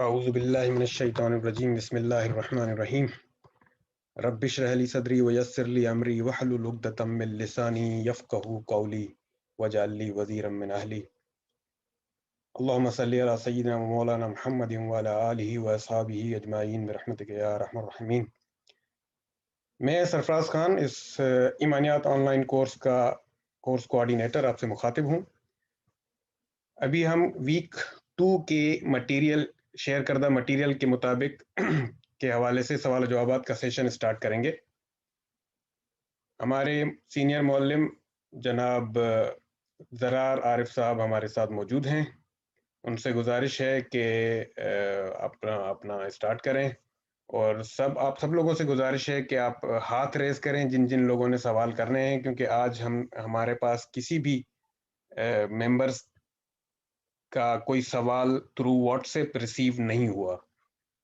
اعوذ باللہ من الشیطان الرجیم بسم اللہ الرحمن الرحیم رب اشرح لی صدری ویسر لی امری واحلل عقدۃ من لسانی یفقہوا قولی واجعل لی وزیرا من اہلی اللہم صلی علی سیدنا و مولانا محمد وعلی آلہ واصحابہ اجمعین برحمتک یا ارحم الراحمین۔ میں سرفراز خان اس ایمانیات آن لائن کورس کوآرڈینیٹر آپ سے مخاطب ہوں۔ ابھی ہم ویک 2 کے مٹیریل شیئر کردہ مٹیریل کے مطابق کے حوالے سے سوال و جوابات کا سیشن سٹارٹ کریں گے۔ ہمارے سینئر معلم جناب زرار عارف صاحب ہمارے ساتھ موجود ہیں، ان سے گزارش ہے کہ اپنا سٹارٹ کریں، اور آپ سب لوگوں سے گزارش ہے کہ آپ ہاتھ ریز کریں جن لوگوں نے سوال کرنے ہیں، کیونکہ آج ہمارے پاس کسی بھی ممبرز کا کوئی سوال تھرو واٹس ایپ ریسیو نہیں ہوا،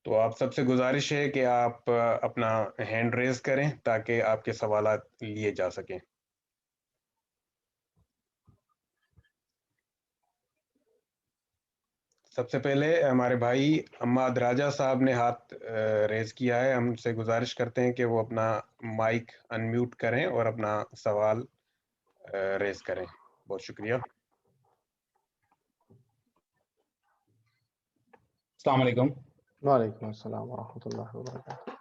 تو آپ سب سے گزارش ہے کہ آپ اپنا ہینڈ ریز کریں تاکہ آپ کے سوالات لیے جا سکیں۔ سب سے پہلے ہمارے بھائی اماد راجہ صاحب نے ہاتھ ریز کیا ہے، ہم سے گزارش کرتے ہیں کہ وہ اپنا مائک انمیوٹ کریں اور اپنا سوال ریز کریں۔ بہت شکریہ۔ السلام علیکم۔ وعلیکم السلام ورحمۃ اللہ وبرکاتہ۔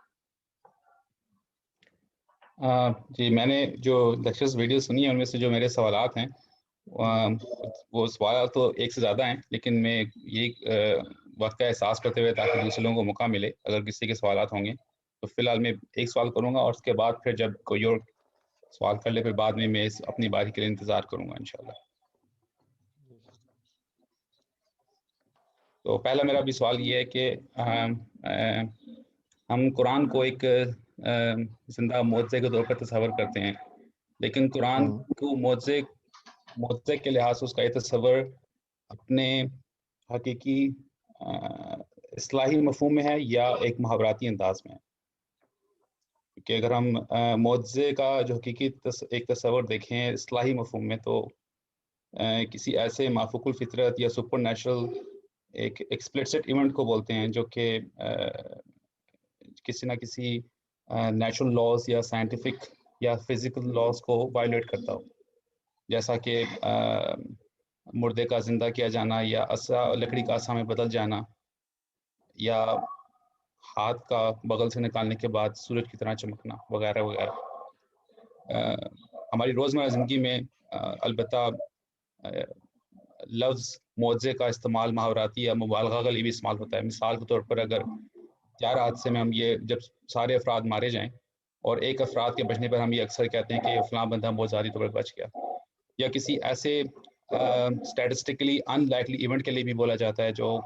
جی، میں نے جو لیکچرز ویڈیو سنی ہے ان میں سے جو میرے سوالات ہیں وہ سوالات تو ایک سے زیادہ ہیں، لیکن میں یہ وقت کا احساس کرتے ہوئے تاکہ دوسرے لوگوں کو موقع ملے، اگر کسی کے سوالات ہوں گے تو فی الحال میں ایک سوال کروں گا، اور اس کے بعد پھر جب کوئی اور سوال کر لے پھر بعد میں اپنی باری کے لیے انتظار کروں گا انشاءاللہ۔ تو پہلا میرا بھی سوال یہ ہے کہ ہم قرآن کو ایک زندہ معجزے کے طور پر تصور کرتے ہیں، لیکن قرآن کو معجزے کے لحاظ سے اس کا یہ تصور اپنے حقیقی اصلاحی مفہوم میں ہے یا ایک محاوراتی انداز میں ہے؟ کہ اگر ہم معجزے کا جو حقیقی ایک تصور دیکھیں اصلاحی مفہوم میں، تو کسی ایسے مافوق الفطرت یا سپر نیچرل ایک ایکسپلسٹ ایونٹ کو بولتے ہیں جو کہ کسی نہ کسی نیچرل لاز یا سائنٹیفک یا فزیکل لاز کو وائلیٹ کرتا ہو، جیسا کہ مردے کا زندہ کیا جانا، یا لکڑی کا عصا میں بدل جانا، یا ہاتھ کا بغل سے نکالنے کے بعد سورج کی طرح چمکنا وغیرہ وغیرہ۔ ہماری روزمرہ زندگی میں البتہ لفظ معجزے کا استعمال محاوراتی یا مبالغہ کے لیے بھی استعمال ہوتا ہے۔ مثال کے طور پر اگر 4 حادثے میں جب سارے افراد مارے جائیں اور ایک افراد کے بچنے پر ہم یہ اکثر کہتے ہیں کہ فلاں بندہ معجزاتی طور پر بچ گیا، یا کسی ایسے اسٹیٹسٹیکلی ان لائکلی ایونٹ کے لیے بھی بولا جاتا ہے جو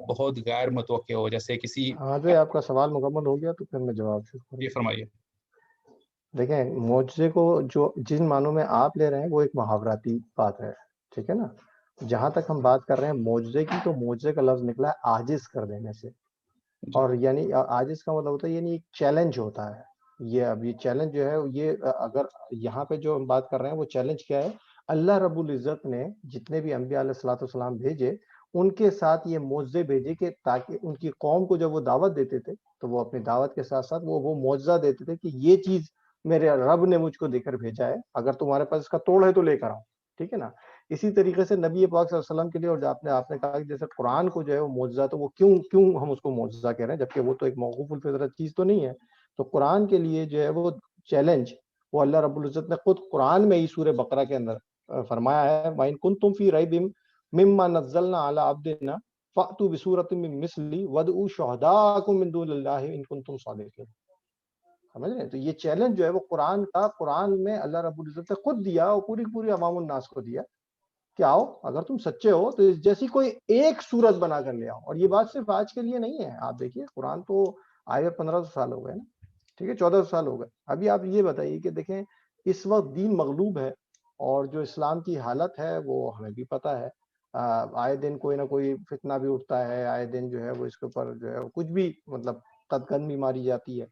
بہت غیر متوقع ہو، جیسے کسی۔ ہاں جی، آپ کا سوال مکمل ہو گیا تو پھر میں جواب شروع کروں۔ یہ فرمائیے۔ دیکھیں، معجزے کو جو جن معنوں میں آپ لے رہے ہیں وہ ایک محاوراتی بات ہے، ٹھیک ہے نا۔ جہاں تک ہم بات کر رہے ہیں معجزے کی، تو معجزے کا لفظ نکلا ہے عاجز کر دینے سے، اور یعنی عاجز کا مطلب ہوتا ہے یعنی ایک چیلنج ہوتا ہے۔ اب یہ چیلنج جو ہے، یہ اگر یہاں پہ جو ہم بات کر رہے ہیں وہ چیلنج کیا ہے؟ اللہ رب العزت نے جتنے بھی انبیاء علیہ الصلوۃ والسلام بھیجے، ان کے ساتھ یہ معجزے بھیجے کہ تاکہ ان کی قوم کو جب وہ دعوت دیتے تھے تو وہ اپنی دعوت کے ساتھ ساتھ وہ معجزہ دیتے تھے کہ یہ چیز میرے رب نے مجھ کو دے کر بھیجا ہے، اگر تمہارے پاس اس کا توڑ ہے تو لے کر آؤ، ٹھیک ہے نا۔ اسی طریقے سے نبی پاک صلی اللہ علیہ وسلم کے لیے، اور آپ نے کہا کہ جیسے قرآن کو جو ہے وہ معجزہ، تو وہ کیوں ہم اس کو معجزہ کہہ رہے ہیں جبکہ وہ تو ایک موقوف الفطرت چیز تو نہیں ہے؟ تو قرآن کے لیے جو ہے وہ چیلنج وہ اللہ رب العزت نے خود قرآن میں ہی سورہ بقرہ کے اندر فرمایا ہے، وَإِن كُنتُمْ فِي رَيْبٍ مِّمَّا نَزَّلْنَا عَلَىٰ عَبْدِنَا فَأْتُوا بِسُورَةٍ مِّن مِّثْلِهِ وَادْعُوا شُهَدَاءَكُم مِّن دُونِ اللَّهِ إِن كُنتُمْ صَادِقِينَ۔ سمجھ رہے ہیں؟ تو یہ چیلنج جو ہے وہ قرآن میں اللہ رب العزت نے خود دیا اور پوری عوام الناس کو دیا کہ آؤ، اگر تم سچے ہو تو اس جیسی کوئی ایک صورت بنا کر لے آؤ۔ اور یہ بات صرف آج کے لیے نہیں ہے، آپ دیکھیے قرآن تو آئے ہوئے 1500 سال ہو گئے نا، ٹھیک ہے، 1400 سال ہو گئے۔ ابھی آپ یہ بتائیے کہ دیکھیں اس وقت دین مغلوب ہے، اور جو اسلام کی حالت ہے وہ ہمیں بھی پتہ ہے، آئے دن کوئی نہ کوئی فتنہ بھی اٹھتا ہے، آئے دن جو ہے وہ اس کے اوپر جو ہے کچھ بھی مطلب قدغن بھی ماری جاتی ہے،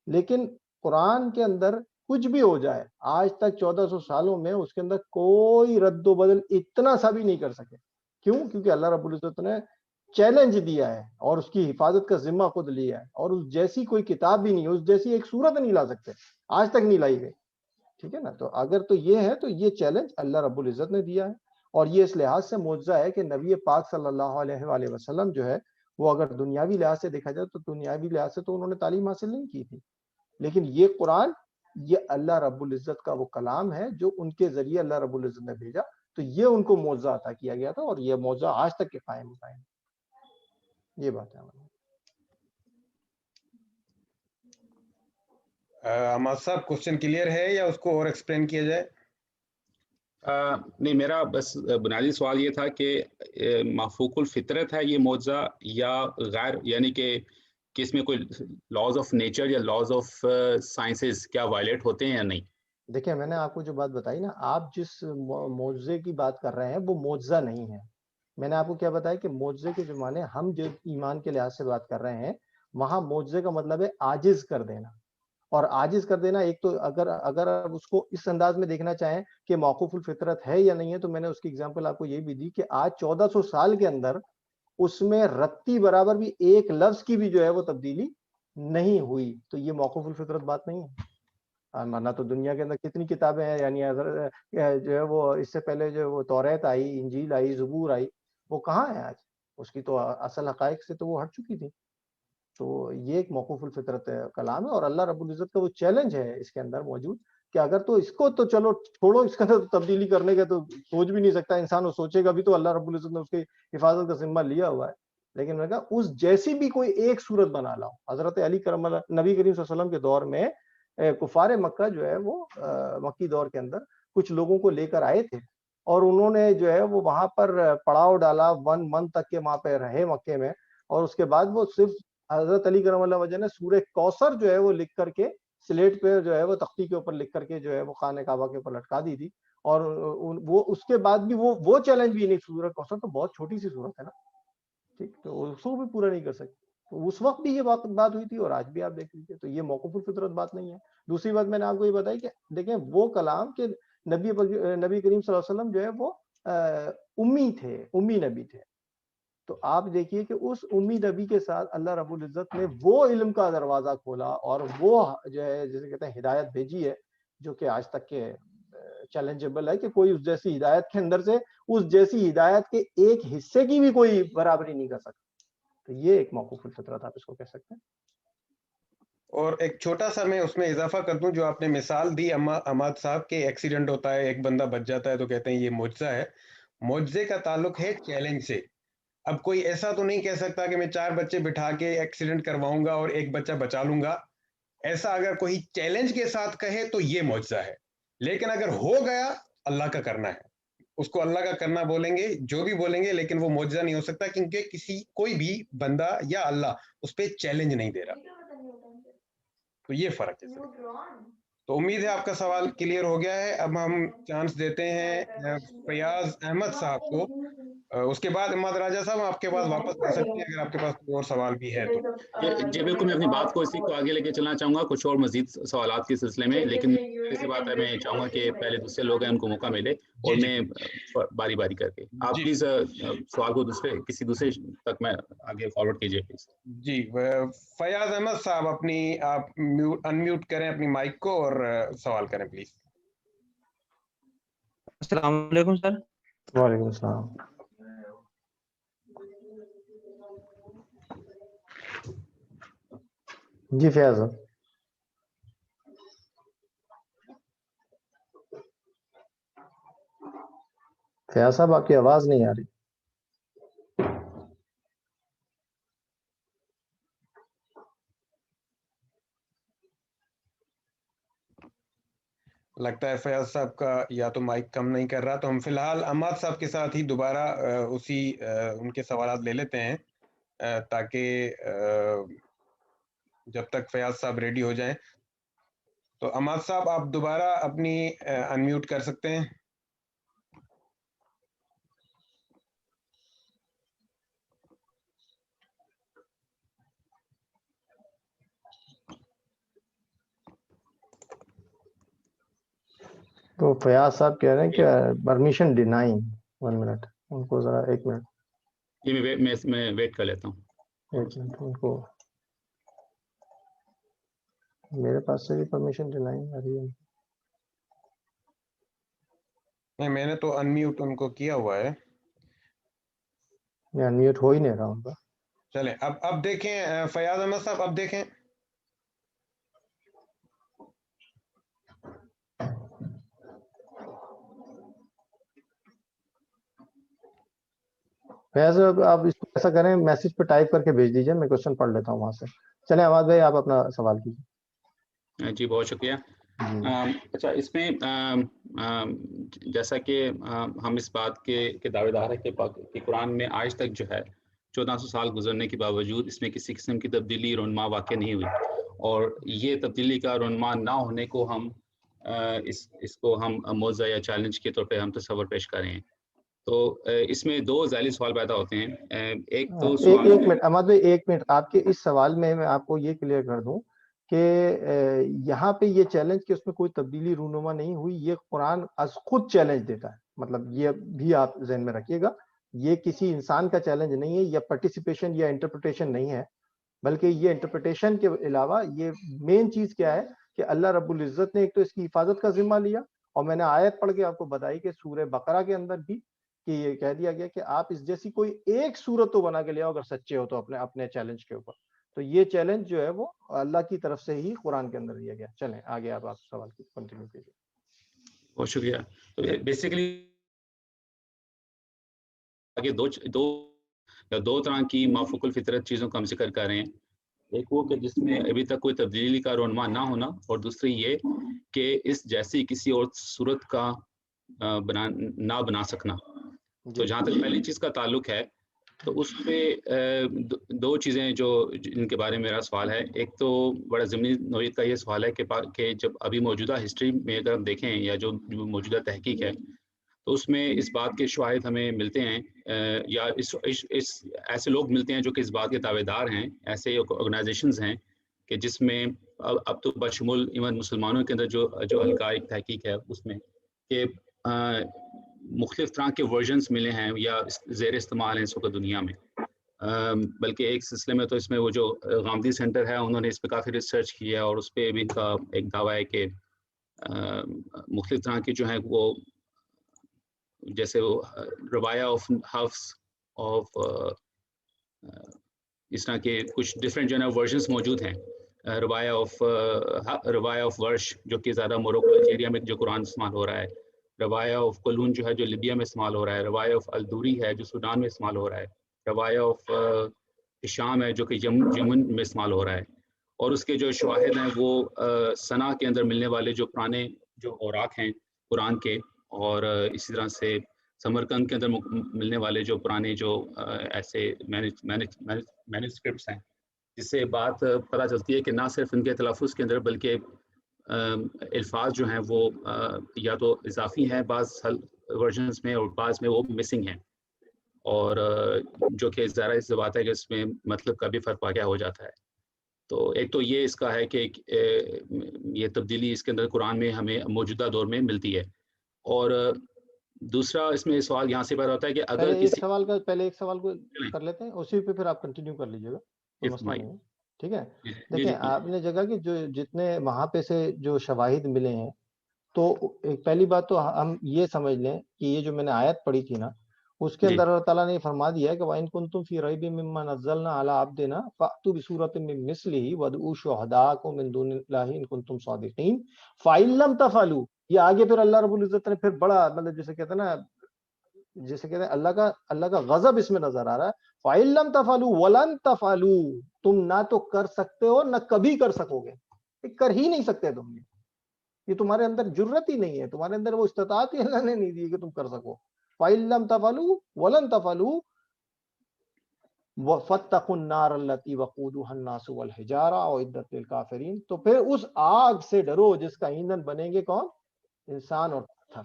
لیکن قرآن کے اندر کچھ بھی ہو جائے آج تک 1400 سالوں میں اس کے اندر کوئی رد و بدل اتنا سا بھی نہیں کر سکے۔ کیوں؟ کیونکہ اللہ رب العزت نے چیلنج دیا ہے اور اس کی حفاظت کا ذمہ خود لیا ہے, اور اس جیسی کوئی کتاب بھی نہیں, اس جیسی ایک صورت نہیں لا سکتے, آج تک نہیں لائی گئی. ٹھیک ہے نا, تو اگر تو یہ ہے تو یہ چیلنج اللہ رب العزت نے دیا ہے, اور یہ اس لحاظ سے معجزہ ہے کہ نبی پاک صلی اللہ علیہ وآلہ وسلم جو ہے وہ اگر دنیاوی لحاظ سے دیکھا جائے تو دنیاوی لحاظ سے تو انہوں نے تعلیم حاصل نہیں کی تھی, لیکن یہ قرآن یہ اللہ رب العزت کا وہ کلام ہے جو ان کے ذریعے اللہ رب العزت نے بھیجا, تو یہ ان کو معجزہ عطا کیا گیا تھا, اور یہ معجزہ آج تک کے قائم ہے. یہ بات ہے. حماد صاحب کوشچن کلیئر ہے یا اس کو اور ایکسپلین کیا جائے؟ نہیں, میرا بس بنیادی سوال یہ تھا کہ مافوق الفطرت ہے یہ معجزہ یا غیر, یعنی کہ اس میں کوئی لاز آف نیچر یا لاز آف سائنسز کیا وائلیٹ ہوتے ہیں یا نہیں؟ دیکھیں میں نے آپ کو جو بات بتائی نا, آپ جس معجزے کی بات کر رہے ہیں وہ معجزہ نہیں ہے. میں نے آپ کو کیا بتایا کہ معجزے کے زمانے ہم جو ایمان کے لحاظ سے بات کر رہے ہیں وہاں معجزے کا مطلب ہے عاجز کر دینا, اور عاجز کر دینا ایک تو اگر آپ اس کو اس انداز میں دیکھنا چاہیں کہ موقوف الفطرت ہے یا نہیں ہے, تو میں نے اس کی اگزامپل آپ کو یہ بھی دی کہ آج 1400 سال کے اندر اس میں رتی برابر بھی ایک لفظ کی بھی جو ہے وہ تبدیلی نہیں ہوئی, تو یہ موقوف الفطرت بات نہیں ہے. ورنہ تو دنیا کے اندر کتنی کتابیں ہیں, یعنی اگر جو ہے وہ اس سے پہلے جو وہ توریت آئی, انجیل آئی, زبور آئی, وہ کہاں ہے آج, اس کی تو اصل حقائق سے تو وہ ہٹ چکی تھی. تو یہ ایک موقوف الفطرت کلام ہے, اور اللہ رب العزت کا وہ چیلنج ہے اس کے اندر موجود کہ اگر تو اس کو تو چلو چھوڑو, اس کے اندر تبدیلی کرنے کا تو سوچ بھی نہیں سکتا انسان, وہ سوچے گا بھی تو اللہ رب العزت نے اس کی حفاظت کا ذمہ لیا ہوا ہے. لیکن میں نے کہا اس جیسی بھی کوئی ایک صورت بنا لاؤ. حضرت علی کرم اللہ, نبی کریم صلی اللہ علیہ وسلم کے دور میں کفار مکہ جو ہے وہ مکی دور کے اندر کچھ لوگوں کو لے کر آئے تھے, اور انہوں نے جو ہے وہ وہاں پر پڑاؤ ڈالا, 1 منتھ تک کے وہاں پہ رہے مکے میں, اور اس کے بعد وہ صرف حضرت علی کرم اللہ وجہ نے سورہ کوثر جو ہے وہ لکھ کر کے سلیٹ پہ جو ہے وہ تختی کے اوپر لکھ کر کے جو ہے وہ خانہ کعبہ کے اوپر لٹکا دی تھی, اور وہ اس کے بعد بھی وہ چیلنج بھی نہیں, سورہ کوثر تو بہت چھوٹی سی سورت ہے نا, ٹھیک, تو اس کو بھی پورا نہیں کر سکتے. تو اس وقت بھی یہ بات ہوئی تھی, اور آج بھی آپ دیکھ لیجیے, تو یہ موقوف الفطرت بات نہیں ہے. دوسری بات میں نے آپ کو یہ بتائی کہ دیکھیں وہ کلام کہ نبی کریم صلی اللہ علیہ وسلم جو ہے وہ امی تھے, امی نبی تھے, تو آپ دیکھیے کہ اس امی نبی کے ساتھ اللہ رب العزت نے وہ علم کا دروازہ کھولا, اور وہ جو ہے جسے کہتے ہیں ہدایت بھیجی ہے, جو کہ آج تک کے چیلنجبل ہے کہ کوئی اس جیسی ہدایت کے اندر سے اس جیسی ہدایت کے ایک حصے کی بھی کوئی برابری نہیں کر سکتا. تو یہ ایک موقوف الفطرت آپ اس کو کہہ سکتے ہیں. اور ایک چھوٹا سا میں اس میں اضافہ کر دوں, جو آپ نے مثال دی حماد صاحب کے ایکسیڈنٹ ہوتا ہے, ایک بندہ بچ جاتا ہے تو کہتے ہیں یہ معجزہ ہے. معجزے کا تعلق ہے چیلنج سے. اب کوئی ایسا تو نہیں کہہ سکتا کہ میں 4 بچے بٹھا کے ایکسیڈنٹ کرواؤں گا اور ایک بچہ بچا لوں گا. ایسا اگر کوئی چیلنج کے ساتھ کہے تو یہ معجزہ ہے, لیکن اگر ہو گیا اللہ کا کرنا ہے, اس کو اللہ کا کرنا بولیں گے, جو بھی بولیں گے, لیکن وہ معجزہ نہیں ہو سکتا کیونکہ کوئی بھی بندہ یا اللہ اس پہ چیلنج نہیں دے رہا. تو یہ فرق ہے. تو امید ہے آپ کا سوال کلیئر ہو گیا ہے. اب ہم چانس دیتے ہیں فیاض احمد صاحب کو, اس کے بعد احمد راجہ صاحب آپ کے پاس واپس آ سکتے ہیں اگر آپ کے پاس کوئی اور سوال بھی ہے تو. جی بالکل, میں اپنی بات کو اسی کو آگے لے کے چلنا چاہوں گا کچھ اور مزید سوالات کے سلسلے میں, لیکن ایسی بات ہے میں چاہوں گا کہ پہلے دوسرے لوگ ہیں ان کو موقع ملے, اور میں باری باری کر کے آپ پلیز سوال کو کسی دوسرے تک میں آگے فارورڈ کیجیے پلیز. جی فیاض احمد صاحب آپ انمیوٹ کریں اپنی مائک کو اور سوال کریں پلیز. السلام علیکم سر. وعلیکم السلام. جی فیاض صاحب آپ کی آواز نہیں آ رہی. لگتا ہے فیاض صاحب کا یا تو مائک کم نہیں کر رہا, تو ہم فی الحال حماد صاحب کے ساتھ ہی دوبارہ ان کے سوالات لے لیتے ہیں, تاکہ جب تک فیاض صاحب ریڈی ہو جائیں. تو حماد صاحب آپ دوبارہ اپنی انمیوٹ کر سکتے ہیں. تو فیاض صاحب کہہ رہے ہیں کہ پرمیشن ڈینائنگ. 1 منٹ, ان کو ذرا 1 منٹ. یہ میں ویٹ کر لیتا ہوں. ایک منٹ ان کو میرے پاس سے بھی پرمیشن ڈینائی آ رہی ہے. نہیں میں نے تو انمیوٹ ان کو کیا ہوا ہے. میں انمیوٹ ہو ہی نہیں رہا ان کا. چلیں اب دیکھیں فیاض احمد صاحب، اب دیکھیں. فیاض آپ اس کو ایسا کریں، میسج پہ ٹائپ کر کے بھیج دیجیے، میں کوشچن پڑھ لیتا ہوں وہاں سے. چلیں عواد بھائی آپ اپنا سوال کیجیے. جی بہت شکریہ. اچھا اس میں جیسا کہ ہم اس بات کے دعوے دار ہیں کہ قرآن میں آج تک جو ہے 1400 سال گزرنے کے باوجود اس میں کسی قسم کی تبدیلی رونما واقع نہیں ہوئی، اور یہ تبدیلی کا رونما نہ ہونے کو ہم اس کو ہم معجزہ یا چیلنج کے طور پہ ہم تصور پیش کر رہے ہیں. تو اس میں دو ذیلی سوال پیدا ہوتے ہیں. ایک تو سوال ایک منٹ عماد بھائی، ایک منٹ. آپ کے اس سوال میں آپ کو یہ کلیئر کر دوں کہ یہاں پہ یہ چیلنج کہ اس میں کوئی تبدیلی رونما نہیں ہوئی، یہ قرآن از خود چیلنج دیتا ہے. مطلب یہ بھی آپ ذہن میں رکھیے گا، یہ کسی انسان کا چیلنج نہیں ہے، یا پارٹیسپیشن یا انٹرپریٹیشن نہیں ہے، بلکہ یہ انٹرپریٹیشن کے علاوہ یہ مین چیز کیا ہے کہ اللہ رب العزت نے ایک تو اس کی حفاظت کا ذمہ لیا، اور میں نے آیت پڑھ کے آپ کو بتائی کہ سورہ بقرہ کے اندر بھی کہ یہ کہہ دیا گیا کہ آپ اس جیسی کوئی ایک صورت تو بنا کے لے آؤ اگر سچے ہو تو اپنے چیلنج کے اوپر. تو یہ چیلنج جو ہے وہ اللہ کی طرف سے ہی قرآن کے اندر دیا گیا. چلیں آگے آپ سوال کی کنٹینیو کیجیے. بہت شکریہ. تو بیسیکلی آگے دو طرح کی مافوق الفطرت چیزوں کا ہم ذکر کر رہے ہیں. ایک وہ کہ جس میں ابھی تک کوئی تبدیلی کا رونما نہ ہونا، اور دوسری یہ کہ اس جیسی کسی اور صورت کا نہ بنا سکنا. تو جہاں تک پہلی چیز کا تعلق ہے تو اس پہ دو چیزیں جو ان کے بارے میں میرا سوال ہے. ایک تو بڑا ضمنی نوعیت کا یہ سوال ہے کہ جب ابھی موجودہ ہسٹری میں اگر ہم دیکھیں یا جو موجودہ تحقیق ہے تو اس میں اس بات کے شواہد ہمیں ملتے ہیں، یا ایسے لوگ ملتے ہیں جو کہ اس بات کے دعوے دار ہیں، ایسے آرگنائزیشنز ہیں کہ جس میں اب تو بشمول ایون مسلمانوں کے اندر جو حلقہ ایک تحقیق ہے اس میں کہ مختلف طرح کے ورژنز ملے ہیں یا زیر استعمال ہیں اس وقت دنیا میں. بلکہ ایک سلسلے میں تو اس میں وہ جو غامدی سینٹر ہے انہوں نے اس پہ کافی ریسرچ کی ہے، اور اس پہ بھی ان کا ایک دعویٰ ہے کہ مختلف طرح کے جو ہیں وہ جیسے وہ روایا آف حفظ آف اس طرح کے کچھ ڈفرینٹ جو ہے ورژنس موجود ہیں. روایا آف ورش جو کہ زیادہ موروکو الجیریا میں جو قرآن استعمال ہو رہا ہے، روایا آف قلون جو ہے جو لیبیا میں استعمال ہو رہا ہے، روایا آف الدوری ہے جو سودان میں استعمال ہو رہا ہے، روایا آف شام ہے جو کہ یمن میں استعمال ہو رہا ہے. اور اس کے جو شواہد ہیں وہ ثنا کے اندر ملنے والے جو پرانے جو اوراق ہیں قرآن کے، اور اسی طرح سے سمرقند کے اندر ملنے والے جو پرانے جو ایسے مینuscripts ہیں، جس سے بات پتہ چلتی ہے کہ نہ صرف ان کے تلفظ کے اندر بلکہ الفاظ جو ہیں وہ یا تو اضافی ہیں بعض ورژنس میں، اور بعض میں وہ مسنگ ہیں، اور جو کہ ظاہر سی بات ہے کہ اس میں مطلب کا بھی فرق واقع ہو جاتا ہے. تو ایک تو یہ اس کا ہے کہ یہ تبدیلی اس کے اندر قرآن میں ہمیں موجودہ دور میں ملتی ہے. اور دوسرا اس میں سوال یہاں سے پیدا ہوتا ہے کہ اگر ایک سوال کو کر لیتے ہیں، اسی پہ پھر آپ کنٹینیو کر لیجیے گا، کوئی مسئلہ نہیں ہے. ٹھیک ہے. دیکھیں آپ نے جگہ کہ جو جتنے وہاں پہ سے جو شواہد ملے ہیں، تو پہلی بات تو ہم یہ سمجھ لیں کہ یہ جو میں نے آیت پڑھی تھی نا، اس کے اندر اللہ تعالیٰ نے فرما دیا ہے کہ وَإِن كُنتُمْ فِي رَيْبٍ مِّمَّا نَزَّلْنَا عَلَىٰ عَبْدِنَا فَأْتُوا بِسُورَةٍ مِّن مِّثْلِهِ وَادْعُوا شُهَدَاءَكُم مِّن دُونِ اللَّهِ إِن كُنتُمْ صَادِقِينَ فَإِن لَّمْ تَفْعَلُوا. یہ آگے پھر اللہ رب العزت نے پھر بڑا مطلب جسے کہتے ہیں اللہ کا غضب اس میں نظر آ رہا ہے. فَإِن لَّمْ تَفْعَلُوا وَلَن تَفْعَلُوا. تم نہ تو کر سکتے ہو نہ کبھی کر سکو گے، کر ہی نہیں سکتے تم. یہ تمہارے اندر جرت ہی نہیں ہے، تمہارے اندر وہ استطاعت ہی اللہ نے نہیں دی کہ تم کر سکو. فَإِن لَّمْ تَفْعَلُوا وَلَن تَفْعَلُوا فَاتَّقُوا النَّارَ الَّتِي وَقُودُهَا النَّاسُ وَالْحِجَارَةُ أُعِدَّتْ لِلْكَافِرِينَ. تو پھر اس آگ سے ڈرو جس کا ایندھن بنیں گے کون؟ انسان اور پتھر.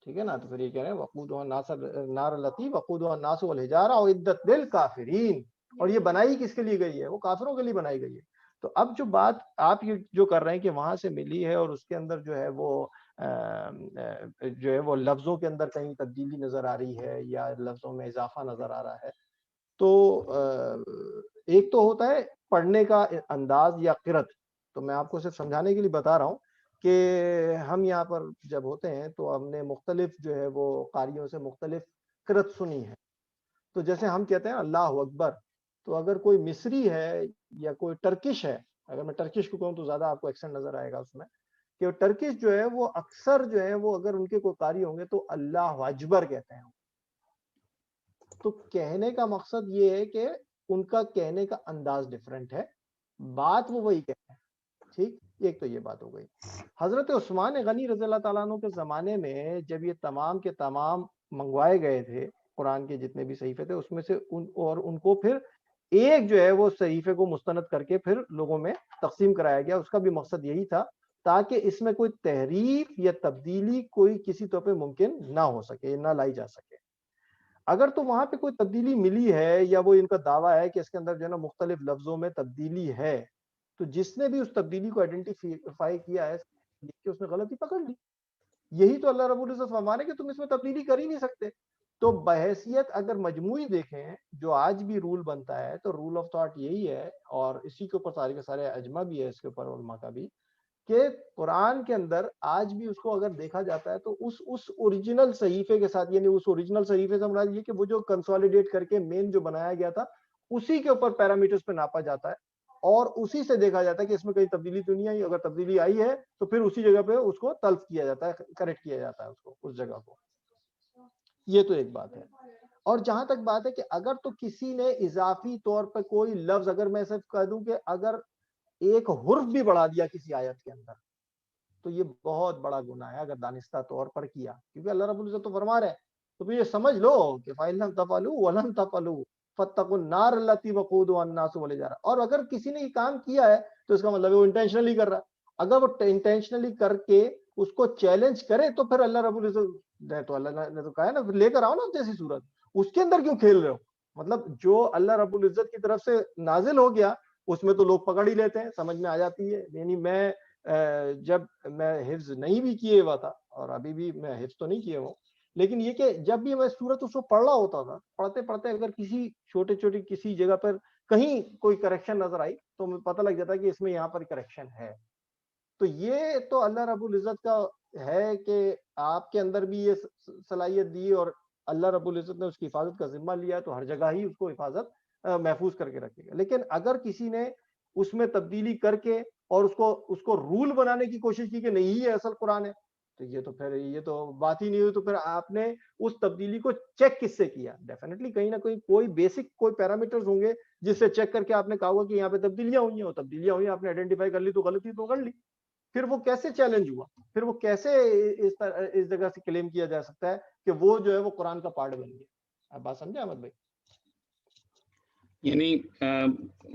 ٹھیک ہے نا. تو پھر یہ کہہ رہے ہیں وَقُودُهَا النَّارَ الَّتِي وَقُودُهَا النَّاسُ وَالْحِجَارَةُ أُعِدَّتْ لِلْكَافِرِينَ. اور یہ بنائی کس کے لیے گئی ہے؟ وہ کافروں کے لیے بنائی گئی ہے. تو اب جو بات آپ جو کر رہے ہیں کہ وہاں سے ملی ہے اور اس کے اندر جو ہے وہ جو ہے وہ لفظوں کے اندر کہیں تبدیلی نظر آ رہی ہے یا لفظوں میں اضافہ نظر آ رہا ہے. تو ایک تو ہوتا ہے پڑھنے کا انداز یا قرت. تو میں آپ کو صرف سمجھانے کے لیے بتا رہا ہوں کہ ہم یہاں پر جب ہوتے ہیں تو ہم نے مختلف جو ہے وہ قاریوں سے مختلف قرت سنی ہے. تو جیسے ہم کہتے ہیں اللہ اکبر, تو اگر کوئی مصری ہے یا کوئی ٹرکش ہے, اگر میں ٹرکش کو کہوں تو زیادہ آپ کو ایکسنٹ نظر آئے گا اس میں, کہ ٹرکش جو ہے وہ اکثر جو ہے وہ اگر ان کے کوئی قاری ہوں گے تو اللہ اکبر کہتے ہیں. تو کہنے کا مقصد یہ ہے کہ ان کا کہنے کا انداز ڈفرینٹ ہے, بات وہ وہی کہتے ہیں. ٹھیک, ایک تو یہ بات ہو گئی. حضرت عثمان غنی رضی اللہ تعالیٰ عنہ کے زمانے میں جب یہ تمام کے تمام منگوائے گئے تھے قرآن کے جتنے بھی صحیفے تھے اس میں سے ان کو پھر ایک جو ہے وہ صحیفے کو مستند کر کے پھر لوگوں میں تقسیم کرایا گیا. اس کا بھی مقصد یہی تھا تاکہ اس میں کوئی تحریف یا تبدیلی کوئی کسی طور پہ ممکن نہ ہو سکے, نہ لائی جا سکے. اگر تو وہاں پہ کوئی تبدیلی ملی ہے یا وہ ان کا دعویٰ ہے کہ اس کے اندر جو ہے نا مختلف لفظوں میں تبدیلی ہے, تو جس نے بھی اس تبدیلی کو آئیڈینٹیفائی کیا ہے کہ اس نے غلطی پکڑ لی. یہی تو اللہ رب العزت فرمانے کہ تم اس میں تبدیلی کر ہی نہیں سکتے. تو بحیثیت اگر مجموعی دیکھیں جو آج بھی رول بنتا ہے تو رول آف تھاٹ یہی ہے, اور اسی کے اوپر سارے کے سارے اجماع بھی ہے اس کے اوپر علماء کا بھی, کہ قرآن کے اندر آج بھی اس کو اگر دیکھا جاتا ہے تو اس اوریجنل صحیفے کے ساتھ, یعنی اس اوریجنل صحیفے سے مراد یہ کہ وہ جو کنسولیڈیٹ کر کے مین جو بنایا گیا تھا اسی کے اوپر پیرامیٹرز پہ ناپا جاتا ہے اور اسی سے دیکھا جاتا ہے کہ اس میں کوئی تبدیلی تو نہیں آئی. اگر تبدیلی آئی ہے تو پھر اسی جگہ پہ اس کو تلف کیا جاتا ہے, کریکٹ کیا جاتا ہے اس کو, اس جگہ کو. یہ تو ایک بات ہے. اور جہاں تک بات ہے کہ اگر تو کسی نے اضافی طور پہ کوئی لفظ, اگر میں صرف کہہ دوں کہ اگر ایک حرف بھی بڑھا دیا کسی آیت کے اندر تو یہ بہت بڑا گناہ ہے اگر دانستہ طور پر کیا, کیونکہ اللہ رب العزت تو فرما رہے ہیں. تو پھر یہ سمجھ لو کہ فَإِن لَمْ تَفْعَلُوا وَلَن تَفْعَلُوا فَاتَّقُوا النَّارَ الَّتِي وَقُودُهَا النَّاسُ وَالْحِجَارَةُ. اور اگر کسی نے یہ کام کیا ہے تو اس کا مطلب ہے وہ انٹینشنلی کر رہا ہے. اگر وہ انٹینشنلی کر کے اس کو چیلنج کرے تو پھر اللہ رب العزت نے تو اللہ نے تو کہا ہے نا, لے کر آؤ نا جیسی صورت, اس کے اندر کیوں کھیل رہے ہو. مطلب جو اللہ رب العزت کی طرف سے نازل ہو گیا اس میں تو لوگ پکڑ ہی لیتے ہیں, سمجھ میں آ جاتی ہے. یعنی میں جب میں حفظ نہیں بھی کیے ہوا تھا اور ابھی بھی میں حفظ تو نہیں کیے ہوں, لیکن یہ کہ جب بھی میں سورت اس کو پڑھ رہا ہوتا تھا, پڑھتے پڑھتے اگر کسی چھوٹی کسی جگہ پر کہیں کوئی کریکشن نظر آئی تو مجھے پتہ لگ جاتا ہے کہ اس میں یہاں پر کریکشن ہے. تو یہ تو اللہ رب العزت کا ہے کہ آپ کے اندر بھی یہ صلاحیت دی اور اللہ رب العزت نے اس کی حفاظت کا ذمہ لیا, تو ہر جگہ ہی اس کو حفاظت محفوظ کر کے رکھے گا. لیکن اگر کسی نے اس میں تبدیلی کر کے اور اس کو رول بنانے کی کوشش کی کہ نہیں یہ اصل قرآن ہے, تو یہ تو بات ہی نہیں ہوئی. تو پھر آپ نے اس تبدیلی کو چیک کس سے کیا؟ ڈیفینیٹلی کہیں نہ کہیں کوئی بیسک کوئی پیرامیٹرز ہوں گے جس سے چیک کر کے آپ نے کہا ہوگا کہ یہاں پہ تبدیلیاں ہوئی ہیں, اور تبدیلیاں ہوئی, آپ نے آئیڈینٹیفائی کر لی تو غلطی تو کر لی. پھر وہ کیسے چیلنج ہوا, پھر وہ کیسے اس جگہ سے کلیم کیا جا سکتا ہے کہ وہ جو ہے وہ قرآن کا پارٹ بن گیا؟ آپ بات سمجھے احمد بھائی؟ یعنی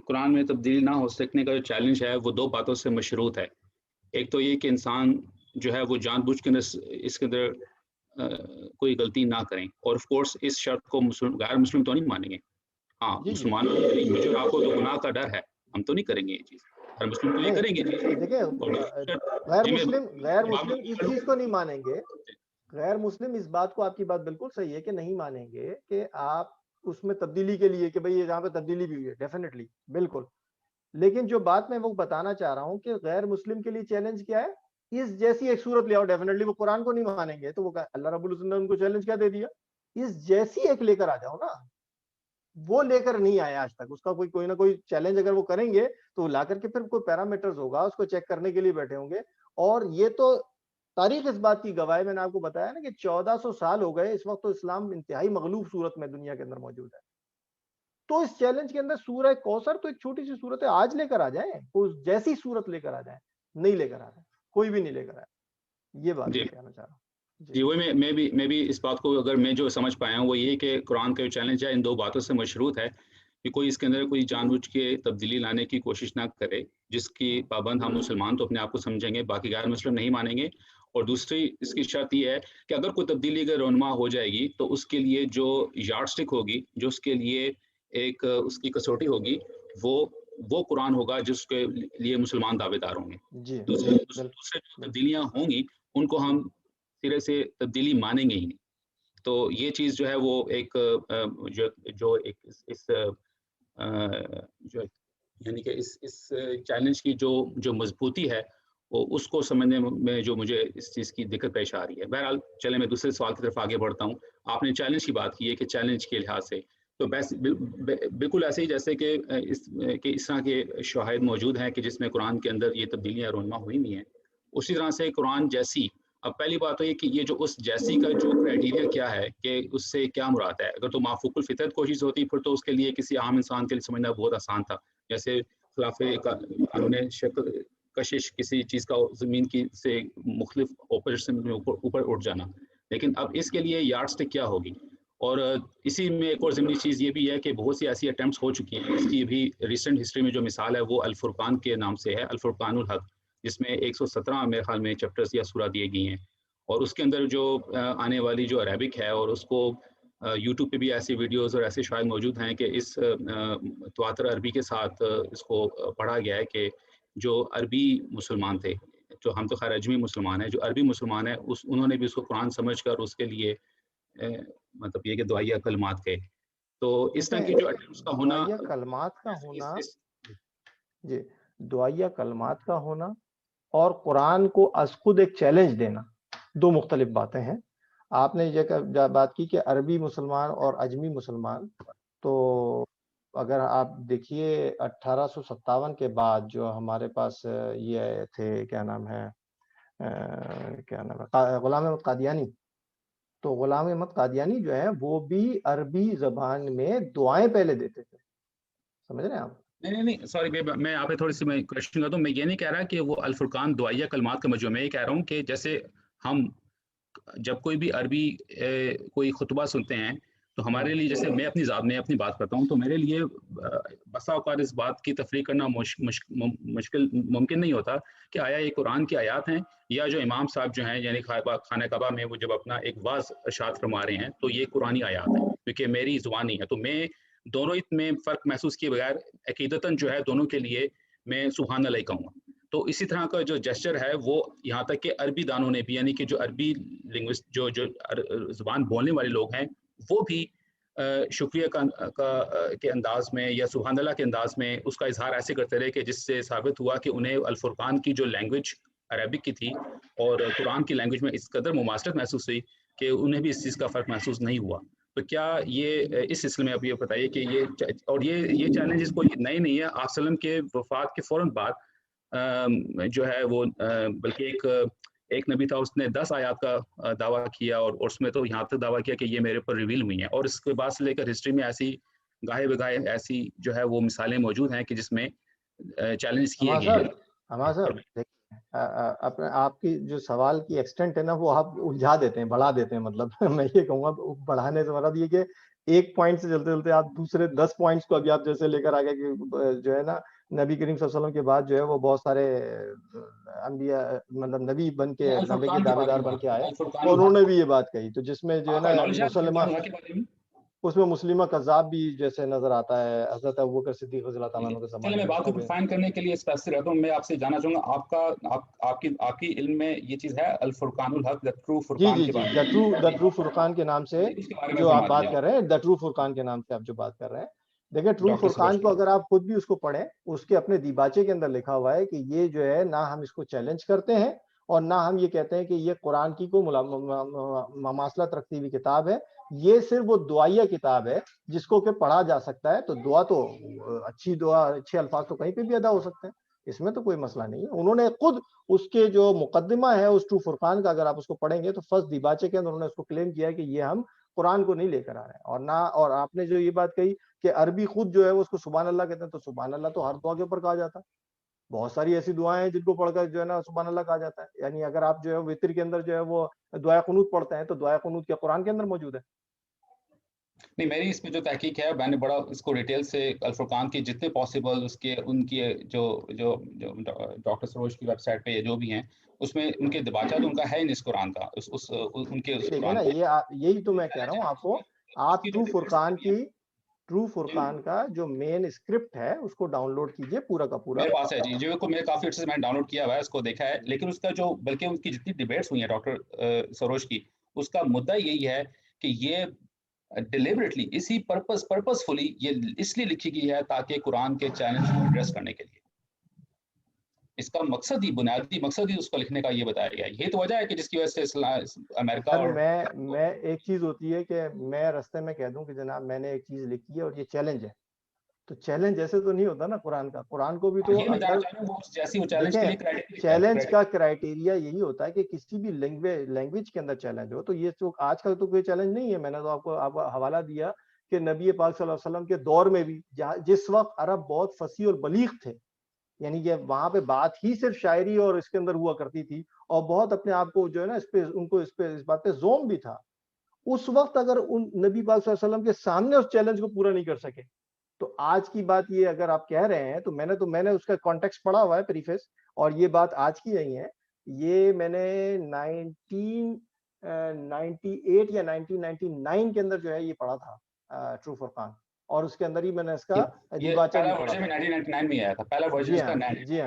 قرآن میں تبدیلی نہ ہو سکنے کا جو چیلنج ہے وہ دو باتوں سے مشروط ہے. ایک تو یہ کہ انسان جو ہے وہ جان بوجھ کے اس کے اندر کوئی غلطی نہ کریں, اور آف کورس اس شرط کو غیر مسلم تو نہیں مانیں گے. ہاں مسلمانوں مجھے آپ کو تو گناہ کا ڈر ہے, ہم تو نہیں کریں گے یہ چیز, ہر مسلم تو یہ کریں گے. دیکھیں غیر مسلم اس چیز کو نہیں مانیں گے. غیر مسلم اس بات کو, آپ کی بات بالکل صحیح ہے کہ نہیں مانیں گے کہ آپ اس میں تبدیلی کے لیے کہ بھئی یہاں پہ تبدیلی بھی ہوئی ہے, ڈیفینیٹلی بالکل. لیکن جو بات میں وہ بتانا چاہ رہا ہوں کہ غیر مسلم کے لیے چیلنج کیا ہے, اس جیسی ایک صورت لے آؤ. ڈیفینیٹلی وہ قرآن کو نہیں مانیں گے, تو وہ اللہ رب العزت نے ان کو چیلنج کیا دے دیا, اس جیسی ایک لے کر آ جاؤ نا. وہ لے کر نہیں آیا آج تک, اس کا کوئی نہ کوئی چیلنج اگر وہ کریں گے تو لا کر کے پھر کوئی پیرامیٹرز ہوگا, اس کو چیک کرنے کے لیے بیٹھے ہوں گے. اور یہ تو تاریخ اس بات کی گواہ ہے, میں نے آپ کو بتایا نا کہ 1400 سال ہو گئے اس وقت, تو اسلام انتہائی مغلوب صورت میں دنیا کے اندر موجود ہے. تو اس چیلنج کے اندر سورہ کوثر تو ایک چھوٹی سی صورت ہے, آج لے کر آ جائیں, اس جیسی صورت لے کر آ جائیں. نہیں لے کر آ رہے, کوئی بھی نہیں لے کر آیا. یہ بات میں کہنا چاہ رہا ہوں. جی وہی میں بھی اس بات کو اگر میں جو سمجھ پایا ہوں وہ یہ کہ قرآن کا جو چیلنج ہے ان دو باتوں سے مشروط ہے کہ کوئی اس کے اندر کوئی جان بوجھ کے تبدیلی لانے کی کوشش نہ کرے, جس کی پابند ہم مسلمان تو اپنے آپ کو سمجھیں گے, باقی غیر مسلم نہیں مانیں گے. اور دوسری اس کی شرط یہ ہے کہ اگر کوئی تبدیلی اگر رونما ہو جائے گی تو اس کے لیے جو یارڈ اسٹک ہوگی, جو اس کے لیے ایک اس کی کسوٹی ہوگی, وہ قرآن ہوگا جس کے لیے مسلمان دعوے دار ہوں گے. دوسرے تبدیلیاں ہوں گی ان کو ہم سرے سے تبدیلی مانیں گے ہی نہیں. تو یہ چیز جو ہے وہ ایک جو ایک اس جو یعنی کہ اس چیلنج کی جو مضبوطی ہے وہ اس کو سمجھنے میں جو مجھے اس چیز کی دقت پیش آ رہی ہے. بہرحال چلیں میں دوسرے سوال کی طرف آگے بڑھتا ہوں. آپ نے چیلنج کی بات کی ہے کہ چیلنج کے لحاظ سے تو بالکل ایسے ہی جیسے کہ اس طرح کے شواہد موجود ہیں کہ جس میں قرآن کے اندر یہ تبدیلیاں رونما ہوئی نہیں ہیں, اسی طرح سے قرآن جیسی. اب پہلی بات تو یہ کہ یہ جو اس جیسی کا جو کرائٹیریا کیا ہے کہ اس سے کیا مراد ہے. اگر تو مافوق الفطرت کوشش ہوتی پھر تو اس کے لیے کسی عام انسان کے لیے سمجھنا بہت آسان تھا, جیسے خلاف قانون کشش کسی چیز کا زمین کی سے مختلف اپوزیشن میں اوپر اٹھ جانا. لیکن اب اس کے لیے یارڈ اسٹک کیا ہوگی. اور اسی میں ایک اور ضمنی چیز یہ بھی ہے کہ بہت سی ایسی اٹیمپٹس ہو چکی ہیں. اس کی بھی ریسنٹ ہسٹری میں جو مثال ہے وہ الفرقان کے نام سے ہے, الفرقان الحق, جس میں 117 میرے خیال میں چیپٹرز یا سورہ دیے گئی ہیں. اور اس کے اندر جو آنے والی جو عربک ہے, اور اس کو یوٹیوب پہ بھی ایسی ویڈیوز اور ایسے شاید موجود ہیں کہ اس تواتر عربی کے ساتھ اس کو پڑھا گیا ہے کہ جو عربی مسلمان تھے, جو ہم تو خیر اجمی مسلمان ہیں, جو عربی مسلمان ہیں انہوں نے بھی اس کو قرآن سمجھ کر اس کے لیے مطلب یہ کہ دعائیہ کلمات کہے. تو اس طرح کی جو اٹیمپٹس کا ہونا, دعائیہ کلمات کا ہونا, جی دعائیہ کلمات کا ہونا اور قرآن کو از خود ایک چیلنج دینا دو مختلف باتیں ہیں. آپ نے یہ بات کی کہ عربی مسلمان اور اجمی مسلمان, تو اگر آپ دیکھیے 1857 کے بعد جو ہمارے پاس یہ تھے کیا نام ہے غلام احمد قادیانی, تو غلام احمد قادیانی جو ہے وہ بھی عربی زبان میں دعائیں پہلے دیتے تھے. سمجھ رہے ہیں آپ؟ نہیں سوری, میں آپ تھوڑی سی میں کوشچن کرتا ہوں. میں یہ نہیں کہہ رہا کہ وہ الفرقان دعائیہ کلمات کا مجموعہ, میں یہ کہہ رہا ہوں کہ جیسے ہم جب کوئی بھی عربی کوئی خطبہ سنتے ہیں تو ہمارے لیے, جیسے میں اپنی ذات میں اپنی بات کرتا ہوں, تو میرے لیے بسا اوقات اس بات کی تفریق کرنا مشکل ممکن نہیں ہوتا کہ آیا یہ قرآن کی آیات ہیں یا جو امام صاحب جو ہیں یعنی خانہ کعبہ میں وہ جب اپنا ایک واعظ ارشاد فرما رہے ہیں تو یہ قرآنی آیات ہیں, کیونکہ میری زبان نہیں ہے. تو میں دونوں میں فرق محسوس کیے بغیر عقیدتاً جو ہے دونوں کے لیے میں سبحان اللہ کہوں گا. تو اسی طرح کا جو جسچر ہے وہ یہاں تک کہ عربی دانوں نے بھی, یعنی کہ جو عربی لنگوسٹ جو زبان بولنے والے لوگ ہیں وہ بھی شکریہ کے انداز میں یا سبحان اللہ کے انداز میں اس کا اظہار ایسے کرتے رہے کہ جس سے ثابت ہوا کہ انہیں الفرقان کی جو لینگویج عربک کی تھی اور قرآن کی لینگویج میں اس قدر مماثلت محسوس ہوئی کہ انہیں بھی اس چیز کا فرق محسوس نہیں ہوا. تو کیا یہ اس سلسلے میں اب یہ بتائیے کہ یہ اور یہ چیلنجز کوئی نئی نہیں ہے. آپ وسلم کے وفات کے فوراً بعد جو ہے وہ بلکہ ایک نبی تھا, اس نے 10 آیات کا دعویٰ کیا اور اس میں تو یہاں تک دعویٰ کیا کہ یہ میرے پر ریویل ہوئی ہیں. اور اس کے بعد سے لے کر ہسٹری میں ایسی گاہے بگاہے ایسی جو ہے وہ مثالیں موجود ہیں کہ جس میں چیلنج کیے گئے ہیں. ہمارا سر اپنے آپ کی جو سوال کی ایکسٹینٹ ہے نا وہ آپ الجھا دیتے ہیں, بڑھا دیتے ہیں. مطلب میں یہ کہوں گا بڑھانے سے مطلب یہ کہ ایک پوائنٹ سے چلتے چلتے آپ دوسرے 10 پوائنٹس کو ابھی آپ جیسے لے کر آ گئے کہ جو ہے نا نبی کریم صلی اللہ علیہ وسلم کے بعد جو ہے وہ بہت سارے انبیاء مطلب نبی بن کے نبی کے دعوے دار بن کے آئے اور انہوں نے بھی یہ بات کہی, تو جس میں جو ہے نا مسلمہ اس میں مسلمہ کذاب بھی جیسے نظر آتا ہے. حضرت ابوبکر صدیق رضی اللہ تعالیٰ عنہ کے زمانے میں بات کو ڈیفائن کرنے کے لیے اسپیسیفک رہتا ہوں. میں آپ سے جاننا چاہوں گا آپ کی علم میں یہ چیز ہے الفرقان الحق, the true فرقان کے بارے میں, the true فرقان کے نام سے جو آپ بات کر رہے ہیں, the true فرقان کے نام سے آپ جو بات کر رہے ہیں. دیکھیں ٹرو فرقان کو اگر آپ خود بھی اس کو پڑھیں, اس کے اپنے دیباچے کے اندر لکھا ہوا ہے کہ یہ جو ہے نہ ہم اس کو چیلنج کرتے ہیں اور نہ ہم یہ کہتے ہیں کہ یہ قرآن کی کو مماثلت رکھتی ہوئی کتاب ہے. یہ صرف وہ دعائیہ کتاب ہے جس کو کہ پڑھا جا سکتا ہے. تو دعا تو اچھی دعا, اچھے الفاظ تو کہیں پہ بھی ادا ہو سکتے ہیں, اس میں تو کوئی مسئلہ نہیں ہے. انہوں نے خود اس کے جو مقدمہ ہے اس ٹرو فرقان کا اگر آپ اس کو پڑھیں گے تو فرسٹ دیباچے کے اندر انہوں نے اس کو کلیم کیا ہے کہ یہ ہم قرآن کو نہیں لے کر آ رہے ہیں. اور نہ, اور آپ نے جو یہ بات کہی کہ عربی خود جو ہے اس کو سبحان اللہ کہتے ہیں, تو سبحان اللہ تو ہر دعا کے اوپر کہا جاتا ہے. بہت ساری ایسی دعائیں ہیں جن کو پڑھ کر جو ہے نا سبحان اللہ کہا جاتا ہے. یعنی اگر آپ جو ہے وتر کے اندر جو ہے وہ دعائے قنوت پڑھتے ہیں تو دعائے قنوت کے قرآن کے اندر موجود ہے. نہیں, میری اس میں جو تحقیق ہے میں نے بڑا اس کو ڈیٹیل سے الفرقان کی جتنے پاسبل اس کے ان کی جو ڈاکٹر سروش کی ویب سائٹ پہ جو بھی ہیں اس میں ان کے دباچہ تو ان کا ہے ان اس قرآن کا ان کے دیکھیں نا, یہی تو میں کہہ رہا ہوں آپ کو. آپ ٹرو فرقان کی ٹرو فرقان کا جو مین اسکرپٹ ہے اس کو ڈاؤن لوڈ کیجئے پورا کا پورا. میرے پاس ہے جی، جو میرے کافی عرصے سے میں نے ڈاؤن لوڈ کیا ہوا ہے، اس کو دیکھا ہے، لیکن اس کا جو بلکہ ان کی جتنی ڈیبیٹس ہوئی ہیں ڈاکٹر سروش کی، اس کا مدعا یہی ہے کہ یہ ڈیلیبریٹلی اسی پرپسفلی یہ اس لیے لکھی گئی ہے تاکہ قرآن کے چیلنج کو ایڈریس کرنے کے لیے. اس کا مقصد ہی، بنیادی مقصد ہی اس کو لکھنے کا یہ بتایا گیا. یہی تو وجہ ہے کہ جس کی وجہ سے امریکہ سر اور میں ایک چیز ہوتی ہے کہ میں رستے میں کہہ دوں کہ جناب میں نے ایک چیز لکھی ہے اور یہ چیلنج ہے، تو چیلنج ایسے تو نہیں ہوتا نا قرآن کا. قرآن کو بھی تو یہ میں جاننا چاہ رہا ہوں وہ جیسی وہ چیلنج کے لیے دیکھیں چیلنج کا کرائٹیریا یہی ہوتا ہے کہ کسی بھی لینگویج کے اندر چیلنج ہو. تو یہ تو آج کل تو کوئی چیلنج نہیں ہے. میں نے تو آپ کو حوالہ دیا کہ نبی پاک صلی اللہ علیہ وسلم کے دور میں بھی جس وقت عرب بہت فصیح اور بلیغ تھے، یعنی کہ وہاں پہ بات ہی صرف شاعری اور اس کے اندر ہوا کرتی تھی، اور بہت اپنے آپ کو جو ہے نا ان کو اس بات پہ زوم بھی تھا. اس وقت اگر ان نبی پاک صلی اللہ علیہ وسلم کے سامنے اس چیلنج کو پورا نہیں کر سکے، تو آج کی بات یہ اگر آپ کہہ رہے ہیں تو میں نے اس کا کانٹیکسٹ پڑھا ہوا ہے پریفیس، اور یہ بات آج کی نہیں ہے. یہ میں نے 1998 یا 1999 کے اندر جو ہے یہ پڑھا تھا ٹرو فرقان، اور اس کے اندر ہی میں نے اس کا دیباچہ بھی پڑھا تھا. 1999 میں آیا تھا پہلا ورژن اس کا. جی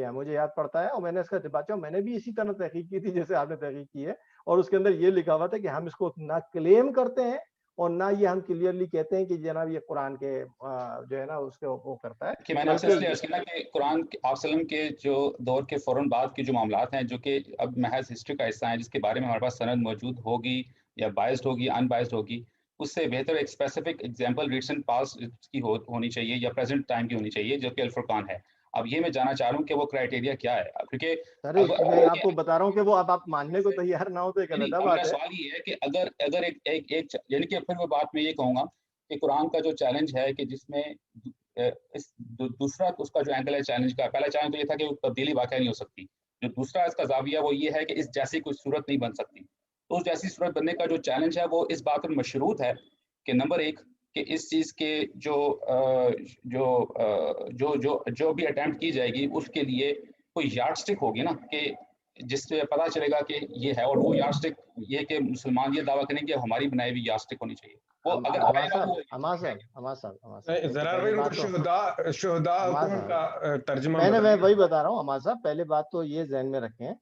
ہاں مجھے یاد پڑتا ہے، اور میں نے اس کا دیباچہ میں نے بھی اسی طرح تحقیق کی تھی جیسے آپ نے تحقیق کی ہے، اور اس کے اندر یہ لکھا ہوا تھا کہ ہم اس کو نہ کلیم کرتے ہیں اور نہ یہ ہم کلیئرلی کہتے ہیں کہ جناب یہ قرآن کے جو ہے نا اس کے وہ کرتا ہے. کہ میں نے آپ سے اس لیے عرض کیا کہ قرآن آپ وسلم کے جو دور کے فوراً بعد کے جو معاملات ہیں جو کہ اب محض ہسٹری کا حصہ ہیں، جس کے بارے میں ہمارے پاس سند موجود ہوگی یا بائسڈ ہوگی ان بائسڈ ہوگی، اس سے بہتر ایک اسپیسیفک ایگزامپل ریسنٹ پاس کی ہونی چاہیے یا پریزنٹ ٹائم کی ہونی چاہیے، جو کہ الفرقان ہے. اب یہ میں جاننا چاہ رہا ہوں کہ وہ کرائٹیریا کیا ہے، کیونکہ سر میں آپ کو بتا رہا ہوں کہ وہ اب آپ ماننے کو تیار نہ ہو تو ایک علیحدہ بات ہے. میرا سوال یہ ہے کہ اگر ایک یعنی کہ پھر وہ بات میں یہ کہوں گا کہ قرآن کا جو چیلنج ہے کہ جس میں دوسرا اس کا جو اینگل ہے چیلنج کا، پہلا چیلنج تو یہ تھا کہ تبدیلی واقع نہیں ہو سکتی، جو دوسرا اس کا زاویہ وہ یہ ہے کہ اس جیسی کوئی صورت نہیں بن سکتی. تو اس جیسی صورت بننے کا جو چیلنج ہے وہ اس بات پر مشروط ہے کہ نمبر ایک کہ اس چیز کے جو بھی اٹیمپٹ کی جائے گی اس کے لیے کوئی یارڈ سٹک ہوگی نا، کہ جس سے پتا چلے گا کہ یہ ہے، اور وہ یارڈ سٹک یہ کہ مسلمان یہ دعویٰ کریں کہ ہماری بنائی ہوئی یارڈ سٹک ہونی چاہیے. وہ میں وہی بتا رہا ہوں اما صاحب، پہلے بات تو یہ ذہن میں رکھیں،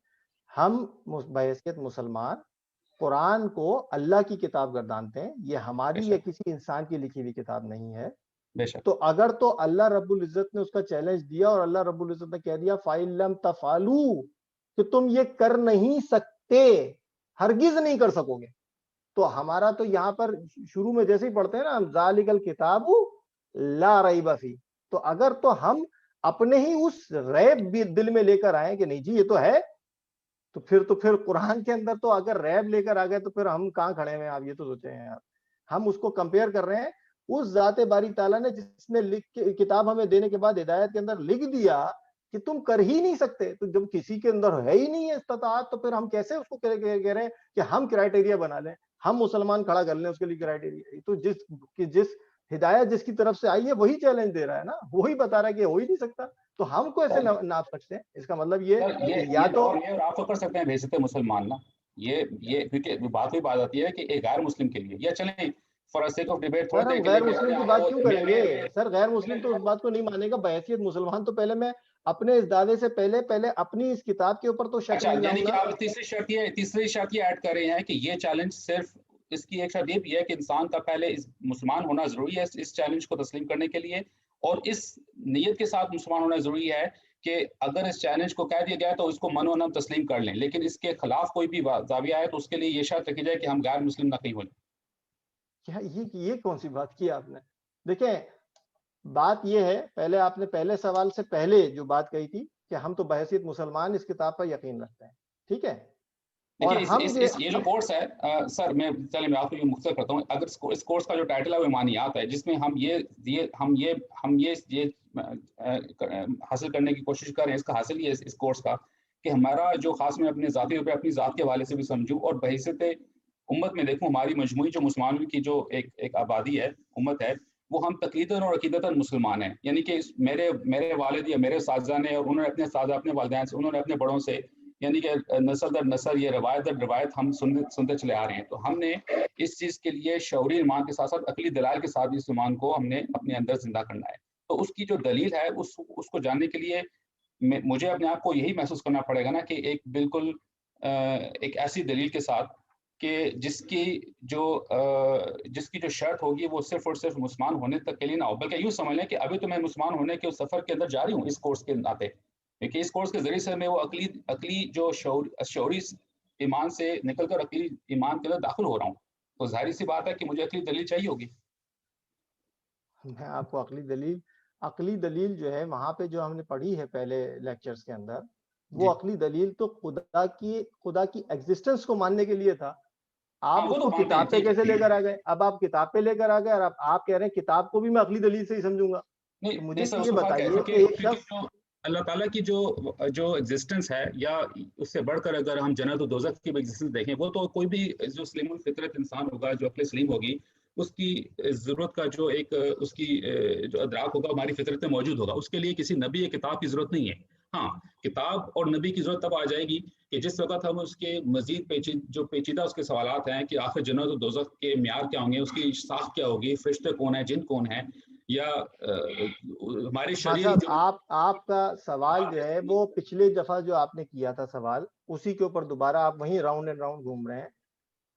ہم بحیثیت مسلمان قرآن کو اللہ کی کتاب گردانتے ہیں، یہ ہماری یا کسی انسان کی لکھی ہوئی کتاب نہیں ہے. تو اگر تو اللہ رب العزت نے اس کا چیلنج دیا اور اللہ رب العزت نے کہہ دیا فَإِن لَمْ تَفْعَلُوا کہ تم یہ کر نہیں سکتے، ہرگز نہیں کر سکو گے، تو ہمارا تو یہاں پر شروع میں جیسے ہی پڑھتے ہیں نا ذَلِكَ الْكِتَابُ لَا رَيْبَ فِيهِ، تو اگر تو ہم اپنے ہی اس ریب بھی دل میں لے کر آئیں کہ نہیں جی یہ تو ہے، تو پھر قرآن کے اندر تو اگر ریب لے کر آ گئے تو پھر ہم کہاں کھڑے ہیں؟ آپ یہ تو سوچے ہیں یار. ہم اس کو کمپیئر کر رہے ہیں اس ذات باری تعالیٰ نے جس نے کتاب ہمیں دینے کے بعد ہدایت کے اندر لکھ دیا کہ تم کر ہی نہیں سکتے. تو جب کسی کے اندر ہے ہی نہیں ہے استطاعت، تو پھر ہم کیسے اس کو کہہ رہے ہیں کہ ہم کرائٹیریا بنا لیں، ہم مسلمان کھڑا کر لیں اس کے لیے کرائٹیریا. تو جس ہدایت جس کی طرف سے آئی ہے وہی چیلنج دے رہا ہے نا، وہی بتا رہا ہے کہ ہو ہی نہیں سکتا، تو ہم کو ایسے ناپ سکتے ہیں. اس کا مطلب یہ یا تو آپ تو کر سکتے ہیں بحیثیت مسلمان نا، یہ کیونکہ بات آتی ہے کہ ایک غیر مسلم کے لیے یا چلیں فار سیک آف ڈیبیٹ سر ہم غیر مسلم کی بات کیوں کریں گے؟ سر غیر مسلم تو اس بات کو نہیں مانے گا. بحیثیت مسلمان تو پہلے میں اپنے اس دعوے سے پہلے اپنی اس کتاب کے اوپر تو شک نہیں لاؤں گا. آپ تیسری شرط یہ ایڈ کر رہے ہیں کہ یہ چیلنج صرف اس کی ایک شرط یہ بھی ہے کہ انسان کا پہلے مسلمان ہونا ضروری ہے اس چیلنج کو تسلیم کرنے کے لیے، اور اس نیت کے ساتھ مسلمان ہونا ضروری ہے کہ اگر اس چیلنج کو کہہ دیا گیا تو اس کو من و نم تسلیم کر لیں، لیکن اس کے خلاف کوئی بھی زاویہ ہے تو اس کے لیے یہ شرط رکھی جائے کہ ہم غیر مسلم نہ کہیں ہو جائیں. کیا یہ کون سی بات کی آپ نے؟ دیکھیں بات یہ ہے، پہلے آپ نے پہلے سوال سے پہلے جو بات کہی تھی کہ ہم تو بحیثیت مسلمان اس کتاب پر یقین رکھتے ہیں، ٹھیک ہے. اور یہ جو کورس ہے سر، میں آپ کو یہ مختصر کرتا ہوں. اگر اس کورس کا جو ٹائٹل ہے وہ ایمانیات ہے، جس میں ہم یہ حاصل کرنے کی کوشش کر رہے ہیں، اس کا حاصل یہ ہے اس کورس کا کہ ہمارا جو خاص میں اپنے ذاتی طور پہ اپنی ذات کے حوالے سے بھی سمجھوں اور بحیثیت امت میں دیکھوں، ہماری مجموعی جو مسلمانوں کی جو ایک آبادی ہے، امت ہے، وہ ہم تقلیداً اور عقیدتاً مسلمان ہیں. یعنی کہ میرے والد یا میرے اساتذہ نے، اور انہوں نے اپنے اساتذہ اپنے والدین سے، انہوں نے اپنے بڑوں سے یعنی کہ نسل در نسل یہ روایت در روایت ہم سنتے چلے آ رہے ہیں. تو ہم نے اس چیز کے لیے شعوری ایمان کے ساتھ ساتھ عقلی دلائل کے ساتھ اس ایمان کو ہم نے اپنے اندر زندہ کرنا ہے. تو اس کی جو دلیل ہے اس کو جاننے کے لیے مجھے اپنے آپ کو یہی محسوس کرنا پڑے گا نا کہ ایک بالکل ایک ایسی دلیل کے ساتھ کہ جس کی جو شرط ہوگی وہ صرف اور صرف مسلمان ہونے تک کے لیے نہ ہو, بلکہ یوں سمجھ لیں کہ ابھی تو میں مسلمان ہونے کے سفر کے اندر جاری ہوں اس کورس کے ناطے, کیونکہ اس کورس کے ذریعے سے میں وہ عقلی جو شعوری ایمان سے نکل کر عقلی ایمان کے اندر داخل ہو رہا ہوں. تو ظاہری سی بات ہے کہ مجھے عقلی دلیل چاہیے ہوگی. میں آپ کو عقلی دلیل جو ہے وہاں پہ جو ہم نے پڑھی ہے پہلے لیکچرز کے اندر, وہ عقلی دلیل تو خدا کی ایگزسٹنس کو ماننے کے لیے تھا. آپ اس کو کتاب پہ کیسے لے کر آ گئے؟ اب آپ کتاب پہ لے کر آ گئے اور آپ کہہ رہے ہیں کتاب کو بھی میں عقلی دلیل سے ہی سمجھوں گا. مجھے یہ بتائیے کہ ایک شخص اللہ تعالیٰ کی جو ایگزسٹنس ہے, یا اس سے بڑھ کر اگر ہم جنت و دوزخ کی ایگزسٹنس دیکھیں, وہ تو کوئی بھی جو سلیم الفطرت انسان ہوگا, جو عقل سلیم ہوگی, اس کی ضرورت کا جو ایک اس کی جو ادراک ہوگا ہماری فطرت میں موجود ہوگا. اس کے لیے کسی نبی یا کتاب کی ضرورت نہیں ہے. ہاں, کتاب اور نبی کی ضرورت تب آ جائے گی کہ جس وقت ہم اس کے مزید پیچیدہ اس کے سوالات ہیں کہ آخر جنت و دوزخ کے معیار کیا ہوں گے, اس کی ساخت کیا ہوگی, فرشتے کون ہیں, جن کون ہیں, یا ہمارے شریر آپ کا سوال جو ہے وہ پچھلے دفعہ جو آپ نے کیا تھا سوال, اسی کے اوپر دوبارہ آپ وہیں راؤنڈ اینڈ راؤنڈ گھوم رہے ہیں.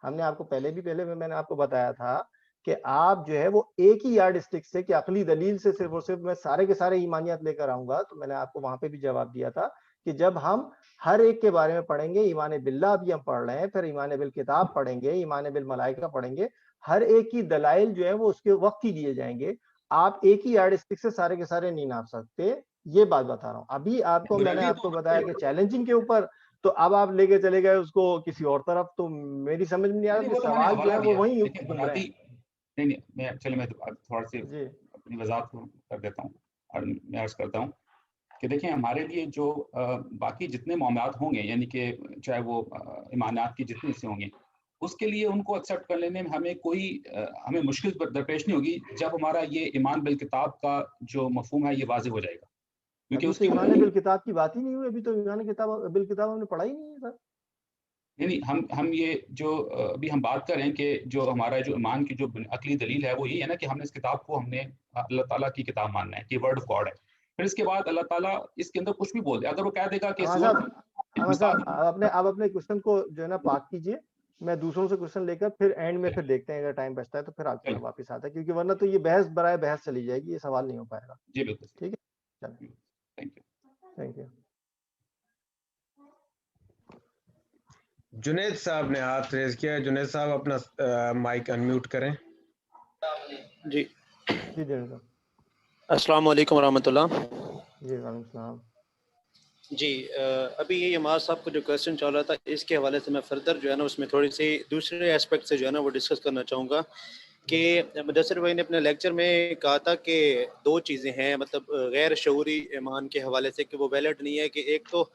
ہم نے آپ کو پہلے میں نے آپ کو بتایا تھا کہ آپ جو ہے وہ ایک ہی یارڈ اسٹک سے کہ عقلی دلیل سے صرف اور صرف میں سارے کے سارے ایمانیات لے کر آؤں گا. تو میں نے آپ کو وہاں پہ بھی جواب دیا تھا کہ جب ہم ہر ایک کے بارے میں پڑھیں گے, ایمان باللہ بھی ہم پڑھ رہے ہیں, پھر ایمان بالکتاب پڑھیں گے, ایمان بالملائکہ پڑھیں گے, ہر ایک کی دلائل جو ہے وہ اس کے وقت ہی دیے جائیں گے. آپ ایک ہی یارڈ اسٹک سے سارے کے سارے نہیں ناپ سکتے, یہ بات بتا رہا ہوں. ابھی آپ کو میں نے آپ کو بتایا کہ چیلنجنگ کے اوپر, تو اب آپ لے کے چلے گئے اس کو کسی اور طرف. تو میری سمجھ میں نہیں آ رہا کہ سوال جو ہے وہ وہیں گھوم رہے ہیں. نہیں, میں تھوڑا سی اپنی وضاحت کر دیتا ہوں اور میں عرض کرتا ہوں کہ دیکھیں, ہمارے لیے جو باقی جتنے معاملات ہوں گے, یعنی کہ چاہے وہ ایمانات کی جتنے حصے ہوں گے, اس کے لیے ان کو ایکسیپٹ کر لینے میں ہمیں مشکل درپیش نہیں ہوگی جب ہمارا یہ ایمان بالکتاب کا جو مفہوم ہے یہ واضح ہو جائے گا. کیونکہ اس کی ایمان بالکتاب کی بات ہی نہیں ہوئی, ابھی تو ایمان بالکتاب ہم نے پڑھا ہی نہیں ہے. نہیں, ہم یہ جو ابھی ہم بات کر رہے ہیں کہ جو ہمارا جو ایمان کی جو عقلی دلیل ہے وہ یہ ہے نا کہ ہم نے اس کتاب کو ہم نے اللہ تعالیٰ کی کتاب ماننا ہے کہ ورڈ آف گاڈ ہے. پھر اس کے بعد اللہ تعالیٰ اس کے اندر کچھ بھی بول دے, اگر وہ کہہ دے گا کہ آپ اپنے کوشچن کو جو ہے نا پاک کیجئے, میں دوسروں سے کوشچن لے کر پھر اینڈ میں پھر دیکھتے ہیں اگر ٹائم بچتا ہے تو پھر آپ کے واپس آتا ہے, کیونکہ ورنہ تو یہ بحث برائے بحث چلی جائے گی, یہ سوال نہیں ہو پائے گا. جی بالکل ٹھیک ہے, چلیں, تھینک یو. جنید صاحب نے ہاتھ ریز کیا. جنید صاحب اپنا مائک انمیوٹ کریں. جی جنید صاحب السلام علیکم ورحمۃ اللہ. جی وعلیکم السلام. جی ابھی یہ یمار صاحب کا جو کویسچن چل رہا تھا, اس کے حوالے سے میں فردر جو ہے نا اس میں تھوڑی سی دوسرے ایسپیکٹ سے جو ہے نا وہ ڈسکس کرنا چاہوں گا کہ مدثر بھائی نے اپنے لیکچر میں کہا تھا کہ دو چیزیں ہیں, مطلب غیر شعوری ایمان کے حوالے سے کہ وہ ویلڈ نہیں ہے, کہ ایک تو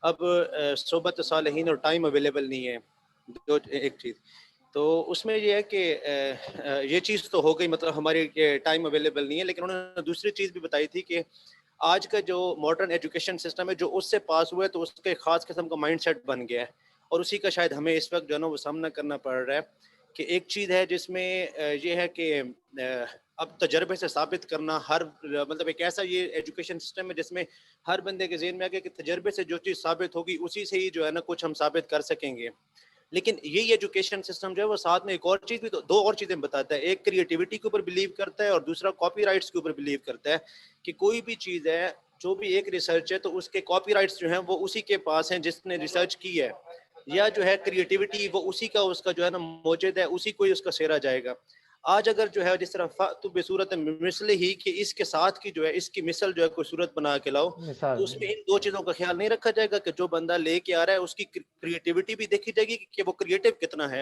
اب صحبت صالحین اور ٹائم اویلیبل نہیں ہے, دو ایک چیز. تو اس میں یہ ہے کہ یہ چیز تو ہو گئی, مطلب ہماری ٹائم اویلیبل نہیں ہے, لیکن انہوں نے دوسری چیز بھی بتائی تھی کہ آج کا جو ماڈرن ایجوکیشن سسٹم ہے جو اس سے پاس ہوا ہے تو اس کے خاص قسم کا مائنڈ سیٹ بن گیا ہے, اور اسی کا شاید ہمیں اس وقت جو ہے نا وہ سامنا کرنا پڑ رہا ہے. کہ ایک چیز ہے جس میں یہ ہے کہ اب تجربے سے ثابت کرنا, مطلب ایک ایسا یہ ایجوکیشن سسٹم ہے جس میں ہر بندے کے ذہن میں آ گیا کہ تجربے سے جو چیز ثابت ہوگی اسی سے ہی جو ہے نا کچھ ہم ثابت کر سکیں گے. لیکن یہی ایجوکیشن سسٹم جو ہے وہ ساتھ میں ایک اور چیز بھی, دو اور چیزیں بتاتا ہے. ایک کریٹیوٹی کے اوپر بلیو کرتا ہے اور دوسرا کاپی رائٹس کے اوپر بلیو کرتا ہے کہ کوئی بھی چیز ہے جو بھی ایک ریسرچ ہے تو اس کے کاپی رائٹس جو ہیں وہ اسی کے پاس ہیں جس نے ریسرچ کی ہے, یا جو ہے کریٹیوٹی وہ اسی کا اس کا جو ہے نا موجود ہے, اسی کو ہی اس کا سیرا جائے گا. آج اگر جو ہے جس طرح فاتو بصورت مثل ہی کہ اس کے ساتھ کی جو ہے اس کی مثل جو ہے کوئی صورت بنا کے لاؤ, تو اس میں ان دو چیزوں کا خیال نہیں رکھا جائے گا کہ جو بندہ لے کے آ رہا ہے اس کی کریٹیوٹی بھی دیکھی جائے گی کہ وہ کریٹیو کتنا ہے,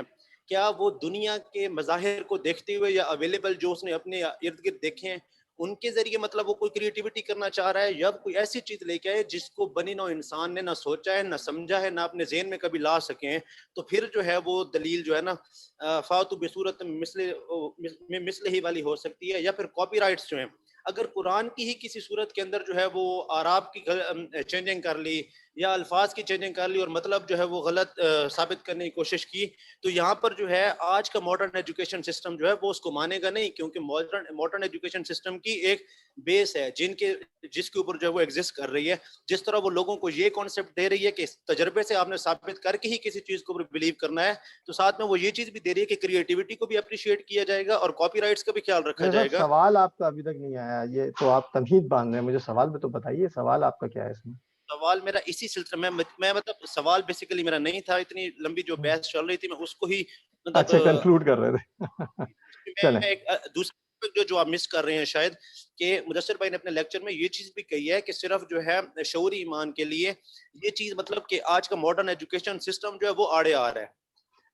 کیا وہ دنیا کے مظاہر کو دیکھتے ہوئے یا اویلیبل جو اس نے اپنے ارد گرد دیکھے ہیں ان کے ذریعے مطلب وہ کوئی کریٹیوٹی کرنا چاہ رہا ہے, یا کوئی ایسی چیز لے کے آئے جس کو بنی نو انسان نے نہ سوچا ہے, نہ سمجھا ہے, نہ اپنے ذہن میں کبھی لا سکے ہیں. تو پھر جو ہے وہ دلیل جو ہے نا فاتو بصورت مثل ہی والی ہو سکتی ہے, یا پھر کاپی رائٹس جو ہیں اگر قرآن کی ہی کسی صورت کے اندر جو ہے وہ آراب کی چینجنگ کر لی یا الفاظ کی چینجنگ کر لی اور مطلب جو ہے وہ غلط ثابت کرنے کی کوشش کی، تو یہاں پر جو ہے آج کا ماڈرن ایجوکیشن سسٹم جو ہے وہ اس کو مانے گا نہیں، کیونکہ ماڈرن ایجوکیشن سسٹم کی ایک بیس ہے جس کے اوپر جو ہے وہ ایگزسٹ کر رہی ہے. جس طرح وہ لوگوں کو یہ کانسیپٹ دے رہی ہے کہ تجربے سے آپ نے ثابت کر کے ہی کسی چیز کو بلیو کرنا ہے، تو ساتھ میں وہ یہ چیز بھی دے رہی ہے کہ کریٹیوٹی کو بھی اپریشیٹ کیا جائے گا اور کاپی رائٹس کا بھی خیال رکھا جائے گا. سوال آپ کا ابھی تک نہیں آیا، یہ تو آپ تمہید باندھ رہے ہیں، مجھے سوال بھی تو بتائیے، سوال آپ کا کیا ہے اس میں؟ سوال میرا اسی سلسلے میں مطلب سوال بیسیکلی میرا نہیں تھا، اتنی لمبی جو بحث چل رہی تھی میں اس کو ہی مطلب اچھا کنکلوڈ کر رہے تھے. چلیں ایک دوسرا جو آپ مس کر رہے ہیں شاید، کہ مدثر بھائی نے اپنے لیکچر میں یہ چیز بھی کہی ہے کہ صرف جو ہے شعوری ایمان کے لیے یہ چیز مطلب کہ آج کا ماڈرن ایجوکیشن سسٹم جو ہے وہ آڑے آ رہا ہے.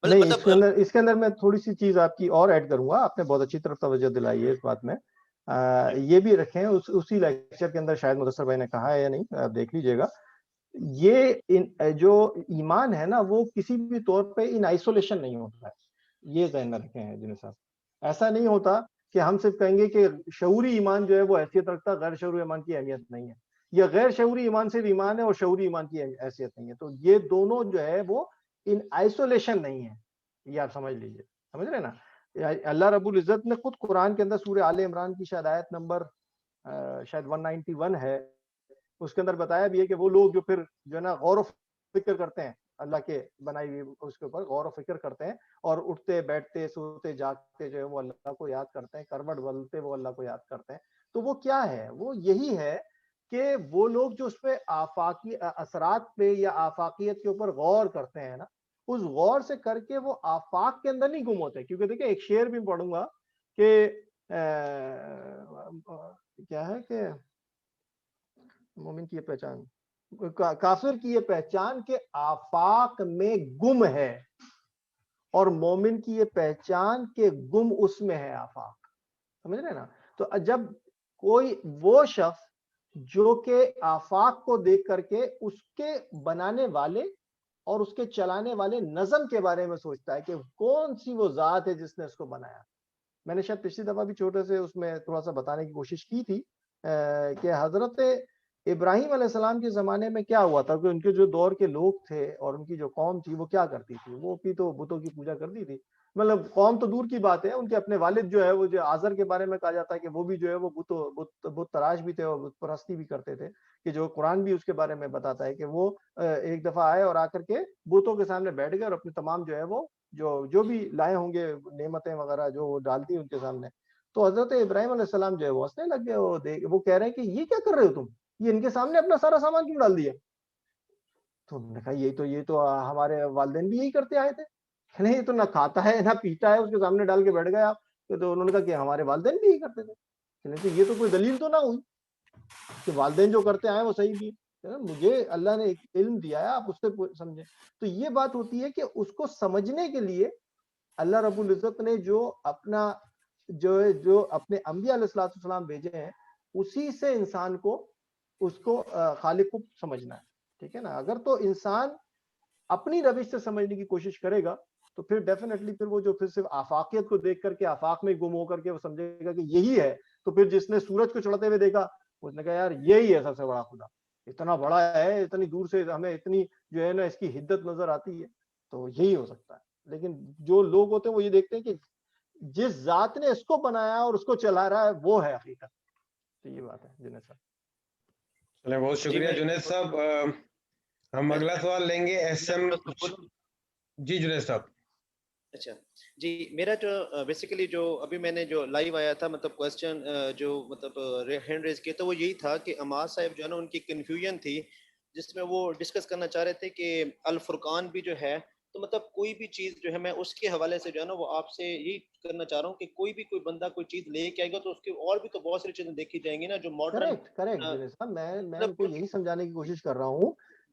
نہیں، اس کے اندر میں تھوڑی سی چیز آپ کی اور ایڈ کروں گا. آپ نے بہت اچھی طرف توجہ دلائی ہے اس بات میں. یہ بھی رکھیں اسی لیکچر کے اندر، شاید مدثر بھائی نے کہا ہے یا نہیں، آپ دیکھ لیجئے گا. یہ جو ایمان ہے نا وہ کسی بھی طور پہ ان آئسولیشن نہیں ہوتا ہے، یہ ذہن میں رکھیں جنید صاحب. ایسا نہیں ہوتا کہ ہم صرف کہیں گے کہ شعوری ایمان جو ہے وہ حیثیت رکھتا، غیر شعوری ایمان کی اہمیت نہیں ہے، یا غیر شعوری ایمان صرف ایمان ہے اور شعوری ایمان کی حیثیت نہیں ہے. تو یہ دونوں جو ہے وہ ان آئسولیشن نہیں ہے، یہ آپ سمجھ لیجئے. سمجھ رہے نا؟ اللہ رب العزت نے خود قرآن کے اندر سورہ آل عمران کی شاید آیت نمبر شاید 191 ہے، اس کے اندر بتایا بھی ہے کہ وہ لوگ جو پھر جو ہے نا غور و فکر کرتے ہیں، اللہ کے بنائی ہوئی اس کے اوپر غور و فکر کرتے ہیں اور اٹھتے بیٹھتے سوتے جاگتے جو ہے وہ اللہ کو یاد کرتے ہیں، کروٹ بدلتے وہ اللہ کو یاد کرتے ہیں. تو وہ کیا ہے؟ وہ یہی ہے کہ وہ لوگ جو اس پہ آفاقی اثرات پہ یا آفاقیت کے اوپر غور کرتے ہیں نا، اس غور سے کر کے وہ آفاق کے اندر نہیں گم ہوتے. کیونکہ دیکھیں ایک شعر بھی پڑھوں گا کہ کیا ہے کہ مومن کی یہ پہچان، کافر کی یہ پہچان کہ آفاق میں گم ہے، اور مومن کی یہ پہچان کہ گم اس میں ہے آفاق. سمجھ رہے نا؟ تو جب کوئی وہ شخص جو کہ آفاق کو دیکھ کر کے اس کے بنانے والے اور اس کے چلانے والے نظم کے بارے میں سوچتا ہے کہ کون سی وہ ذات ہے جس نے اس کو بنایا. میں نے شاید پچھلی دفعہ بھی چھوٹے سے اس میں تھوڑا سا بتانے کی کوشش کی تھی کہ حضرت ابراہیم علیہ السلام کے زمانے میں کیا ہوا تھا کہ ان کے جو دور کے لوگ تھے اور ان کی جو قوم تھی وہ کیا کرتی تھی، وہ بھی تو بتوں کی پوجا کرتی تھی. مطلب قوم تو دور کی بات ہے، ان کے اپنے والد جو ہے وہ جو آزر کے بارے میں کہا جاتا ہے کہ وہ بھی جو ہے وہ بت تراش بھی تھے اور بت پرستی بھی کرتے تھے، کہ جو قرآن بھی اس کے بارے میں بتاتا ہے کہ وہ ایک دفعہ آئے اور آ کر کے بتوں کے سامنے بیٹھ گئے اور اپنے تمام جو ہے وہ جو بھی لائے ہوں گے نعمتیں وغیرہ جو وہ ڈالتی ان کے سامنے. تو حضرت ابراہیم علیہ السلام جو ہے وہ ہنسنے لگ گئے، وہ کہہ رہے ہیں کہ یہ کیا کر رہے ہو تم، یہ ان کے سامنے اپنا سارا سامان کیوں ڈال دیا؟ تو انہوں نے کہا یہ تو ہمارے والدین بھی یہی کرتے آئے تھے. نہیں، یہ تو نہ کھاتا ہے نہ پیتا ہے، اس کے سامنے ڈال کے بیٹھ گئے آپ. تو انہوں نے کہا کہ ہمارے والدین بھی یہی کرتے تھے. یہ تو کوئی دلیل تو نہ ہوئی کہ والدین جو کرتے آئے وہ صحیح بھی ہے. مجھے اللہ نے ایک علم دیا ہے، آپ اس سے سمجھیں. تو یہ بات ہوتی ہے کہ اس کو سمجھنے کے لیے اللہ رب العزت نے جو اپنے انبیاء علیہ السلام بھیجے ہیں، اسی سے انسان کو اس کو خالق کو سمجھنا ہے. ٹھیک ہے نا؟ اگر تو انسان اپنی روش سے سمجھنے کی کوشش کرے گا تو پھر ڈیفینیٹلی پھر وہ جو پھر صرف آفاقیت کو دیکھ کر کے آفاق میں گم ہو کر کے وہ سمجھے گا کہ یہی ہے. تو پھر جس نے سورج کو چڑھتے ہوئے دیکھا اس نے کہا یار یہی ہے سب سے بڑا خدا، اتنا بڑا ہے، اتنی دور سے ہمیں اتنی جو ہے نا اس کی حدت نظر آتی ہے، تو یہی ہو سکتا ہے. لیکن جو لوگ ہوتے ہیں وہ یہ دیکھتے ہیں کہ جس ذات نے اس کو بنایا اور اس کو چلا رہا ہے وہ ہے حقیقت. تو یہ بات ہے جنید صاحب. چلیں بہت شکریہ جنید صاحب. ہم اگلا سوال لیں گے ایس ایم. جی جنید صاحب. اچھا جی، میرا جو بیسیکلی جو ابھی میں نے جو لائیو آیا تھا مطلب کوسچن جو مطلب ہینڈ ریز کیا تھا وہ یہی تھا کہ عماد صاحب جو ہے نا ان کی کنفیوژن تھی جس میں وہ ڈسکس کرنا چاہ رہے تھے کہ الفرقان بھی جو ہے، تو مطلب کوئی بھی چیز جو ہے میں اس کے حوالے سے جو ہے نا وہ آپ سے یہی کرنا چاہ رہا ہوں کہ کوئی بندہ کوئی چیز لے کے آئے گا تو اس کے اور بھی تو بہت ساری چیزیں دیکھی جائیں گی نا جو ماڈرن. کریکٹ جنید صاحب، میں ان کو یہی سمجھانے کی کوشش کر رہا ہوں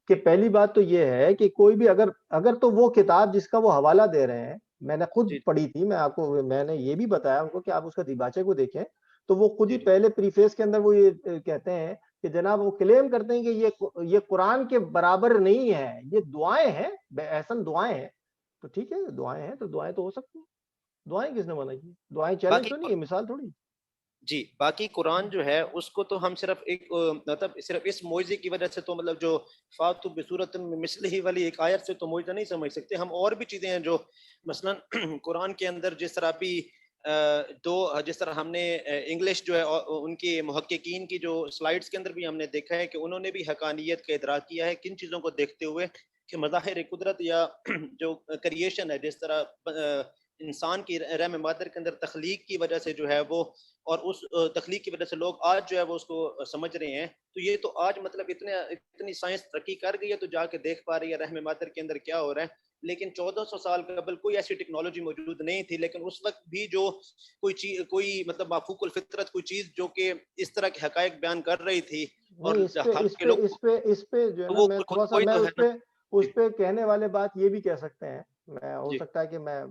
کہ پہلی بات تو یہ ہے کہ کوئی بھی اگر تو وہ کتاب جس کا وہ حوالہ دے رہے ہیں میں نے خود پڑھی تھی، میں نے یہ بھی بتایا ان کو کہ آپ اس کا دیباچے کو دیکھیں تو وہ خود ہی پہلے پریفیس کے اندر وہ یہ کہتے ہیں کہ جناب وہ کلیم کرتے ہیں کہ یہ قرآن کے برابر نہیں ہے، یہ دعائیں ہیں، احسن دعائیں ہیں. تو ٹھیک ہے، دعائیں ہیں تو دعائیں تو ہو سکتی ہیں. دعائیں کس نے منع کی؟ دعائیں چیلنج تو نہیں ہے، مثال تھوڑی. جی باقی قرآن جو ہے اس کو تو ہم صرف ایک مطلب صرف اس معجزے کی وجہ سے تو مطلب جو فاتو بصورت مثلہ والی ایک آیت سے تو معجزہ نہیں سمجھ سکتے ہم. اور بھی چیزیں ہیں جو مثلا قرآن کے اندر جس طرح بھی جس طرح ہم نے انگلش جو ہے ان کے محققین کی جو سلائڈز کے اندر بھی ہم نے دیکھا ہے کہ انہوں نے بھی حقانیت کا ادراک کیا ہے کن چیزوں کو دیکھتے ہوئے کہ مظاہر قدرت یا جو کریشن ہے جس طرح انسان کی رحم مادر کے اندر تخلیق کی وجہ سے جو ہے وہ اور اس تخلیق کی وجہ سے لوگ آج جو ہے وہ اس کو سمجھ رہے ہیں. تو یہ تو آج مطلب اتنی سائنس ترقی کر گئی ہے تو جا کے دیکھ پا رہی ہے رحم مادر کے اندر کیا ہو رہا ہے. لیکن 1400 سال قبل کوئی ایسی ٹیکنالوجی موجود نہیں تھی لیکن اس وقت بھی جو کوئی مطلب مافوق الفطرت کوئی چیز جو کہ اس طرح کے حقائق بیان کر رہی تھی اور اس پہ جو ہے نا میں تھوڑا سا میں اس پہ کہنے والے بات یہ بھی کہہ سکتے ہیں, میں ہو سکتا ہے کہ میں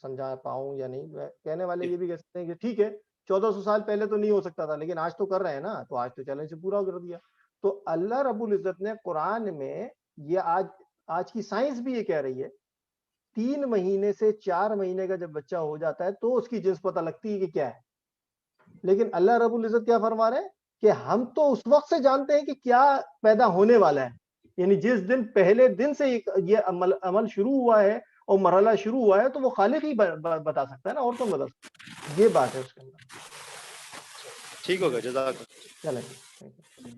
سمجھا پاؤں یا نہیں, کہنے والے یہ بھی کہہ سکتے ہیں کہ ٹھیک ہے 1400 سال پہلے تو نہیں ہو سکتا تھا لیکن آج تو کر رہے ہیں نا, تو آج تو چیلنج سے پورا کر دیا. تو اللہ رب العزت نے قرآن میں یہ آج کی سائنس بھی یہ کہہ رہی ہے 3 مہینے سے 4 مہینے کا جب بچہ ہو جاتا ہے تو اس کی جنس پتہ لگتی ہے کہ کیا ہے. لیکن اللہ رب العزت کیا فرما رہے ہیں کہ ہم تو اس وقت سے جانتے ہیں کہ کیا پیدا ہونے والا ہے, یعنی جس دن پہلے دن سے یہ عمل شروع ہوا ہے اور مرحلہ شروع ہوا ہے تو وہ خالق ہی بتا سکتا ہے نا, اور کون بتا سکتا ہے. یہ بات ہے اس کے اندر. ٹھیک ہوگا, جزاک اللہ. چلیں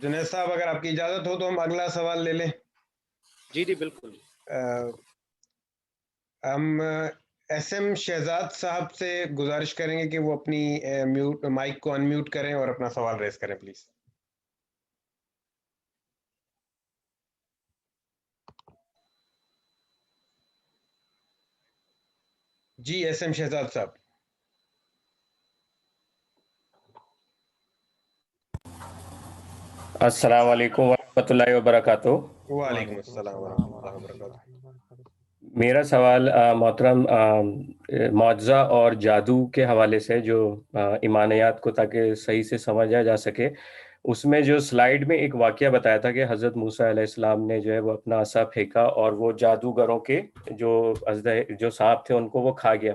جنید صاحب اگر آپ کی اجازت ہو تو ہم اگلا سوال لے لیں. جی جی بالکل. ہم ایس ایم شہزاد صاحب سے گزارش کریں گے کہ وہ اپنی مائک کو ان میوٹ کریں اور اپنا سوال ریز کریں پلیز. جی ایس ایم شہزاد صاحب. السلام علیکم ورحمۃ اللہ وبرکاتہ. وعلیکم السلام ورحمۃ اللہ وبرکاتہ. میرا سوال محترم معجزہ اور جادو کے حوالے سے جو ایمانیات کو تاکہ صحیح سے سمجھا جا سکے, اس میں جو سلائیڈ میں ایک واقعہ بتایا تھا کہ حضرت موسیٰ علیہ السلام نے جو ہے وہ اپنا عصا پھینکا اور وہ جادوگروں کے جو سانپ تھے ان کو وہ کھا گیا.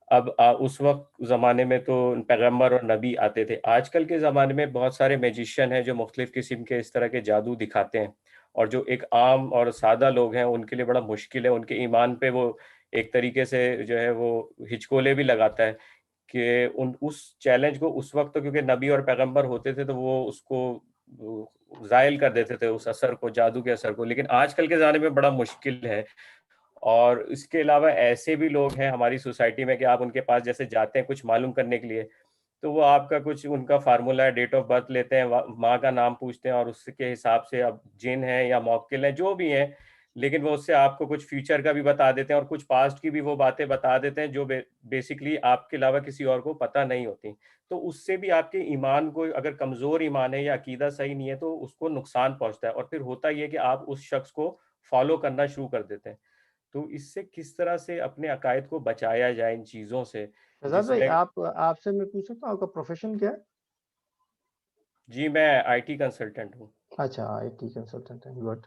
اب اس وقت زمانے میں تو پیغمبر اور نبی آتے تھے. آج کل کے زمانے میں بہت سارے میجیشین ہیں جو مختلف قسم کے اس طرح کے جادو دکھاتے ہیں, اور جو ایک عام اور سادہ لوگ ہیں ان کے لیے بڑا مشکل ہے, ان کے ایمان پہ وہ ایک طریقے سے جو ہے وہ ہچکولے بھی لگاتا ہے کہ اس چیلنج کو اس وقت تو کیونکہ نبی اور پیغمبر ہوتے تھے تو وہ اس کو زائل کر دیتے تھے اس اثر کو, جادو کے اثر کو, لیکن آج کل کے زمانے میں بڑا مشکل ہے. اور اس کے علاوہ ایسے بھی لوگ ہیں ہماری سوسائٹی میں کہ آپ ان کے پاس جیسے جاتے ہیں کچھ معلوم کرنے کے لیے تو وہ آپ کا کچھ ان کا فارمولا ہے, ڈیٹ آف برتھ لیتے ہیں, ماں کا نام پوچھتے ہیں اور اس کے حساب سے اب جن ہیں یا موکل ہیں جو بھی ہیں, لیکن وہ اس سے آپ کو کچھ فیوچر کا بھی بتا دیتے ہیں اور کچھ پاسٹ کی بھی وہ باتیں بتا دیتے ہیں جو بیسکلی آپ کے علاوہ کسی اور کو پتہ نہیں ہوتی. تو اس سے بھی آپ کے ایمان کو, اگر کمزور ایمان ہے یا عقیدہ صحیح نہیں ہے تو اس کو نقصان پہنچتا ہے, اور پھر ہوتا یہ کہ آپ اس شخص کو فالو کرنا شروع کر دیتے ہیں. تو اس سے کس طرح سے اپنے عقائد کو بچایا جائے ان چیزوں سے؟ شہزاد بھائی آپ سے میں پوچھ سکتا ہوں آپ کا پروفیشن کیا ہے؟ جی میں آئی ٹی کنسلٹنٹ ہوں. اچھا آئی ٹی کنسلٹنٹ ہیں, گڈ.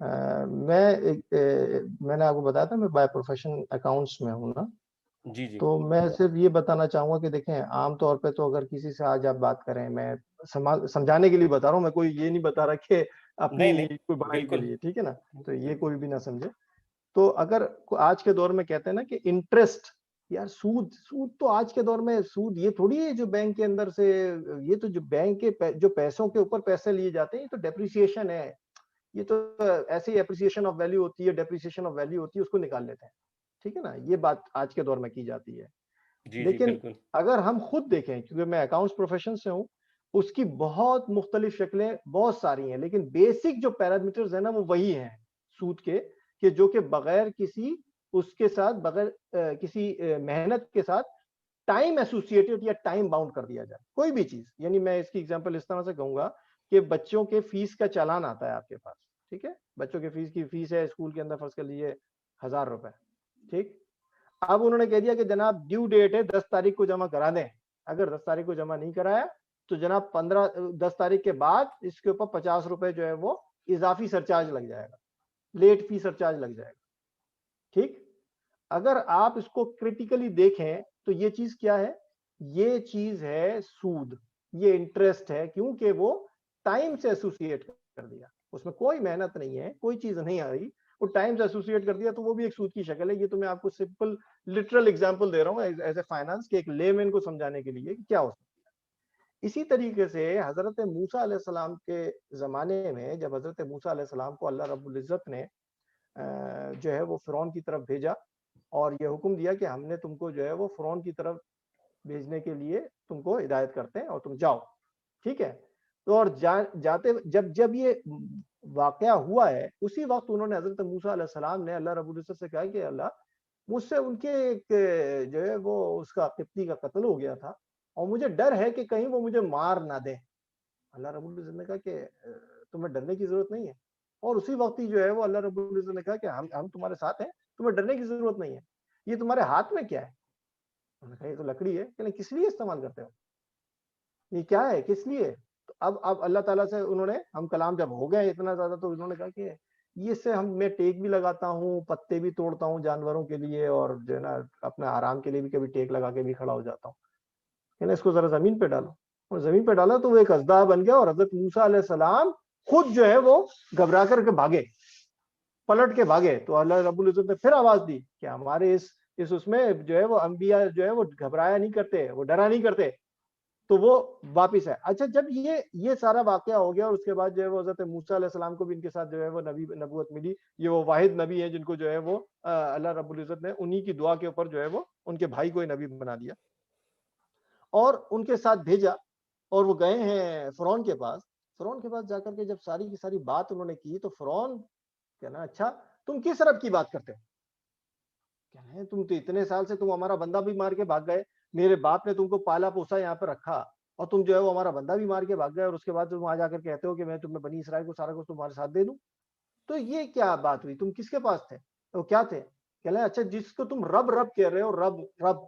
میں نے آپ کو بتایا تھا میں بائی پروفیشن اکاؤنٹس میں ہوں نا. جی جی. تو میں صرف یہ بتانا چاہوں گا کہ دیکھیں عام طور پہ تو اگر کسی سے آج آپ بات کریں, میں سمجھانے کے لیے بتا رہا ہوں, میں کوئی یہ نہیں بتا رہا کہ اپنی کوئی بڑائی کے لیے, ٹھیک ہے نا, تو یہ کوئی بھی نہ سمجھے. تو اگر آج کے دور میں کہتے ہیں نا کہ انٹرسٹ, یار سود تو آج کے دور میں سود یہ تھوڑی ہے جو بینک کے اندر سے, یہ تو جو بینک کے جو پیسوں کے اوپر پیسے لیے جاتے ہیں یہ تو ڈیپریسیشن ہے, یہ تو ایسے ہی اپریسیشن آف ویلیو ہوتی ہے, ڈیپریسیشن آف ویلیو ہوتی ہے, اس کو نکال لیتے ہیں, ٹھیک ہے نا, یہ بات آج کے دور میں کی جاتی ہے. لیکن اگر ہم خود دیکھیں, کیونکہ میں اکاؤنٹس پروفیشن سے ہوں, اس کی بہت مختلف شکلیں بہت ساری ہیں, لیکن بیسک جو پیرامیٹرز ہیں نا وہ وہی ہیں سود کے, کہ جو کہ بغیر کسی اس کے ساتھ بغیر کسی محنت کے ساتھ ٹائم ایسوسیٹڈ یا ٹائم باؤنڈ کر دیا جائے کوئی بھی چیز. یعنی میں اس کی ایگزامپل اس طرح سے کہوں گا کہ بچوں کے فیس کا چالان آتا ہے آپ کے پاس, ٹھیک ہے, بچوں کے فیس ہے اسکول کے اندر فرض کر لیجیے 1000 روپے, ٹھیک. اب انہوں نے کہہ دیا کہ جناب ڈیو ڈیٹ ہے 10 تاریخ کو جمع کرا دیں. اگر 10 تاریخ کو جمع نہیں کرایا تو جناب 10 تاریخ کے بعد اس کے اوپر 50 روپے جو ہے وہ اضافی سرچارج لگ جائے گا, لیٹ فی سرچارج لگ جائے گا, ٹھیک. اگر آپ اس کو کریٹیکلی دیکھیں تو یہ چیز کیا ہے یہ چیز ہے سود, یہ انٹرسٹ ہے, کیونکہ وہ ٹائم سے ایسوسیٹ کر دیا, اس میں کوئی محنت نہیں ہے, کوئی چیز نہیں آ رہی, وہ ٹائم سے ایسوسیٹ کر دیا, تو وہ بھی ایک سود کی شکل ہے. یہ تو میں آپ کو سمپل لٹرل ایگزامپل دے رہا ہوں ایز اے فائنانس کے ایک لے مین کو سمجھانے کے لیے کہ کیا ہو سکتا ہے. اسی طریقے سے حضرت موسیٰ علیہ السلام کے زمانے میں جب حضرت موسیٰ علیہ السلام کو اللہ رب العزت نے جو ہے وہ فرعون کی طرف بھیجا اور یہ حکم دیا کہ ہم نے تم کو جو ہے وہ فرعون کی طرف بھیجنے کے لیے تم کو ہدایت کرتے ہیں اور تم جاؤ, ٹھیک ہے. تو اور جاتے جب یہ واقعہ ہوا ہے, اسی وقت انہوں نے حضرت موسیٰ علیہ السلام نے اللہ رب العزت سے کہا کہ اللہ مجھ سے ان کے ایک جو ہے وہ اس کا قبطی کا قتل ہو گیا تھا اور مجھے ڈر ہے کہ کہیں وہ مجھے مار نہ دے. اللہ رب العزت نے کہا کہ تمہیں ڈرنے کی ضرورت نہیں ہے, اور اسی وقت ہی جو ہے وہ اللہ رب العزت نے کہا کہ ہم تمہارے ساتھ ہیں, تمہیں ڈرنے کی ضرورت نہیں ہے. یہ تمہارے ہاتھ میں کیا ہے؟ انہوں نے کہا یہ تو لکڑی ہے. کہ کس لیے استعمال کرتے ہو, یہ کیا ہے, کس لیے؟ تو اب اللہ تعالیٰ سے انہوں نے ہم کلام جب ہو گئے اتنا زیادہ, تو انہوں نے کہا کہ یہ سے میں ٹیک بھی لگاتا ہوں, پتے بھی توڑتا ہوں جانوروں کے لیے, اور جو ہے نا اپنے آرام کے لیے بھی کبھی ٹیک لگا کے بھی کھڑا ہو جاتا ہوں. کہ اس کو ذرا زمین پہ ڈالو, اور زمین پہ ڈالا تو وہ ایک اژدہا بن گیا, اور حضرت موسیٰ علیہ السلام خود جو ہے وہ گھبرا کر کے بھاگے, پلٹ کے بھاگے. تو اللہ رب العزت نے پھر آواز دی کہ ہمارے اس میں جو ہے وہ انبیاء جو ہے وہ گھبرایا نہیں کرتے, وہ ڈرا نہیں کرتے, تو وہ واپس ہے. اچھا, جب یہ سارا واقعہ ہو گیا, اور اس کے بعد جو ہے وہ حضرت موسیٰ علیہ السلام کو بھی ان کے ساتھ جو ہے وہ نبوت ملی. یہ وہ واحد نبی ہیں جن کو جو ہے وہ اللہ رب العزت نے انہی کی دعا کے اوپر جو ہے وہ ان کے بھائی کو نبی بنا دیا اور ان کے ساتھ بھیجا, اور وہ گئے ہیں فرعون کے پاس. فرعون کے پاس جا کر کے جب ساری کی ساری بات انہوں نے کی, تو فرعون کہنا اچھا تم کس رب کی بات کرتے ہو؟ کہنا تم تو اتنے سال سے تم ہمارا بندہ بھی مار کے بھاگ گئے, میرے باپ نے تم کو پالا پوسا یہاں پہ رکھا, اور تم جو ہے وہ ہمارا بندہ بھی مار کے بھاگ گئے, اور اس کے بعد تم وہاں جا کر کہتے ہو کہ میں تمہیں بنی اسرائیل کو سارا کچھ تمہارے ساتھ دے دوں. تو یہ کیا بات ہوئی, تم کس کے پاس تھے, وہ کیا تھے؟ کہنا اچھا جس کو تم رب رب کہہ رہے ہو, رب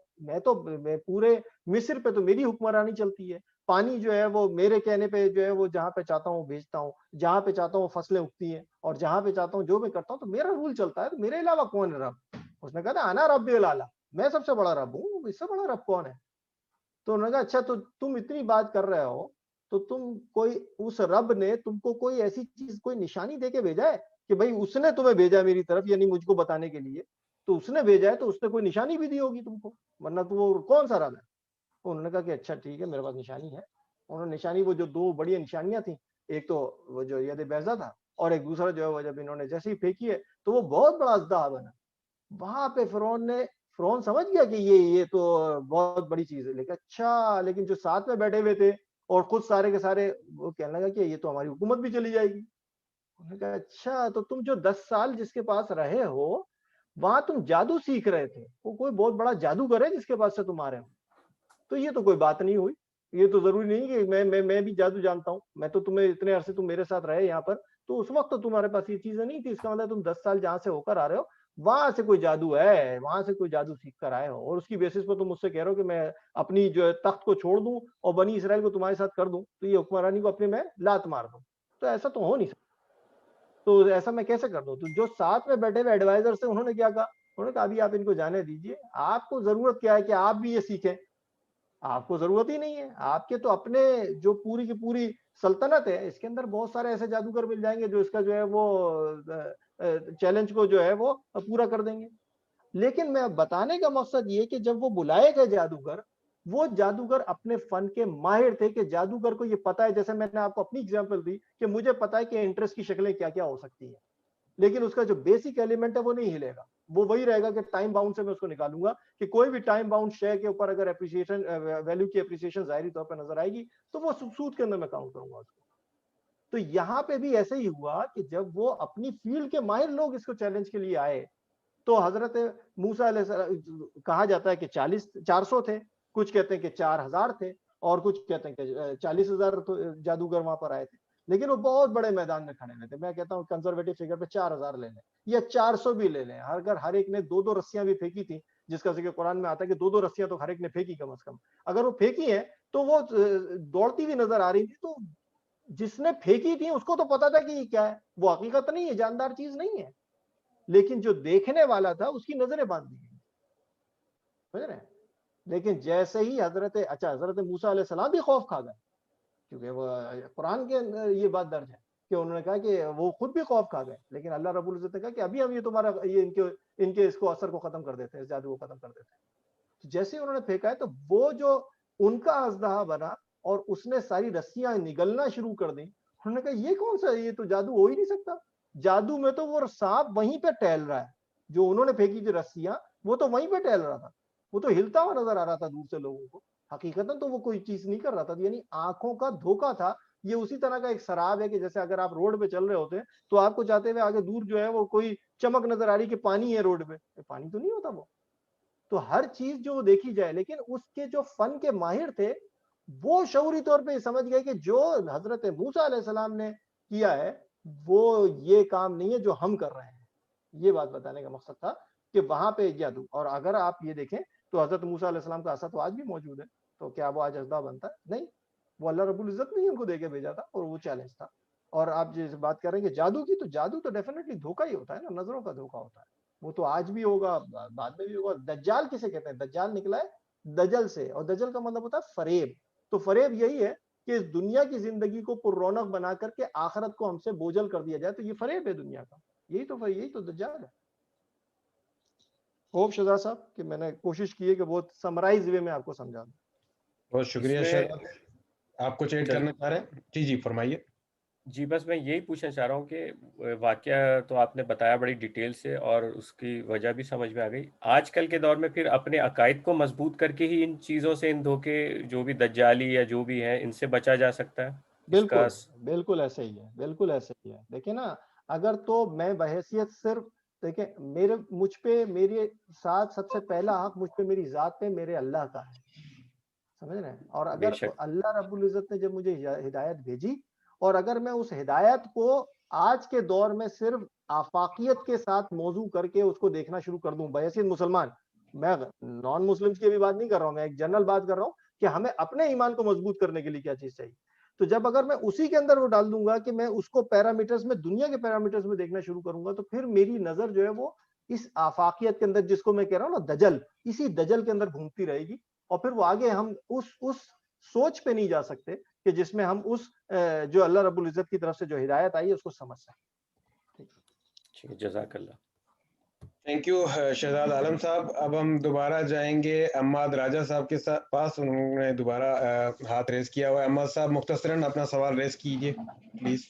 میں پورے مصر پہ تو میری حکمرانی چلتی ہے, پانی جو ہے وہ میرے کہنے پہ جو ہے وہ جہاں پہ چاہتا ہوں بھیجتا ہوں, جہاں پہ چاہتا ہوں فصلیں اگتی ہیں, اور جہاں پہ چاہتا ہوں جو میں کرتا ہوں, تو میرا رول چلتا ہے, تو میرے علاوہ کون ہے رب؟ اس نے کہا تھا انا رب الاعلی, میں سب سے بڑا رب ہوں, اس سے بڑا رب کون ہے؟ تو انہوں نے کہا اچھا تو تم اتنی بات کر رہے ہو, تو تم کوئی اس رب نے تم کو کوئی ایسی چیز کوئی نشانی دے کے بھیجا ہے کہ بھائی اس نے تمہیں بھیجا میری طرف, یعنی مجھ کو بتانے کے لیے, تو اس نے بھیجا ہے تو اس نے کوئی نشانی بھی دی ہوگی تم کو, ورنہ تو وہ کون سا رب ہے؟ انہوں نے کہا کہ اچھا ٹھیک ہے میرے پاس نشانی ہے. انہوں نے نشانی, وہ جو دو بڑی نشانیاں تھیں, ایک تو وہ جو ید بیضا تھا, اور ایک دوسرا جو ہے وہ جب انہوں نے جیسے ہی پھینکی ہے تو وہ بہت بڑا اژدہا بنا. وہاں پہ فرعون سمجھ گیا کہ یہ تو بہت بڑی چیز ہے. لیکن اچھا, لیکن جو ساتھ میں بیٹھے ہوئے تھے اور خود سارے کے سارے, وہ کہنے لگا کہ یہ تو ہماری حکومت بھی چلی جائے گی. انہوں نے کہا اچھا تو تم جو 10 سال جس کے پاس رہے ہو وہاں تم جادو سیکھ رہے تھے, وہ کوئی بہت بڑا جادوگر ہے جس کے پاس سے تم آ رہے ہو, تو یہ تو کوئی بات نہیں ہوئی. یہ تو ضروری نہیں کہ میں بھی جادو جانتا ہوں, میں تو تمہیں اتنے عرصے تم میرے ساتھ رہے یہاں پر, تو اس وقت تو تمہارے پاس یہ چیزیں نہیں تھی, اس کا مطلب تم 10 سال جہاں سے ہو کر آ رہے ہو وہاں سے کوئی جادو ہے, وہاں سے کوئی جادو سیکھ کر آئے ہو, اور اس کی بیسس پر تم مجھ سے کہہ رہے ہو کہ میں اپنی جو ہے تخت کو چھوڑ دوں اور بنی اسرائیل کو تمہارے ساتھ کر دوں, تو یہ حکمرانی کو اپنے میں لات مار دوں. تو ایسا تو ہو نہیں سکتا, تو ایسا میں کیسے کر دوں؟ تو جو ساتھ میں بیٹھے ہوئے ایڈوائزر سے انہوں نے کیا کہا, انہوں نے کہا ابھی آپ ان کو جانے دیجیے, آپ کو ضرورت کیا ہے کہ آپ بھی یہ سیکھیں؟ آپ کو ضرورت ہی نہیں ہے, آپ کے تو اپنے جو پوری کی پوری سلطنت ہے اس کے اندر بہت سارے ایسے جادوگر مل جائیں گے جو اس کا جو ہے وہ چیلنج کو جو ہے وہ پورا کر دیں گے. لیکن میں بتانے کا مقصد یہ کہ جب وہ بلائے گئے جادوگر, وہ جادوگر اپنے فن کے ماہر تھے, کہ جادوگر کو یہ پتا ہے, جیسے میں نے آپ کو اپنی اگزامپل دی کہ مجھے پتا ہے کہ انٹرسٹ کی شکلیں کیا کیا ہو سکتی ہیں, لیکن اس کا جو بیسک ایلیمنٹ ہے وہ نہیں ہلے گا, وہ وہی رہے گا کہ ٹائم باؤنڈ سے میں اس کو نکالوں گا, کہ کوئی بھی ٹائم باؤنڈ شے کے اوپر اگر اپریسیشن ویلیو کی اپریسیشن ظاہری طور پر نظر آئے گی تو وہ سود کے اندر میں کاؤنٹ کروں گا اس کو. تو یہاں پہ بھی ایسے ہی ہوا کہ جب وہ اپنی فیلڈ کے ماہر لوگ اس کو چیلنج کے لیے آئے, تو حضرت موسیٰ علیہ السلام کہا جاتا ہے کہ 400 تھے, کچھ کہتے ہیں کہ 4000 تھے, اور کچھ کہتے ہیں کہ 40,000 جادوگر وہاں پر آئے تھے, لیکن وہ بہت بڑے میدان میں کھڑے ہوئے تھے. میں کہتا ہوں کنزرویٹو فگر پہ 4000 لے لیں یا 400 بھی لے لیں, اگر ہر ایک نے 2 رسیاں بھی پھینکی تھی, جس کا ذکر قرآن میں آتا ہے کہ 2 رسیاں تو ہر ایک نے پھینکی کم از کم, اگر وہ پھینکی ہیں تو وہ دوڑتی ہوئی نظر آ رہی تھی, تو جس نے پھینکی تھی اس کو تو پتا تھا کہ یہ کیا ہے, وہ حقیقت نہیں ہے, جاندار چیز نہیں ہے, لیکن جو دیکھنے والا تھا اس کی نظریں باندھ دی گئی. سمجھ رہے ہیں؟ لیکن جیسے ہی حضرت موسیٰ علیہ السلام بھی خوف کھا گئے، کیونکہ وہ قرآن کے اندر یہ بات درج ہے کہ انہوں نے کہا کہ وہ خود بھی خوف کھا گئے، لیکن اللہ رب العزت نے کہا کہ ابھی ہم یہ تمہارا یہ ان کے اس کو اثر کو ختم کر دیتے ہیں، اس جادو کو ختم کر دیتے ہیں۔ جیسے انہوں نے پھینکا ہے تو وہ جو ان کا اژدہا بنا اور اس نے ساری رسیاں نگلنا شروع کر دی، انہوں نے کہا یہ کون سا، یہ تو جادو ہو ہی نہیں سکتا، جادو میں تو وہ سانپ وہیں پہ ٹہل رہا ہے، جو انہوں نے پھینکی تھی رسیاں وہ تو وہیں پہ ٹہل رہا تھا، وہ تو ہلتا ہوا نظر آ رہا تھا دور سے لوگوں کو، حقیقتاً تو وہ کوئی چیز نہیں کر رہا تھا، یعنی آنکھوں کا دھوکا تھا۔ یہ اسی طرح کا ایک سراب ہے کہ جیسے اگر آپ روڈ پہ چل رہے ہوتے ہیں تو آپ کو چاہتے ہوئے آگے دور جو ہے وہ کوئی چمک نظر آ رہی کہ پانی ہے روڈ پہ، پانی تو نہیں ہوتا وہ۔ تو ہر چیز جو دیکھی جائے، لیکن اس کے جو فن کے ماہر تھے وہ شعوری طور پہ سمجھ گئے کہ جو حضرت موسیٰ علیہ السلام نے کیا ہے وہ یہ کام نہیں ہے جو ہم کر رہے ہیں۔ یہ بات بتانے کا مقصد تھا کہ وہاں پہ جادو، اور اگر آپ یہ دیکھیں تو حضرت موسیٰ علیہ السلام کا عصا تو آج بھی موجود ہے، تو کیا وہ آج اژدہا بنتا ہے؟ نہیں، وہ اللہ رب العزت نے ہی ان کو دے کے بھیجا تھا اور وہ چیلنج تھا۔ اور آپ جیسے بات کر رہے ہیں کہ جادو کی، تو جادو تو ڈیفینیٹلی دھوکا ہی ہوتا ہے نا، نظروں کا دھوکا ہوتا ہے، وہ تو آج بھی ہوگا، بعد میں بھی ہوگا۔ دجال کسے کہتے ہیں؟ دجال نکلا ہے دجل سے، اور دجل کا مطلب ہوتا ہے فریب۔ تو فریب یہی ہے کہ اس دنیا کی زندگی کو پر رونق بنا کر کے آخرت کو ہم سے بوجھل کر دیا جائے، تو یہ فریب ہے دنیا کا، یہی تو دجال ہے۔ ہوپ شہزاد صاحب کہ میں نے کوشش کی ہے کہ بہت سمرائز وے میں آپ کو سمجھا دوں۔ بہت شکریہ شہزاد، آپ کچھ ایڈ کرنا چاہ رہے ہیں؟ جی فرمائیے۔ جی بس میں یہی پوچھنا چاہ رہا ہوں کہ واقعہ تو آپ نے بتایا بڑی ڈیٹیل سے اور اس کی وجہ بھی سمجھ میں آ گئی۔ آج کل کے دور میں پھر اپنے عقائد کو مضبوط کر کے ہی ان چیزوں سے، ان دھوکے جو بھی دجالی یا جو بھی ہیں، ان سے بچا جا سکتا ہے؟ بالکل ایسے ہی ہے، بالکل ایسے ہی ہے۔ دیکھیں نا، اگر تو میں بحیثیت صرف دیکھیں مجھ پہ میرے ساتھ سب سے پہلا حق مجھ پہ میری ذات پہ میرے اللہ کا ہے، سمجھ رہے ہیں؟ اور اگر اللہ رب العزت نے جب مجھے ہدایت بھیجی، اور اگر میں اس ہدایت کو آج کے دور میں صرف آفاقیت کے ساتھ موضوع کر کے اس کو دیکھنا شروع کر دوں بحیثیت مسلمان، میں نان مسلمز کی بھی بات نہیں کر رہا ہوں، میں ایک جنرل بات کر رہا ہوں کہ ہمیں اپنے ایمان کو مضبوط کرنے کے لیے کیا چیز چاہیے، تو جب اگر میں اسی کے اندر وہ ڈال دوں گا کہ میں اس کو پیرامیٹرز میں، دنیا کے پیرامیٹرز میں دیکھنا شروع کروں گا، تو پھر میری نظر جو ہے وہ اس آفاقیت کے اندر، جس کو میں کہہ رہا ہوں نا دجل، اسی دجل کے اندر گھومتی رہے گی، اور پھر وہ آگے ہم اس سوچ پہ نہیں جا سکتے کہ جس میں ہم اس جو اللہ رب العزت کی طرف سے جو ہدایت آئی ہے اس کو سمجھ سکیں۔ جزاک اللہ۔ تھینک یو شہزاد عالم صاحب۔ اب ہم دوبارہ جائیں گے عماد راجہ صاحب کے پاس، انہوں نے دوبارہ ہاتھ ریز کیا ہوا ہے۔ عماد صاحب مختصراً اپنا سوال ریز کیجیے پلیز۔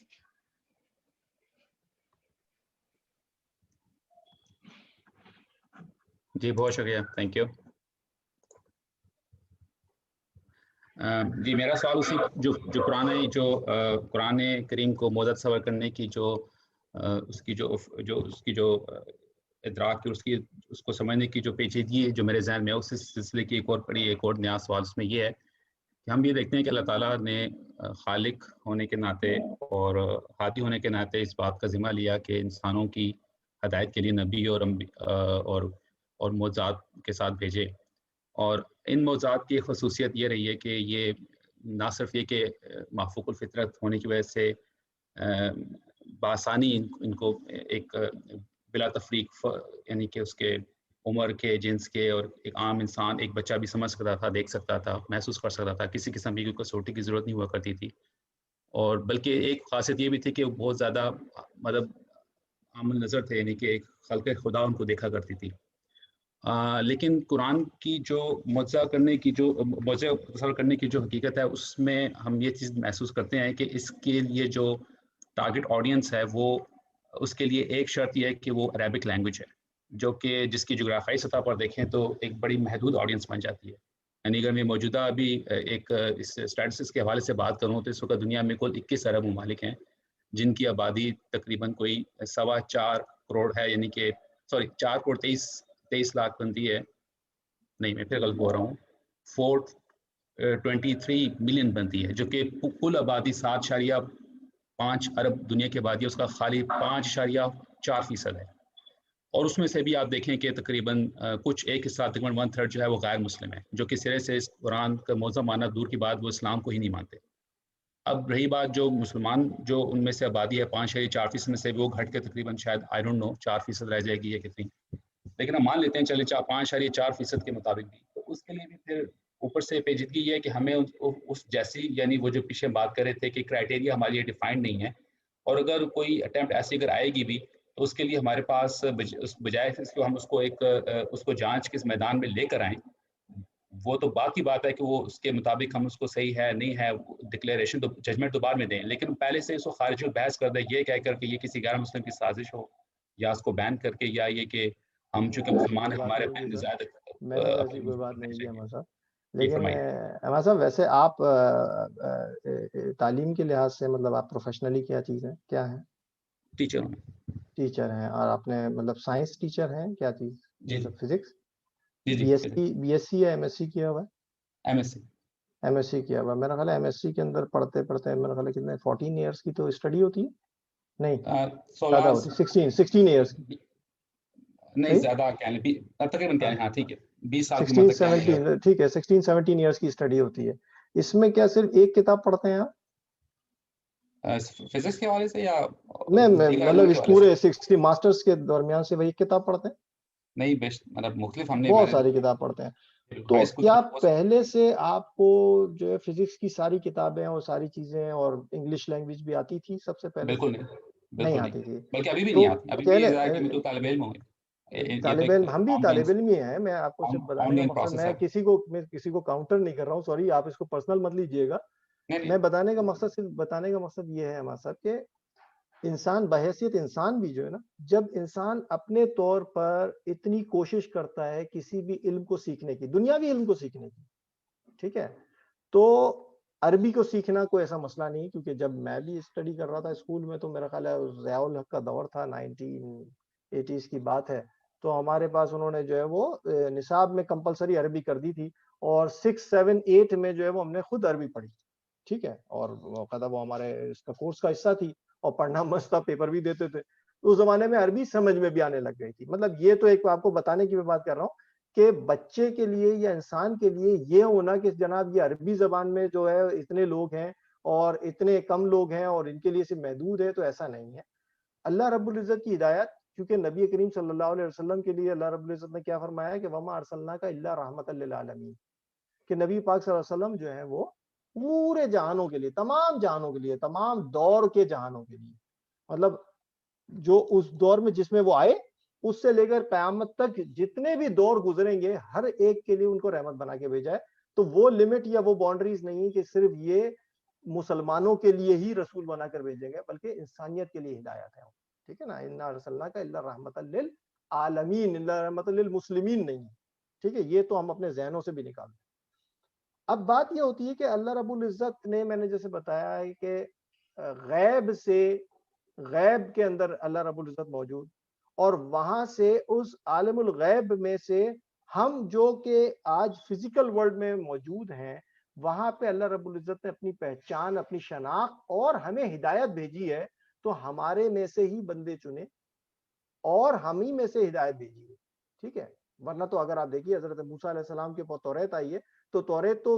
جی بہت شکریہ، تھینک یو۔ جی میرا سوال اسی جو قرآن کریم کو موضوع تصور کرنے کی اس کی جو ادراک کی، اس کو سمجھنے کی جو پیچیدگی ہے جو میرے ذہن میں ہے، اس سلسلے کی ایک اور نیا سوال اس میں یہ ہے کہ ہم یہ دیکھتے ہیں کہ اللہ تعالیٰ نے خالق ہونے کے ناطے اور ہادی ہونے کے ناطے اس بات کا ذمہ لیا کہ انسانوں کی ہدایت کے لیے نبی اور معجزات کے ساتھ بھیجے، اور ان معجزات کی خصوصیت یہ رہی ہے کہ یہ نہ صرف یہ کہ مافوق الفطرت ہونے کی وجہ سے بآسانی ان کو ایک بلا تفریق، یعنی کہ اس کے عمر کے، جنس کے، اور ایک عام انسان، ایک بچہ بھی سمجھ سکتا تھا، دیکھ سکتا تھا، محسوس کر سکتا تھا، کسی قسم کی کسوٹی کی ضرورت نہیں ہوا کرتی تھی، اور بلکہ ایک خاصیت یہ بھی تھی کہ وہ بہت زیادہ مطلب عام نظر تھے، یعنی کہ ایک خلق خدا ان کو دیکھا کرتی تھی۔ لیکن قرآن کی جو معجزہ کرنے کی جو حقیقت ہے، اس میں ہم یہ چیز محسوس کرتے ہیں کہ اس کے لیے جو ٹارگٹ آڈینس ہے، وہ اس کے لیے ایک شرط یہ ہے کہ وہ عربک لینگویج ہے، جو کہ جس کی جغرافیائی سطح پر دیکھیں تو ایک بڑی محدود آڈینس بن جاتی ہے۔ یعنی اگر میں موجودہ ابھی ایک اس اسٹیٹسٹکس کے حوالے سے بات کروں تو اس وقت دنیا میں کل 21 ارب ممالک ہیں، جن کی آبادی تقریباً کوئی 4.25 کروڑ ہے، یعنی کہ 4 کروڑ 23 لاکھ بنتی ہے، نہیں میں پھر غلط بول رہا ہوں، 423 ملین بنتی ہے، جو کہ کل آبادی 7.5 ارب دنیا کی آبادی ہے، اس کا خالی 5.4% ہے، اور اس میں سے بھی آپ دیکھیں کہ تقریباً کچھ ایک حصہ تقریباً 1/3 جو ہے وہ غیر مسلم ہے، جو کہ سرے سے اس قرآن کا موضوع ماننا دور کی بات، وہ اسلام کو ہی نہیں مانتے۔ اب رہی بات جو مسلمان، جو ان میں سے آبادی ہے 5.4% میں سے، وہ گھٹ کے تقریباً شاید 4% رہ جائے گی یا کتنی، لیکن ہم مان لیتے ہیں چلے 5.4% کے مطابق بھی، تو اس کے لیے بھی پھر اوپر سے پیچیدگی یہ ہے کہ ہمیں اس جیسی یعنی وہ جو پیچھے بات کر رہے تھے کہ کرائٹیریا ہمارے لیے ڈیفائنڈ نہیں ہے، اور اگر کوئی اٹیمپٹ ایسی اگر آئے گی بھی تو اس کے لیے ہمارے پاس بجائے اس کو ہم اس کو ایک اس کو جانچ کے میدان میں لے کر آئیں، وہ تو باقی بات ہے کہ وہ اس کے مطابق ہم اس کو صحیح ہے نہیں ہے ڈکلیریشن تو ججمنٹ تو بعد میں دیں، لیکن پہلے سے اس کو خارج البحث کر دیں یہ کہہ کر کہ یہ کسی غیر مسلم کی سازش ہو یا اس کو بین کر کے، یا یہ کہ ہم چونکہ مسلمان ہیں ہمارے بین زیادہ میں نے تو ایسی کوئی بات نہیں کی احمد صاحب، جی لیکن فرمائیے۔ احمد صاحب ویسے آپ تعلیم کے لحاظ سے مطلب آپ پروفیشنلی کیا چیز ہیں، کیا ہیں؟ ٹیچر ہوں۔ ٹیچر ہیں، اور آپ نے مطلب سائنس ٹیچر ہیں، کیا چیز جی مطلب فزکس؟ جی بی ایس سی یا ایم ایس سی کیا ہوا ہے؟ M S C. M S C کیا ہوا ہے، میرا خیال ہے ایم ایس سی کے اندر پڑھتے میرا خیال ہے کتنے 14 ایئرس کی تو اسٹڈی ہوتی ہے، نہیں زیادہ ہوتی 16 ایئرس کی، نہیں زیادہ تقریباً ہاں ٹھیک ہے 20 سال کی 16 عمر تک 17 ٹھیک ہے 16 17 ایئرس کی اسٹڈی ہوتی ہے۔ اس میں کیا صرف ایک کتاب پڑھتے ہیں آپ؟ فزکس کے حوالے سے یا مطلب اس پورے 60 ماسٹرز کے درمیان سے وہی کتاب پڑھتے ہیں؟ نہیں مطلب مختلف ہم نے بہت ساری کتاب پڑھتے ہیں، تو کیا پہلے سے آپ کو جو ہے فزکس کی ساری کتابیں اور ساری چیزیں اور انگلش لینگویج بھی آتی تھی سب سے پہلے؟ بالکل نہیں آتی تھی، بلکہ ابھی بھی نہیں آتی، ابھی بھی ہے کہ تو طالب علم ہوں طالب علم، ہم بھی طالب علم ہی ہیں، میں آپ کو صرف بتانے کا مقصد، میں کسی کو کاؤنٹر نہیں کر رہا ہوں، سوری آپ اس کو پرسنل مت لیجئے گا، میں بتانے کا مقصد یہ ہے ہمارے ساتھ کہ انسان بحیثیت انسان بھی جو ہے نا، جب انسان اپنے طور پر اتنی کوشش کرتا ہے کسی بھی علم کو سیکھنے کی، دنیاوی علم کو سیکھنے کی، ٹھیک ہے، تو عربی کو سیکھنا کوئی ایسا مسئلہ نہیں، کیونکہ جب میں بھی اسٹڈی کر رہا تھا اسکول میں تو میرا خیال ہے ضیاء الحق کا دور تھا، 1980s کی بات ہے، تو ہمارے پاس انہوں نے جو ہے وہ نصاب میں کمپلسری عربی کر دی تھی، اور 6 7 8 میں جو ہے وہ ہم نے خود عربی پڑھی، ٹھیک ہے، اور وہ ہمارے اس کا کورس کا حصہ تھی، اور پڑھنا مست تھا، پیپر بھی دیتے تھے، اس زمانے میں عربی سمجھ میں بھی آنے لگ گئی تھی۔ مطلب یہ تو ایک آپ کو بتانے کی میں بات کر رہا ہوں کہ بچے کے لیے یا انسان کے لیے یہ ہونا کہ جناب یہ عربی زبان میں جو ہے اتنے لوگ ہیں اور اتنے کم لوگ ہیں اور ان کے لیے صرف محدود ہے، تو ایسا نہیں ہے۔ اللہ رب العزت کی ہدایت، کیونکہ نبی کریم صلی اللہ علیہ وسلم کے لیے اللہ رب العزت نے کیا فرمایا کہ وما ارسلناک الا رحمۃ للعالمین، کہ نبی پاک صلی اللہ علیہ وسلم جو ہیں وہ پورے جہانوں کے لیے، تمام جہانوں کے لیے، تمام دور کے جہانوں کے لیے، مطلب جو اس دور میں جس میں وہ آئے اس سے لے کر قیامت تک جتنے بھی دور گزریں گے ہر ایک کے لیے ان کو رحمت بنا کے بھیجا ہے۔ تو وہ لمٹ یا وہ باؤنڈریز نہیں کہ صرف یہ مسلمانوں کے لیے ہی رسول بنا کر بھیجیں گے، بلکہ انسانیت کے لیے ہدایت ہے، ٹھیک ہے نا، انا ارسلناک الا رحمۃ للعالمین، الا رحمۃ للمسلمین نہیں ہے، ٹھیک ہے، یہ تو ہم اپنے ذہنوں سے بھی نکال دیں۔ اب بات یہ ہوتی ہے کہ اللہ رب العزت نے، میں نے جیسے بتایا ہے کہ غیب کے اندر اللہ رب العزت موجود، اور وہاں سے اس عالم الغیب میں سے ہم جو کہ آج فزیکل ورلڈ میں موجود ہیں، وہاں پہ اللہ رب العزت نے اپنی پہچان، اپنی شناخت اور ہمیں ہدایت بھیجی ہے، تو ہمارے میں سے ہی بندے چنے اور ہم ہی میں سے ہدایت بھیجی ہے، ٹھیک ہے، ورنہ تو اگر آپ دیکھیے حضرت موسیٰ علیہ السلام کے اوپر توریت آئی ہے، تو توریت تو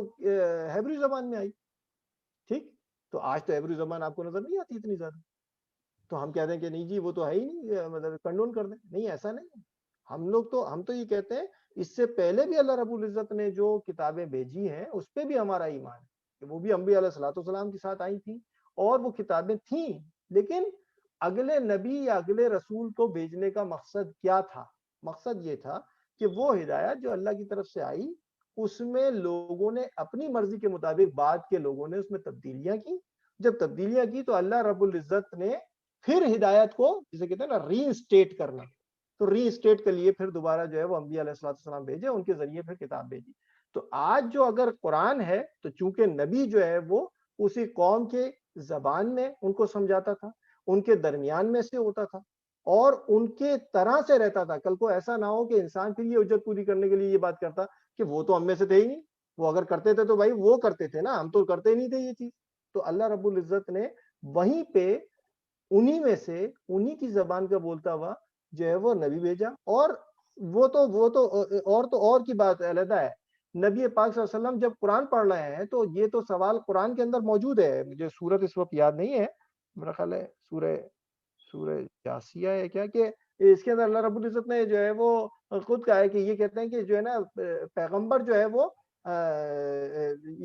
ہیبری زبان میں آئی، ٹھیک، تو آج تو ہیبری زبان آپ کو نظر نہیں آتی اتنی زیادہ، تو ہم کہتے ہیں کہ نہیں جی وہ تو ہے ہی نہیں، مطلب کنڈون کر دیں، نہیں ایسا نہیں ہے، ہم تو یہ کہتے ہیں اس سے پہلے بھی اللہ رب العزت نے جو کتابیں بھیجی ہیں اس پہ بھی ہمارا ایمان ہے کہ وہ بھی انبیاء علیہ الصلوۃ والسلام کے ساتھ آئی تھیں، اور وہ کتابیں تھیں، لیکن اگلے نبی یا اگلے رسول کو بھیجنے کا مقصد کیا تھا؟ مقصد یہ تھا کہ وہ ہدایت جو اللہ کی طرف سے آئی اس میں لوگوں نے اپنی مرضی کے مطابق، بعد کے لوگوں نے اس میں تبدیلیاں کی، جب تبدیلیاں کی تو اللہ رب العزت نے پھر ہدایت کو، جسے کہتے ہیں نا ری اسٹیٹ کرنا، تو ری اسٹیٹ کے لیے پھر دوبارہ جو ہے وہ انبیاء علیہ السلام بھیجے، ان کے ذریعے پھر کتاب بھیجی۔ تو آج جو اگر قرآن ہے تو چونکہ نبی جو ہے وہ اسی قوم کے زبان میں ان کو سمجھاتا تھا، ان کے درمیان میں سے ہوتا تھا اور ان کے طرح سے رہتا تھا، کل کو ایسا نہ ہو کہ انسان پھر یہ حجت پوری کرنے کے لیے یہ بات کرتا کہ وہ تو ہم میں سے تھے ہی نہیں، وہ اگر کرتے تھے تو بھائی وہ کرتے تھے نا، ہم تو کرتے نہیں تھے یہ چیز۔ تو اللہ رب العزت نے وہیں پہ انہی میں سے انہی کی زبان کا بولتا ہوا جو ہے وہ نبی بھیجا، اور وہ تو اور کی بات علیحدہ ہے، نبی پاک صلی اللہ علیہ وسلم جب قرآن پڑھ رہے ہیں تو یہ تو سوال قرآن کے اندر موجود ہے، مجھے سورت اس وقت یاد نہیں ہے، میرا خیال ہے سورہ جاسیہ ہے کیا، کہ اس کے اندر اللہ رب العزت نے جو ہے وہ خود کا ہے کہ یہ کہتے ہیں کہ جو ہے نا پیغمبر جو ہے وہ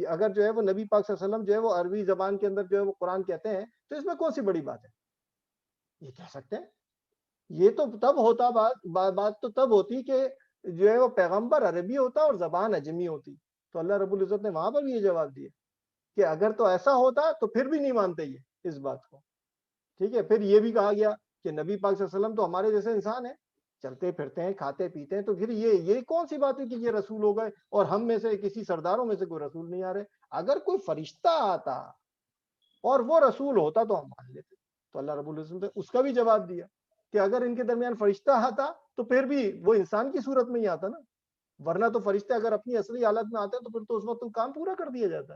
اگر جو ہے وہ نبی پاک صلی اللہ علیہ وسلم جو ہے وہ عربی زبان کے اندر جو ہے وہ قرآن کہتے ہیں تو اس میں کون سی بڑی بات ہے؟ یہ کہہ سکتے ہیں. یہ تو تب ہوتا بات تو تب ہوتی کہ جو ہے وہ پیغمبر عربی ہوتا اور زبان اجمی ہوتی. تو اللہ رب العزت نے وہاں پر بھی یہ جواب دیا کہ اگر تو ایسا ہوتا تو پھر بھی نہیں مانتے یہ اس بات کو. ٹھیک ہے. پھر یہ بھی کہا گیا کہ نبی پاک صلی اللہ علیہ وسلم تو ہمارے جیسے انسان ہیں, چلتے پھرتے ہیں, کھاتے پیتے ہیں, تو پھر یہ کون سی بات ہے کہ یہ رسول ہو گئے اور ہم میں سے کسی سرداروں میں سے کوئی رسول نہیں آ رہے. اگر کوئی فرشتہ آتا اور وہ رسول ہوتا تو ہم مان لیتے. تو اللہ رب العزت نے اس کا بھی جواب دیا کہ اگر ان کے درمیان فرشتہ آتا تو پھر بھی وہ انسان کی صورت میں ہی آتا نا, ورنہ تو فرشتے اگر اپنی اصلی حالت میں آتے ہیں تو پھر تو اس وقت کام پورا کر دیا جاتا.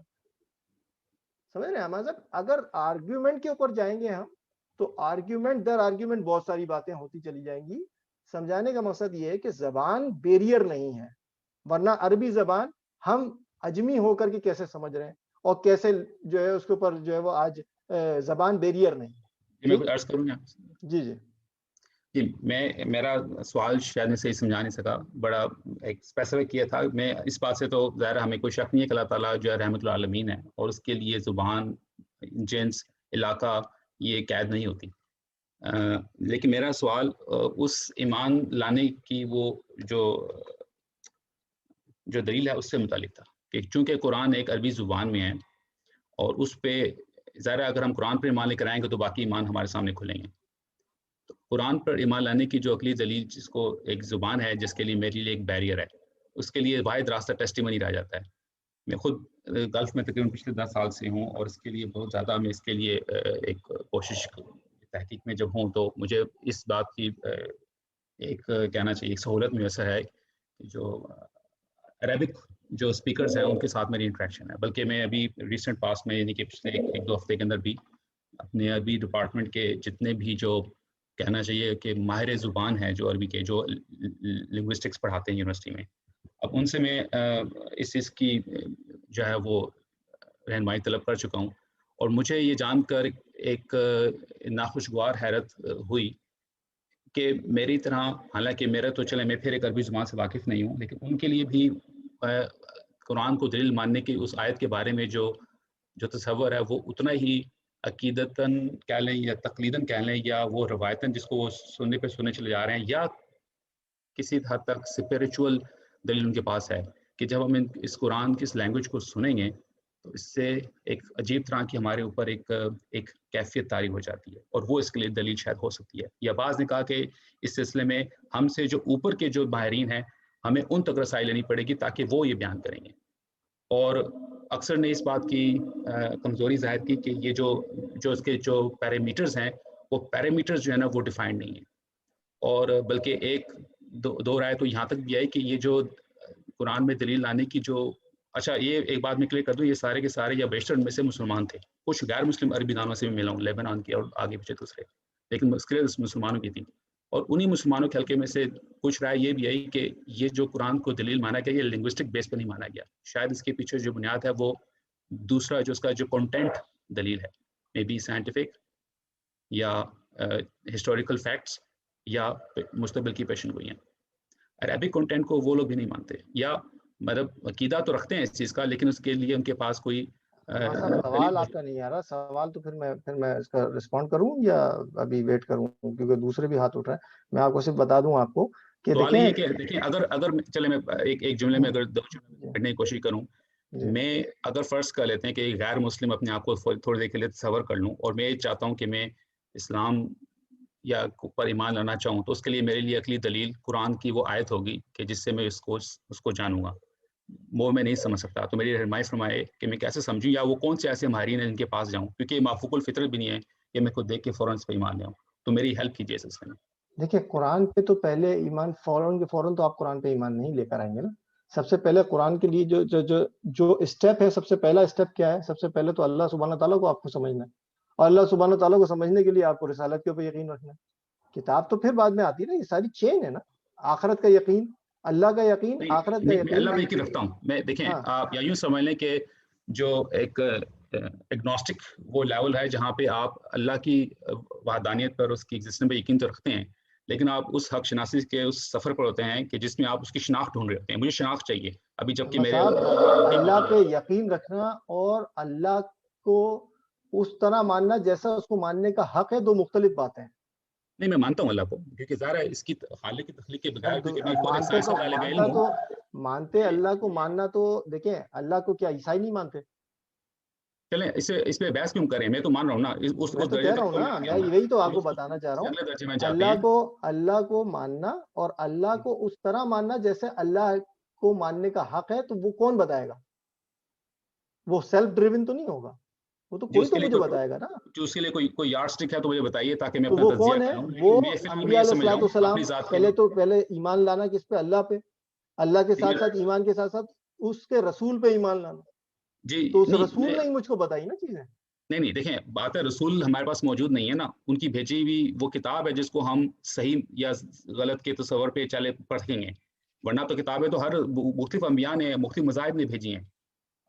سمجھ رہے ہیں ہمارے ساتھ؟ اگر آرگیومنٹ کے اوپر جائیں گے ہم تو آرگیومنٹ در آرگیومنٹ بہت ساری باتیں ہوتی چلی جائیں گی. سمجھانے کا مقصد یہ ہے کہ زبان بیریئر نہیں ہے, ورنہ عربی زبان ہم اجمی ہو کر کے کیسے سمجھ رہے ہیں اور کیسے جو ہے اس کے اوپر جو ہے وہ آج زبان بیریئر نہیں ہے. میں کچھ عرض کروں گا. جی جی جی, میرا سوال شاید میں صحیح سمجھا نہیں سکا, بڑا ایک اسپیسیفک کیا تھا. میں اس بات سے تو ظاہر ہمیں کوئی شک نہیں ہے کہ اللہ تعالیٰ جو ہے رحمت العالمین ہے اور اس کے لیے زبان, جنس, علاقہ یہ قید نہیں ہوتی. لیکن میرا سوال اس ایمان لانے کی وہ جو دلیل ہے اس سے متعلق تھا کہ چونکہ قرآن ایک عربی زبان میں ہے اور اس پہ ظاہر اگر ہم قرآن پر ایمان لے کر آئیں گے تو باقی ایمان ہمارے سامنے کھلیں گے. تو قرآن پر ایمان لانے کی جو عقلی دلیل, جس کو ایک زبان ہے جس کے لیے میرے لیے ایک بیریئر ہے, اس کے لیے واحد راستہ ٹیسٹیمنی رہ جاتا ہے. میں خود گلف میں تقریباً پچھلے 10 سال سے ہوں اور اس کے لیے بہت زیادہ میں اس کے لیے ایک کوشش تحقیق میں جب ہوں تو مجھے اس بات کی ایک کہنا چاہیے ایک سہولت میسر ہے کہ جو عربک جو اسپیکرز ہیں ان کے ساتھ میری انٹریکشن ہے. بلکہ میں ابھی ریسنٹ پاس میں یعنی کہ پچھلے 1-2 ہفتے کے اندر بھی اپنے عربی ڈپارٹمنٹ کے جتنے بھی جو کہنا چاہیے کہ ماہر زبان ہیں جو عربی کے جو لنگوسٹکس پڑھاتے ہیں یونیورسٹی میں, اب ان سے میں اس چیز کی جو ہے وہ رہنمائی طلب کر چکا ہوں. اور مجھے یہ جان کر ایک ناخوشگوار حیرت ہوئی کہ میری طرح, حالانکہ میرا تو چلے میں پھر ایک عربی زبان سے واقف نہیں ہوں, لیکن ان کے لیے بھی قرآن کو دلیل ماننے کی اس آیت کے بارے میں جو تصور ہے وہ اتنا ہی عقیدتاً کہہ لیں یا تقلیداً کہہ لیں یا وہ روایتاً جس کو وہ سننے پہ سننے چلے جا رہے ہیں, یا کسی حد تک اسپریچول دلیل ان کے پاس ہے کہ جب ہم اس قرآن کی اس لینگویج کو سنیں گے تو اس سے ایک عجیب طرح کی ہمارے اوپر ایک کیفیت طاری ہو جاتی ہے, اور وہ اس کے لیے دلیل شاید ہو سکتی ہے. یا بعض نے کہا کہ اس سلسلے میں ہم سے جو اوپر کے جو ماہرین ہیں ہمیں ان تک رسائی لینی پڑے گی تاکہ وہ یہ بیان کریں گے. اور اکثر نے اس بات کی کمزوری ظاہر کی کہ یہ جو اس کے جو پیرامیٹرز ہیں وہ پیرامیٹرز جو ہے نا وہ ڈیفائنڈ نہیں ہیں, اور بلکہ ایک دو رائے تو یہاں تک بھی آئی کہ یہ جو قرآن میں دلیل لانے کی جو اچھا یہ ایک بات میں کلیئر کر دوں, یہ سارے کے سارے یا بیشتر میں سے مسلمان تھے, کچھ غیر مسلم عربی دانوں سے بھی ملا ہوں, لیبنان کے اور آگے پیچھے دوسرے, لیکن مسلمانوں کی تھی. اور انہی مسلمانوں کے حلقے میں سے کچھ رائے یہ بھی آئی کہ یہ جو قرآن کو دلیل مانا گیا یہ لنگوسٹک بیس پہ نہیں مانا گیا, شاید اس کے پیچھے جو بنیاد ہے وہ دوسرا جو اس کا جو کنٹینٹ دلیل ہے, مے بی سائنٹیفک یا ہسٹوریکل فیکٹس یا مستقبل کی پیشن گوئیاں. عربک کنٹینٹ کو وہ لوگ بھی نہیں مانتے, یا مطلب عقیدہ تو رکھتے ہیں اس چیز کا لیکن اس کے لیے ان کے پاس کوئی سوال آپ کا نہیں آ رہا. سوال تو پھر میں اس کا رسپونڈ کروں یا ابھی ویٹ کروں, کیونکہ دوسرے بھی ہاتھ اٹھ رہے ہیں. میں آپ کو صرف بتا دوں آپ کو کہ دیکھیں اگر چلے میں ایک جملے میں اگر 2 جملے پڑھنے کی کوشش کروں, میں اگر فرض کر لیتے ہیں کہ غیر مسلم اپنے آپ کو تھوڑی دیر کے لیے تصور کر لوں اور میں یہ چاہتا ہوں کہ میں اسلام یا پر ایمان لانا چاہوں تو اس کے لیے میرے لیے عقلی دلیل قرآن کی وہ آیت ہوگی کہ جس سے میں اس کو جانوں گا. وہ میں نہیں سمجھ سکتا, تو میری رہنمائی فرمائے کہ میں کیسے سمجھوں یا وہ کون سے ایسے ماہرین ہیں جن کے پاس جاؤں, کیونکہ یہ مافوق الفطرت بھی نہیں ہے کہ میں خود دیکھ کے فوراً اس پہ ایمان لے آؤں. تو میری ہیلپ کیجیے اس میں. دیکھیے قرآن پہ تو پہلے ایمان فوراً تو آپ قرآن پہ ایمان نہیں لے کر آئیں گے نا. سب سے پہلے قرآن کے لیے جو اسٹیپ ہے, سب سے پہلا اسٹیپ کیا ہے؟ سب سے پہلے تو اللہ سبحانہ تعالیٰ کو آپ کو سمجھنا ہے, اور اللہ سبحانہ تعالیٰ کو سمجھنے کے لیے آپ کو رسالت کے اوپر یقین رکھنا ہے. کتاب تو پھر بعد میں آتی ہے نا, یہ ساری چین ہے نا. آخرت کا یقین, اللہ کا یقین, آخرت کا یقین. اللہ میں یقین رکھتا ہوں میں. دیکھیں آپ یا یوں سمجھ لیں کہ جو ایک ایگنوسٹک وہ لیول ہے جہاں پہ آپ اللہ کی وحدانیت پر, اس کی ایگزسٹنس پہ یقین تو رکھتے ہیں, لیکن آپ اس حق شناسی کے اس سفر پر ہوتے ہیں کہ جس میں آپ اس کی شناخت ڈھونڈ رہے ہوتے ہیں. مجھے شناخت چاہیے ابھی، جبکہ میرے اللہ پہ یقین رکھنا اور اللہ کو اس طرح ماننا جیسا اس کو ماننے کا حق ہے، دو مختلف باتیں ہیں. نہیں، میں مانتا ہوں اللہ کو، کیونکہ ظاہر ہے اس کی خالق کی تخلیق کے بغیر، کیونکہ میں خود ایک سائنس کا طالب علم ہوں. مانتے اللہ کو ماننا تو دیکھیں، اللہ کو کیا عیسائی نہیں مانتے؟ چلیں اس پہ بحث کیوں کریں، میں تو مان رہا ہوں نا. میں تو کہہ رہا ہوں نا، میں یہی تو آپ کو بتانا چاہ رہا ہوں. اللہ کو ماننا اور اللہ کو اس طرح ماننا جیسے اللہ کو ماننے کا حق ہے، تو وہ کون بتائے گا؟ وہ سیلف ڈریون تو نہیں ہوگا، وہ تو کوئی تو مجھے بتائے گا نا. جو اس کے لیے کوئی یارڈ اسٹک ہے تو مجھے بتائیے تاکہ میں تو اپنا وہ تجزیہ کون ہے؟ کروں. وہ میں پھر انبیاء علیہ الصلوۃ والسلام. پہلے ایمان لانا کس پہ؟ اللہ پہ. اللہ کے ساتھ ساتھ ایمان کے ساتھ ساتھ اس کے رسول پہ ایمان لانا. جی، تو اس رسول نے ہی مجھ کو بتائی نا چیزیں. نہیں دیکھیں، بات ہے رسول ہمارے پاس موجود نہیں ہے نا، ان کی بھیجی ہوئی وہ کتاب ہے جس کو ہم صحیح یا غلط کے تصور پہ چلے پڑھیں گے، ورنہ تو کتابیں تو ہر مختلف انبیاء نے مختلف مذاہب نے بھیجی ہیں.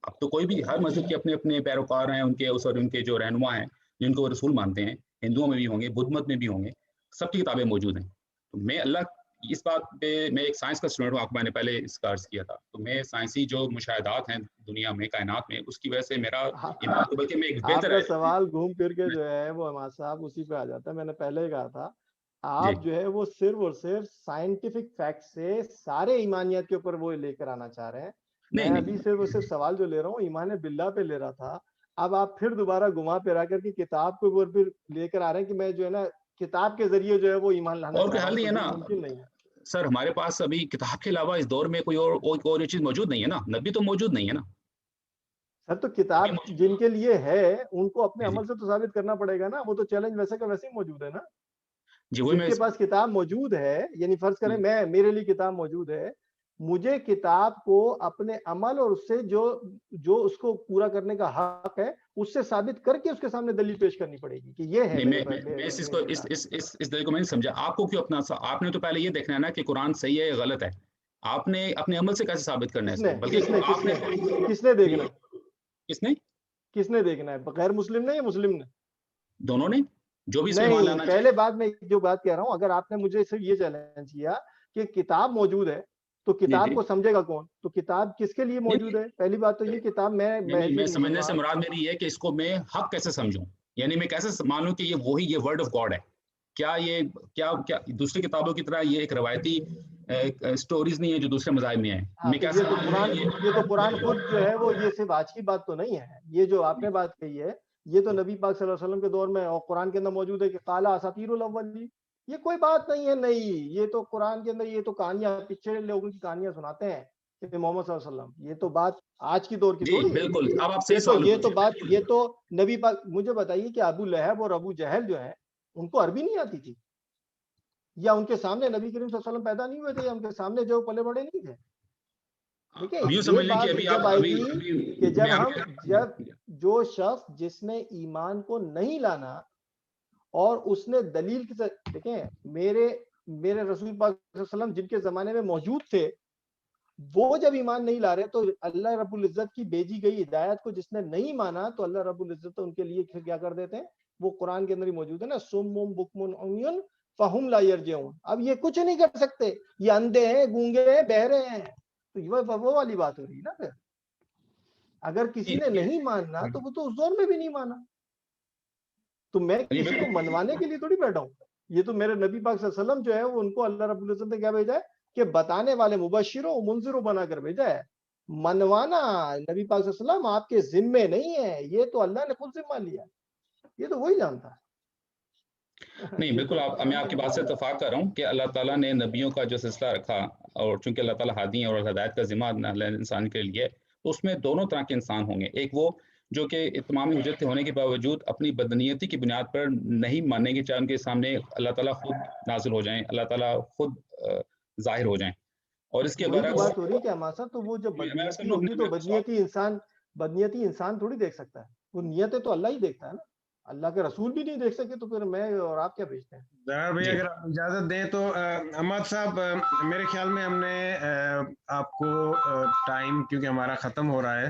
اب تو کوئی بھی ہر مذہب کے اپنے اپنے پیروکار ہیں، ان کے جو رہنما ہیں جن کو رسول مانتے ہیں. ہندوؤں میں بھی ہوں گے، بدھ مت میں بھی ہوں گے، سب کی کتابیں موجود ہیں. تو میں اللہ اس بات پہ، میں ایک سائنس کا اسٹوڈنٹ ہوں، آپ کو میں نے پہلے اس کا عرض کیا تھا، تو میں سائنسی جو مشاہدات ہیں دنیا میں، کائنات میں، اس کی وجہ سے میرا ایمان تو بلکہ میں ایک آپ بہتر کا ہے. سوال گھوم پھر کے جو ہے وہ عماد صاحب اسی پہ آ جاتا ہے. میں نے پہلے ہی کہا تھا، آپ جو ہے وہ صرف اور صرف سائنٹیفک فیکٹ سے سارے ایمانیت کے اوپر وہ لے کر آنا چاہ رہے ہیں. میں ابھی صرف سوال جو لے رہا ہوں ایمان باللہ پہ لے رہا تھا. اب آپ پھر دوبارہ گھما پھرا کر کے کتاب کے اوپر پھر لے کر آ رہے ہیں کہ میں جو ہے نا کتاب کے ذریعے جو ہے وہ ایمان لانا اور چاہ رہا حل نہیں ہے نا ممکن نہیں ہے سر. ہمارے پاس ابھی کتاب کے علاوہ اس دور میں کوئی اور چیز موجود نہیں ہے نا. نبی تو موجود نہیں ہے نا سر. تو کتاب جن کے لیے ہے ان کو اپنے عمل سے تو ثابت کرنا پڑے گا نا. وہ تو چیلنج ویسے کا ویسے ہی موجود ہے نا. جن کے پاس کتاب موجود ہے، یعنی فرض کریں میرے لیے کتاب موجود ہے، مجھے کتاب کو اپنے عمل اور اس سے جو اس کو پورا کرنے کا حق ہے اس سے ثابت کر کے اس کے سامنے دلیل پیش کرنی پڑے گی کہ یہ ہے. میں اس دلیل کو میں نہیں سمجھا. آپ کو کیوں اپنا آپ نے تو پہلے یہ دیکھنا ہے نا کہ قرآن صحیح ہے یا غلط ہے. آپ نے اپنے عمل سے کیسے ثابت کرنا ہے؟ کس نے دیکھنا ہے؟ غیر مسلم نے یا مسلم نے؟ دونوں نے. جو بھی نہیں، پہلے بات میں جو بات کہہ رہا ہوں، اگر آپ نے مجھے صرف یہ چیلنج کیا کہ کتاب موجود ہے تو کتاب کو سمجھے گا کون؟ تو کتاب کس کے لیے موجود ہے؟ پہلی بات تو یہ کتاب میں سمجھنے سے مراد میری یہ کہ اس کو میں حق کیسے سمجھوں، یعنی میں کیسے مانوں کہ یہ ورڈ آف گاڈ ہے. کیا دوسری کتابوں کی طرح یہ ایک روایتی سٹوریز نہیں ہے جو دوسرے مذاہب میں ہیں. یہ تو قرآن خود جو ہے وہ یہ صرف آج کی بات تو نہیں ہے. یہ جو آپ نے بات کہی ہے یہ تو نبی پاک صلی اللہ علیہ وسلم کے دور میں اور قرآن کے اندر موجود ہے کہ قال اساطیر الاولین. یہ کوئی بات نہیں ہے نئی. یہ تو قرآن کے اندر یہ تو کہانیاں پچھلے لوگوں کی کہانیاں سناتے ہیں کہ محمد صلی اللہ علیہ وسلم. یہ تو بات آج کی دور کی تھوڑی. بالکل. اب آپ یہ تو نبی پاک. مجھے بتائیے کہ ابو لہب اور ابو جہل جو ہے ان کو عربی نہیں آتی تھی، یا ان کے سامنے نبی کریم صلی اللہ علیہ وسلم پیدا نہیں ہوئے تھے، یا ان کے سامنے جو پلے بڑے نہیں تھے. یہ بات جب آئے گی کہ جب جو شخص جس نے ایمان کو نہیں لانا اور اس نے دلیل کے ساتھ، دیکھیں میرے رسول پاک صلی اللہ علیہ وسلم جن کے زمانے میں موجود تھے وہ جب ایمان نہیں لا رہے تو اللہ رب العزت کی بھیجی گئی ہدایت کو جس نے نہیں مانا تو اللہ رب العزت ان کے لیے کیا کر دیتے ہیں؟ وہ قرآن کے اندر ہی موجود ہے نا، سم بکم عمی فہم لا یرجعون. اب یہ کچھ نہیں کر سکتے، یہ اندھے ہیں، گونگے ہیں، بہرے ہیں. تو یہ وہ والی بات ہو رہی ہے نا. پھر اگر کسی نے نہیں ماننا تو وہ تو اس دور میں بھی نہیں مانا. تو میں کسی کو منوانے کے لیے تھوڑی بیٹھا ہوں. یہ تو میرے نبی پاک صلی اللہ علیہ وسلم جو ہے وہ ان کو اللہ رب العزت نے کیا بھیجا ہے کہ بتانے والے مبشروں منذروں بنا کر بھیجا ہے. منوانا نبی پاک صلی اللہ علیہ وسلم آپ کے ذمے نہیں ہے، یہ تو اللہ نے خود ذمہ لیا. یہ تو وہی جانتا ہے. نہیں بالکل. میں آپ کی بات سے اتفاق کر رہا ہوں کہ اللہ تعالیٰ نے نبیوں کا جو سلسلہ رکھا، اور چونکہ اللہ تعالیٰ ہادی ہیں اور ہدایت کا ذمہ انسان کے لیے، تو اس میں دونوں طرح کے انسان ہوں گے. ایک وہ جو کہ تمام حجت ہونے کے باوجود اپنی بدنیتی کی بنیاد پر نہیں مانیں گے، چاہے ان کے سامنے اللہ تعالیٰ خود نازل ہو جائیں، اللہ تعالیٰ خود ظاہر ہو جائیں. اور اس کے برعکس بات ہو رہی ہے کہ ہماسا تو وہ جب بدنیتی ہوگی تو بدنیتی انسان تھوڑی دیکھ سکتا ہے. وہ نیتیں تو اللہ ہی دیکھتا ہے نا. اللہ کے رسول بھی نہیں دیکھ سکے تو پھر میں اور آپ کیا بھیجتے ہیں؟ ظاہر بھائی اگر آپ اجازت دیں تو عماد صاحب میرے خیال میں ہم نے آپ کو ٹائم کیونکہ ہمارا ختم ہو رہا ہے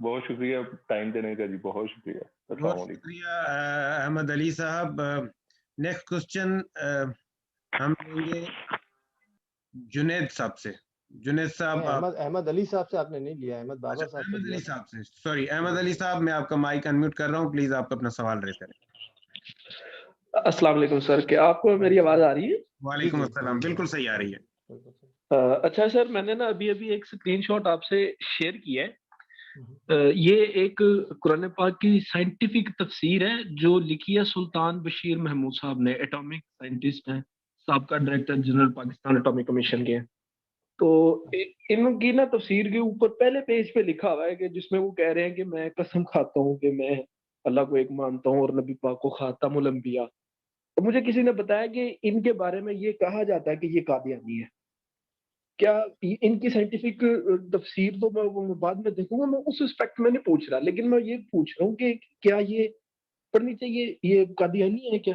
بہت شکریہ ٹائم دینے کا جی، بہت شکریہ. السلام بہت علیکم. شکریہ احمد علی صاحب. نیکسٹ کوشچن ہم لیں گے جنید صاحب سے. جنید صاحب احمد علی صاحب سے آپ نے نہیں لیا، احمد بابر صاحب سے احمد لیا علی تھا. صاحب سے. سوری احمد علی صاحب، میں آپ کا مائک انمیوٹ کر رہا ہوں، پلیز آپ اپنا سوال ریز کریں. السلام علیکم سر، کیا آپ کو میری آواز آ رہی ہے؟ وعلیکم السلام، بالکل صحیح آ رہی ہے. اچھا سر، میں نے نا ابھی ایک اسکرین شاٹ آپ سے شیئر کیا ہے. یہ ایک قرآن پاک کی سائنٹیفک تفسیر ہے جو لکھی ہے سلطان بشیر محمود صاحب نے، ایٹامک سائنٹسٹ ہیں، سابقہ director general Pakistan atomic commission کے ہیں. تو ان کی نا تفسیر کے اوپر پہلے پیج پہ لکھا ہوا ہے کہ جس میں وہ کہہ رہے ہیں کہ میں قسم کھاتا ہوں کہ میں اللہ کو ایک مانتا ہوں اور نبی پاک کو خاتم الانبیاء. تو مجھے کسی نے بتایا کہ ان کے بارے میں یہ کہا جاتا ہے کہ یہ قادیانی ہے. کیا ان کی سائنٹیفک تفسیر تو میں بعد میں دیکھوں گا، میں اس اسپیکٹ میں نہیں پوچھ رہا، لیکن میں یہ پوچھ رہا ہوں کہ کیا یہ پڑھنی چاہیے، یہ قادیانی ہے کیا؟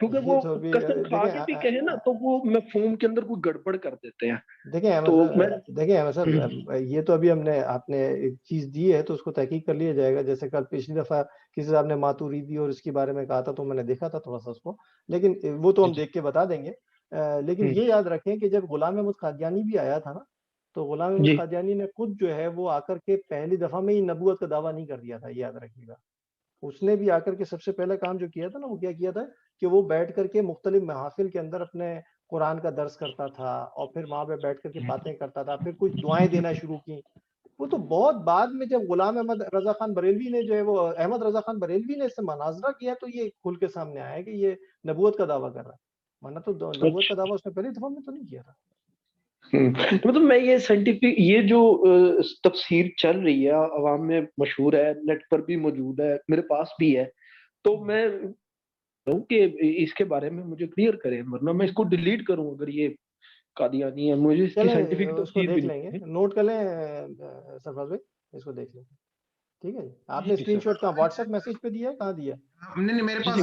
کیونکہ وہ قسم کھا کے بھی کہیں نا تو وہ مفہوم کے اندر کوئی گڑبڑ کر دیتے ہیں. دیکھیں احمد صاحب، یہ تو ابھی آپ نے ایک چیز دی ہے تو اس کو تحقیق کر لیا جائے گا. جیسے کل پچھلی دفعہ کسی صاحب نے ماتوریدی اور اس کے بارے میں کہا تھا تو میں نے دیکھا تھا تھوڑا سا اس کو، لیکن وہ تو ہم دیکھ کے بتا دیں گے. لیکن یہ یاد رکھیں کہ جب غلام احمد قادیانی بھی آیا تھا نا، تو غلام احمد قادیانی نے خود جو ہے وہ آ کر کے پہلی دفعہ میں ہی نبوت کا دعویٰ نہیں کر دیا تھا، یہ یاد رکھیے گا. اس نے بھی آ کر کے سب سے پہلا کام جو کیا تھا نا، وہ کیا کیا تھا کہ وہ بیٹھ کر کے مختلف محافل کے اندر اپنے قرآن کا درس کرتا تھا اور پھر وہاں پہ بیٹھ کر کے باتیں کرتا تھا، پھر کچھ دعائیں دینا شروع کی. وہ تو بہت بعد میں جب غلام احمد رضا خان بریلوی نے جو ہے وہ احمد رضا خان بریلوی نے اس سے مناظرہ کیا تو یہ کھل کے سامنے آیا کہ یہ نبوت کا دعویٰ کر رہا ہے، ورنہ تو نبوت کا دعویٰ اس نے پہلی دفعہ میں تو نہیں کیا تھا. مطلب میں یہ سائنٹیفک یہ جو تفسیر چل رہی ہے عوام میں مشہور ہے، نیٹ پر بھی موجود ہے، میرے پاس بھی ہے، تو میں کہ اس کے بارے میں مجھے کلیئر کریں، ورنہ میں اس کو ڈیلیٹ کروں اگر یہ قادیانی ہے. مجھے اس کی سائنٹیفک اس کو دیکھ لیں گے، نوٹ کر لیں سرفراز بھائی، اس کو دیکھ لیں. ٹھیک ہے جی. آپ نے اسکرین شاٹ کہاں واٹس ایپ میسج پہ دیا ہے، کہاں دیا؟ نہیں میرے پاس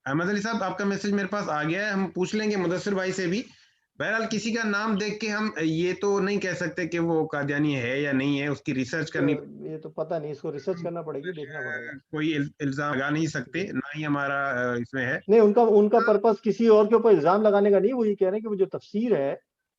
احمد علی صاحب آپ کا میسج میرے پاس آ گیا ہے. ہم پوچھ لیں گے مدثر بھائی سے بھی. بہرحال کسی کا نام دیکھ کے ہم یہ تو نہیں کہہ سکتے کہ وہ قادیانی ہے یا نہیں ہے، اس کی ریسرچ کرنی، یہ تو پتہ نہیں، اس کو ریسرچ کرنا پڑے گی، دیکھنا پڑے گا. کوئی الزام لگا نہیں سکتے، نہ ہی ہمارا اس میں ہے. نہیں، ان کا پرپس کسی اور کے اوپر الزام لگانے کا نہیں. وہ یہ کہہ رہے ہیں کہ وہ جو تفسیر ہے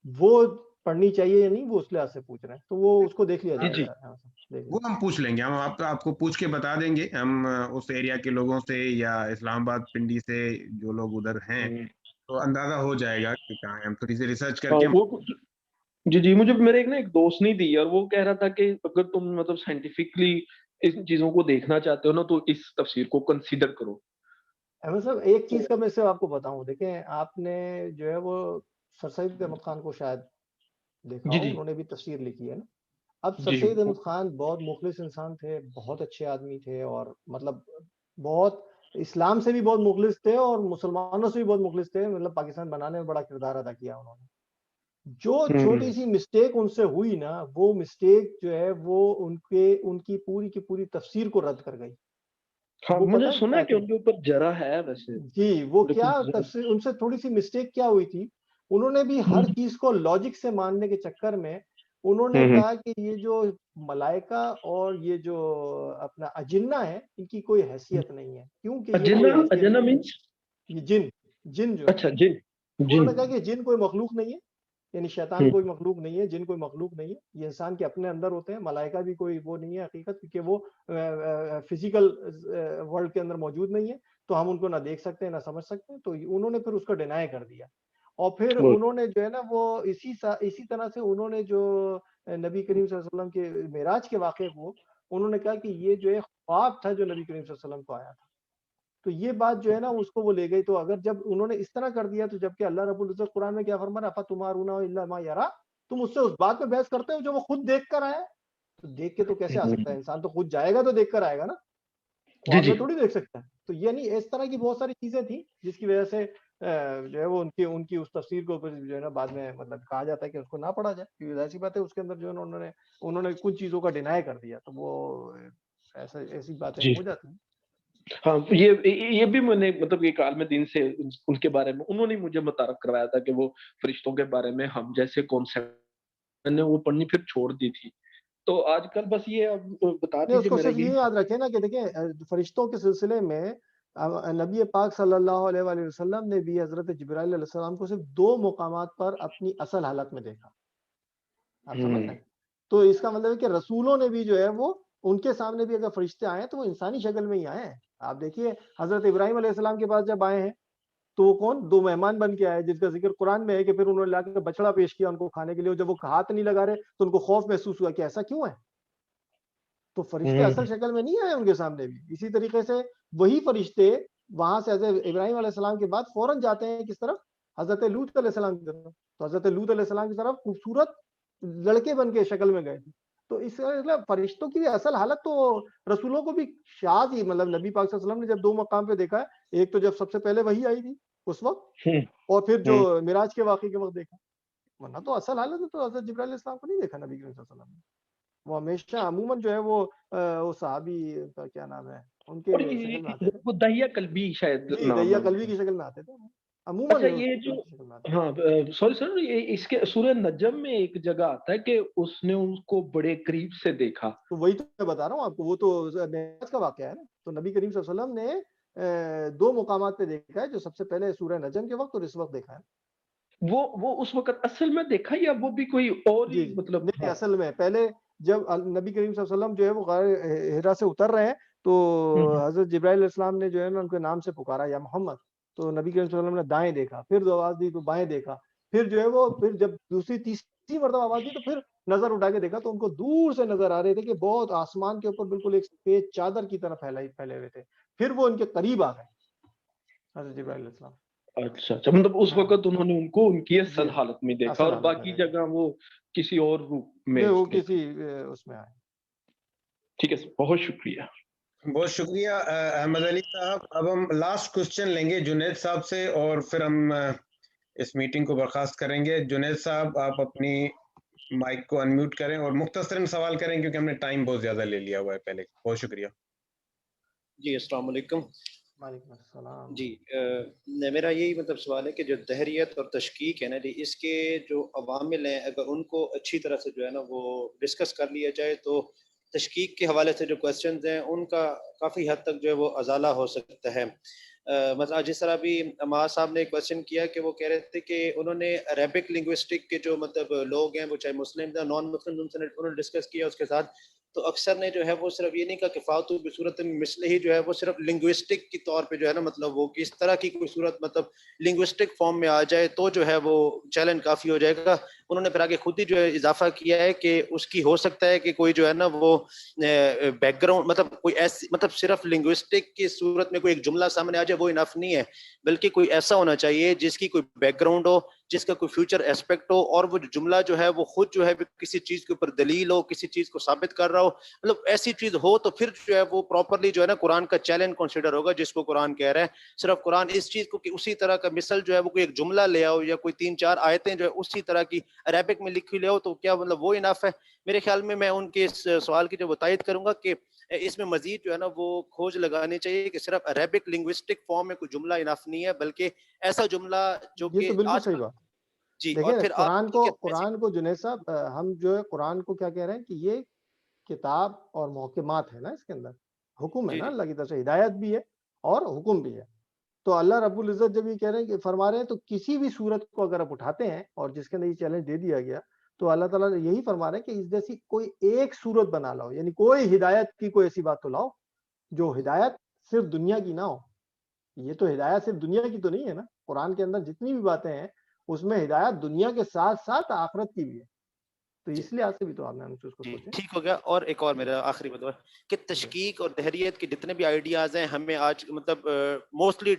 وہ پڑھنی چاہیے یا نہیں، وہ اس لحاظ سے پوچھ رہے ہیں. تو وہ اس کو دیکھ لیا جائے گا، وہ ہم پوچھ لیں گے. ہم آپ کو پوچھ کے بتا دیں گے. ہم اس ایریا کے لوگوں سے یا اسلام آباد پنڈی سے جو لوگ ادھر ہیں تو اندازہ ہو جائے گا کہ کہاں ہم تھوڑی سی ریسرچ کر کے. جی مجھے میرے ایک دوست نے دی اور وہ کہہ رہا تھا کہ اگر تم مطلب سائنٹیفکلی ان چیزوں کو دیکھنا چاہتے ہو نا تو اس تفسیر کو کنسیڈر کرو. احمد صاحب ایک چیز کا میں سے آپ کو بتاؤں، دیکھیں آپ نے جو ہے وہ سر سید احمد خان کو شاید دیکھا ہو، انہوں نے بھی تفسیر لکھی ہے نا. اب سر سید احمد خان بہت مخلص انسان تھے، بہت اچھے آدمی تھے، اور مطلب بہت اسلام سے بھی بہت مخلص تھے اور مسلمانوں سے بھی بہت مخلص تھے. مطلب پاکستان بنانے میں بڑا کردار ادا کیا انہوں نے. جو چھوٹی سی مسٹیک ان سے ہوئی نا، وہ مسٹیک جو ہے وہ ان کی پوری کی پوری تفسیر کو رد کر گئی. مجھے سنا کہ ان کے اوپر جرا ہے ویسے. جی وہ کیا تفسیر، ان سے تھوڑی سی مسٹیک کیا ہوئی تھی، انہوں نے بھی ہر چیز کو لاجک سے ماننے کے چکر میں انہوں نے کہا کہ یہ جو ملائکہ اور یہ جو اپنا اجنہ ہے ان کی کوئی حیثیت نہیں ہے. کیونکہ یہ جن جو انہوں نے کہا کہ جن کوئی مخلوق نہیں ہے، یعنی شیطان کوئی مخلوق نہیں ہے، جن کوئی مخلوق نہیں ہے، یہ انسان کے اپنے اندر ہوتے ہیں. ملائکہ بھی کوئی وہ نہیں ہے حقیقت، کیونکہ وہ فزیکل ورلڈ کے اندر موجود نہیں ہے، تو ہم ان کو نہ دیکھ سکتے ہیں نہ سمجھ سکتے ہیں. تو انہوں نے پھر اس کو ڈینائی کر دیا. اور پھر انہوں نے جو ہے نا وہ اسی طرح سے انہوں نے جو نبی کریم صلی اللہ علیہ وسلم کے معراج کے واقعے کو انہوں نے کہا کہ یہ جو ہے خواب تھا جو نبی کریم صلی اللہ علیہ وسلم کو آیا تھا. تو یہ بات جو ہے نا اس کو وہ لے گئی. تو اگر جب انہوں نے اس طرح کر دیا تو جبکہ اللہ رب العزت قرآن میں کیا فرما رہا ہے، فَتُمَارُونَ إِلَّا مَا يَرَى، تم اس سے اس بات پہ بحث کرتے ہو جو وہ خود دیکھ کر آیا. تو دیکھ کے تو کیسے آ سکتا ہے، انسان تو خود جائے گا تو دیکھ کر آئے گا نا، خواب میں تھوڑی دیکھ سکتا ہے. تو یعنی اس طرح کی بہت ساری چیزیں تھیں جس کی وجہ سے جو ہے وہ ان کی اس تفسیر کو جو ہے نا بعد میں مطلب کہا جاتا ہے کہ اس کو نہ پڑھا جائے، کیونکہ ایسی بات ہے اس کے اندر جو ہے انہوں نے کچھ چیزوں کا ڈینائی کر دیا. تو وہ ایسی باتیں ہو جاتی ہیں. ہاں یہ بھی میں نے مطلب ایک عالم دین سے ان کے بارے میں انہوں نے مجھے متعارف کروایا تھا کہ وہ فرشتوں کے بارے میں ہم جیسے کانسیپٹ میں نے وہ پڑھنی پھر چھوڑ دی تھی. تو آج کل بس یہ اب بتا نہیں، اس دیجیے کو میرا صرف یہ یاد رکھیں نا کہ دیکھیں فرشتوں کے سلسلے میں نبی پاک صلی اللہ علیہ وآلہ وسلم نے بھی حضرت جبرائیل علیہ السلام کو صرف 2 مقامات پر اپنی اصل حالت میں دیکھا. آپ سمجھ رہے ہیں؟ تو اس کا مطلب ہے کہ رسولوں نے بھی جو ہے وہ ان کے سامنے بھی اگر فرشتے آئے ہیں تو وہ انسانی شکل میں ہی آئے ہیں. آپ دیکھیے حضرت ابراہیم علیہ السلام کے پاس جب آئے ہیں تو وہ کون 2 مہمان بن کے آئے جس کا ذکر قرآن میں ہے کہ پھر انہوں نے لا کے بچڑا پیش کیا ان کو کھانے کے لیے. جب وہ ہاتھ نہیں لگا رہے تو ان کو خوف محسوس ہوا کہ ایسا کیوں ہے. تو فرشتے اصل شکل میں نہیں آئے ان کے سامنے بھی. اسی طریقے سے وہی فرشتے وہاں سے حضرت ابراہیم علیہ السلام کے بعد فوراً جاتے ہیں کس طرف؟ حضرت لوط علیہ السلام کی طرف. تو حضرت لوط علیہ السلام کی طرف خوبصورت لڑکے بن کے شکل میں گئے تھے. تو اس کا مطلب فرشتوں کی اصل حالت تو رسولوں کو بھی شاذ ہی، مطلب نبی پاک صلی اللہ علیہ وسلم نے جب 2 مقام پہ دیکھا ہے، ایک تو جب سب سے پہلے وہی آئی تھی اس وقت، اور پھر جو معراج کے واقعے کے وقت دیکھا. ورنہ تو اصل حالت میں تو حضرت جبرائیل علیہ السلام کو نہیں دیکھا نبی کریم صلی اللہ علیہ وسلم نے. وہ ہمیشہ عموماً جو ہے وہ صحابی کا کیا نام ہے ان کے شکل میں آتے تھے. وہ دہیہ قلبی شاید جی، نام دہیہ ہے. قلبی کی شکل میں آتے تھے عموماً. اچھا یہ جو ہاں سوری سر، اس کے سورہ نجم میں ایک جگہ آتا ہے کہ اس نے ان کو بڑے قریب سے دیکھا. تو وہی تو میں بتا رہا ہوں آپ کو، وہ تو معراج کا واقعہ ہے نا. تو نبی کریم صلی اللہ علیہ وسلم نے 2 مقامات پہ دیکھا ہے، جو سب سے پہلے سورہ نجم کے وقت اور اس وقت دیکھا ہے. وہ اس وقت اصل میں دیکھا یا وہ بھی کوئی اور ہی مطلب؟ نہیں، اصل میں پہلے جب نبی کریم صلی اللہ علیہ وسلم جو ہے وہ غار حرا سے اتر رہے ہیں تو حضرت جبرائیل علیہ السلام نے جو ہے نا ان کے نام سے پکارا یا محمد. تو نبی کریم صلی اللہ علیہ وسلم نے دائیں دیکھا، پھر آواز دی تو بائیں دیکھا، پھر جو ہے وہ پھر جب دوسری تیسری مرتبہ آواز دی تو پھر نظر اٹھا کے دیکھا تو ان کو دور سے نظر آ رہے تھے کہ بہت آسمان کے اوپر بالکل ایک سفید چادر کی طرح پھیلے ہوئے تھے. پھر وہ ان کے قریب آ گئے حضرت جبرائیل علیہ السلام. اچھا مطلب اس وقت انہوں نے ان کو ان کی اصل حالت میں دیکھا اور اصل حالت میں باقی جگہ وہ کسی اور روپ میں وہ کسی اس میں آئے. ٹھیک ہے، بہت شکریہ. بہت شکریہ احمد علی صاحب. اب ہم لاسٹ کوسچن لیں گے جنید صاحب سے اور پھر ہم اس میٹنگ کو برخاست کریں گے. جنید صاحب آپ اپنی مائک کو انمیوٹ کریں اور مختصراً سوال کریں کیونکہ ہم نے ٹائم بہت زیادہ لے لیا ہوا ہے پہلے. بہت شکریہ. جی السلام علیکم. وعلیکم السلام. جی میرا یہی مطلب سوال ہے کہ جو دہریت اور تشکیک ہے نا جی، اس کے جو عوامل ہیں اگر ان کو اچھی طرح سے جو ہے نا وہ ڈسکس کر لیا جائے تو تشکیک کے حوالے سے جو کویسچنز ہیں ان کا کافی حد تک جو ہے وہ ازالہ ہو سکتا ہے. مثلا جس طرح بھی معاذ صاحب نے ایک کویسچن کیا کہ وہ کہہ رہے تھے کہ انہوں نے عربک لنگوسٹک کے جو مطلب لوگ ہیں وہ چاہے مسلم ہیں نان مسلم، انہوں نے ڈسکس کیا اس کے ساتھ. تو اکثر نے جو ہے وہ صرف یہ نہیں کہا کہ فاتو بصورت مثل ہی جو ہے وہ صرف لنگوسٹک کی طور پہ جو ہے نا مطلب وہ کس طرح کی کوئی صورت مطلب لنگوسٹک فارم میں آ جائے تو جو ہے وہ چیلنج کافی ہو جائے گا. انہوں نے پھر آگے خود ہی جو ہے اضافہ کیا ہے کہ اس کی ہو سکتا ہے کہ کوئی جو ہے نا وہ بیک گراؤنڈ مطلب کوئی ایسی مطلب صرف لنگوسٹک کی صورت میں کوئی ایک جملہ سامنے آ جائے وہ انف نہیں ہے، بلکہ کوئی ایسا ہونا چاہیے جس کی کوئی بیک گراؤنڈ ہو، جس کا کوئی فیوچر ایسپیکٹ ہو، اور وہ جملہ جو ہے وہ خود جو ہے کسی چیز کے اوپر دلیل ہو، کسی چیز کو ثابت کر رہا ہو. مطلب ایسی چیز ہو تو پھر جو ہے وہ پراپرلی جو ہے نا قرآن کا چیلنج کنسیڈر ہوگا جس کو قرآن کہہ رہا ہے. صرف قرآن اس چیز کو کہ اسی طرح کا مثل جو ہے وہ کوئی ایک جملہ لے آؤ یا کوئی 3-4 آیتیں جو ہے اسی طرح کی عربک میں لکھی لے آؤ تو کیا مطلب وہ انف ہے؟ میرے خیال میں ان کے اس سوال کی جو تائید کروں گا کہ اس میں مزید جو ہے نا وہ کھوج لگانی چاہیے کہ صرف عربک لنگوسٹک فارم میں کوئی جملہ انف نہیں ہے، بلکہ ایسا جملہ جو کہ یہ تو بالکل آج صحیح بات. جی. دیکھیں اور پھر قرآن کو جنید صاحب ہم جو ہے قرآن کو کیا کہہ رہے ہیں کہ یہ کتاب اور محکمات ہے نا، اس کے اندر حکم ہے نا اللہ کی طرف سے، ہدایت بھی ہے اور حکم بھی ہے. تو اللہ رب العزت جب یہ کہہ رہے ہیں کہ فرما رہے ہیں تو کسی بھی صورت کو اگر آپ اٹھاتے ہیں اور جس کے اندر یہ چیلنج دے دیا گیا تو اللہ تعالیٰ نے یہی فرما رہے ہیں کہ اس جیسی کوئی ایک صورت بنا لاؤ، یعنی کوئی ہدایت کی کوئی ایسی بات تو لاؤ جو ہدایت صرف دنیا کی نہ ہو. یہ تو ہدایت صرف دنیا کی تو نہیں ہے نا، قرآن کے اندر جتنی بھی باتیں ہیں اس میں ہدایت دنیا کے ساتھ ساتھ آخرت کی بھی ہے. تو اس لیے سے بھی تو آپ نے اس کو سوچے. ٹھیک ہو گیا. اور ایک اور میرا آخری مطلب کہ تشکیک اور دہریت کے جتنے بھی آئیڈیاز ہیں ہمیں آج مطلب موسٹلی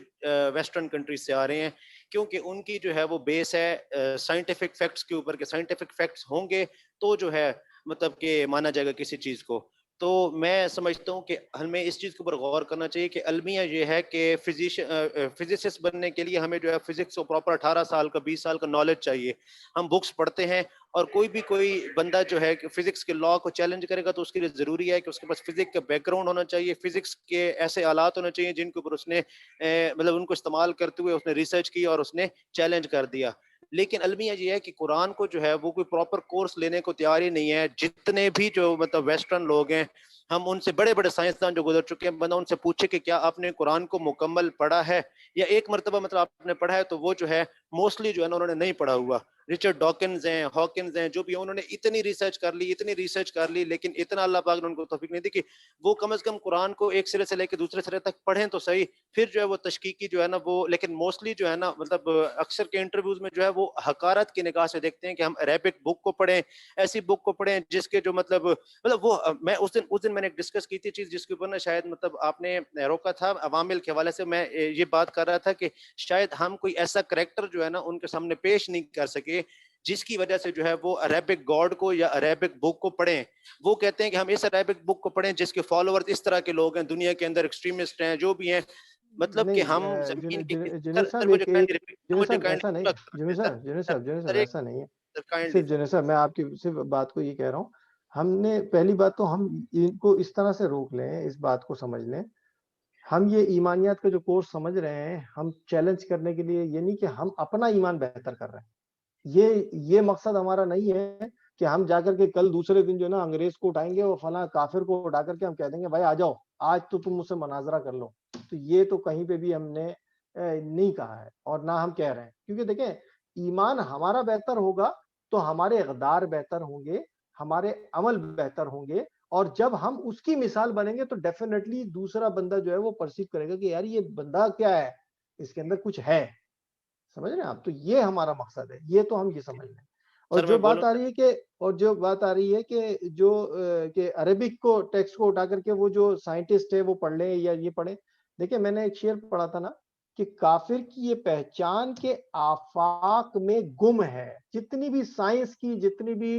ویسٹرن کنٹریز سے آ رہے ہیں، کیونکہ ان کی جو ہے وہ بیس ہے سائنٹیفک فیکٹس کے اوپر، کہ سائنٹیفک فیکٹس ہوں گے تو جو ہے مطلب کہ مانا جائے گا کسی چیز کو. تو میں سمجھتا ہوں کہ ہمیں اس چیز کے اوپر غور کرنا چاہیے کہ المیہ یہ ہے کہ فزسسٹ بننے کے لیے ہمیں جو ہے فزکس کو پراپر 18 سال کا 20 سال کا نالج چاہیے. ہم بکس پڑھتے ہیں اور کوئی بندہ جو ہے کہ فزکس کے لا کو چیلنج کرے گا تو اس کے لیے ضروری ہے کہ اس کے پاس فزکس کا بیک گراؤنڈ ہونا چاہیے، فزکس کے ایسے آلات ہونے چاہیے جن کے اوپر اس نے مطلب ان کو استعمال کرتے ہوئے اس نے ریسرچ کی اور اس نے چیلنج کر دیا. لیکن المیہ یہ ہے کہ قرآن کو جو ہے وہ کوئی پراپر کورس لینے کو تیار ہی نہیں ہے. جتنے بھی جو مطلب ویسٹرن لوگ ہیں, ہم ان سے بڑے بڑے سائنسدان جو گزر چکے ہیں, بندہ ان سے پوچھے کہ کیا آپ نے قرآن کو مکمل پڑھا ہے یا ایک مرتبہ مطلب آپ نے پڑھا ہے, تو وہ جو ہے موسٹلی جو ہے نا انہوں نے نہیں پڑھا ہوا. رچرڈ ڈاکنز ہیں, ہاکنز ہیں, جو بھی انہوں نے اتنی ریسرچ کر لی, لیکن اتنا اللہ پاک نے ان کو توفیق نہیں دی کہ وہ کم از کم قرآن کو ایک سرے سے لے کے دوسرے سرے تک پڑھیں تو صحیح. پھر جو ہے وہ تشکیکی جو ہے نا وہ, لیکن موسٹلی جو ہے نا مطلب اکثر کے انٹرویوز میں جو ہے وہ حقارت کی نگاہ سے دیکھتے ہیں کہ ہم عربک بک کو پڑھیں, ایسی بک کو پڑھیں جس کے جو مطلب وہ میں اس دن میں نے ڈسکس کی تھی چیز جس کے اوپر نا شاید مطلب آپ نے روکا تھا عوامل کے حوالے سے. میں یہ بات کر رہا تھا کہ شاید ہم کوئی ایسا کریکٹر جو ہے نا ان کے سامنے پیش نہیں کر سکے جس کی وجہ سے جو ہے وہ عربک گاڈ کو یا عربک بک کو پڑھیں. وہ کہتے ہیں کہ ہم اس عربک بک کو پڑھیں جس کے فالوورز اس طرح کے لوگ ہیں, دنیا کے اندر ایکسٹریمسٹ ہیں, جو بھی ہیں, مطلب کہ ہم زمین کی جنید صاحب ایسا نہیں, جنید صاحب ایسا نہیں ہے. صرف جنید صاحب میں آپ کی صرف بات کو یہ کہہ رہا ہوں, ہم نے پہلی بات تو ہم ان کو اس طرح سے روک لیں, اس بات کو سمجھ لیں, ہم یہ ایمانیات کا جو کورس سمجھ رہے ہیں ہم چیلنج کرنے کے لیے, یہ نہیں کہ ہم اپنا ایمان بہتر کر رہے ہیں. یہ مقصد ہمارا نہیں ہے کہ ہم جا کر کے کل دوسرے دن جو ہے نا انگریز کو اٹھائیں گے اور فلاں کافر کو اٹھا کر کے ہم کہہ دیں گے بھائی آ جاؤ آج تو تم مجھ سے مناظرہ کر لو. تو یہ تو کہیں پہ بھی ہم نے نہیں کہا ہے اور نہ ہم کہہ رہے ہیں, کیونکہ دیکھیں ایمان ہمارا بہتر ہوگا تو ہمارے اقدار بہتر ہوں گے, ہمارے عمل بہتر ہوں گے, اور جب ہم اس کی مثال بنیں گے تو ڈیفینیٹلی دوسرا بندہ جو ہے وہ پرسیو کرے گا کہ یار یہ بندہ کیا ہے, اس کے اندر کچھ ہے. سمجھ رہے ہیں آپ؟ تو یہ ہمارا مقصد ہے, یہ تو ہم یہ سمجھ لیں. اور جو بات آ رہی ہے کہ جو کہ عربک کو ٹیکسٹ کو اٹھا کر کے وہ جو سائنٹسٹ ہے وہ پڑھ لیں یا یہ پڑھیں. دیکھیں میں نے ایک شعر پڑھا تھا نا کہ کافر کی یہ پہچان کے آفاق میں گم ہے. جتنی بھی سائنس کی جتنی بھی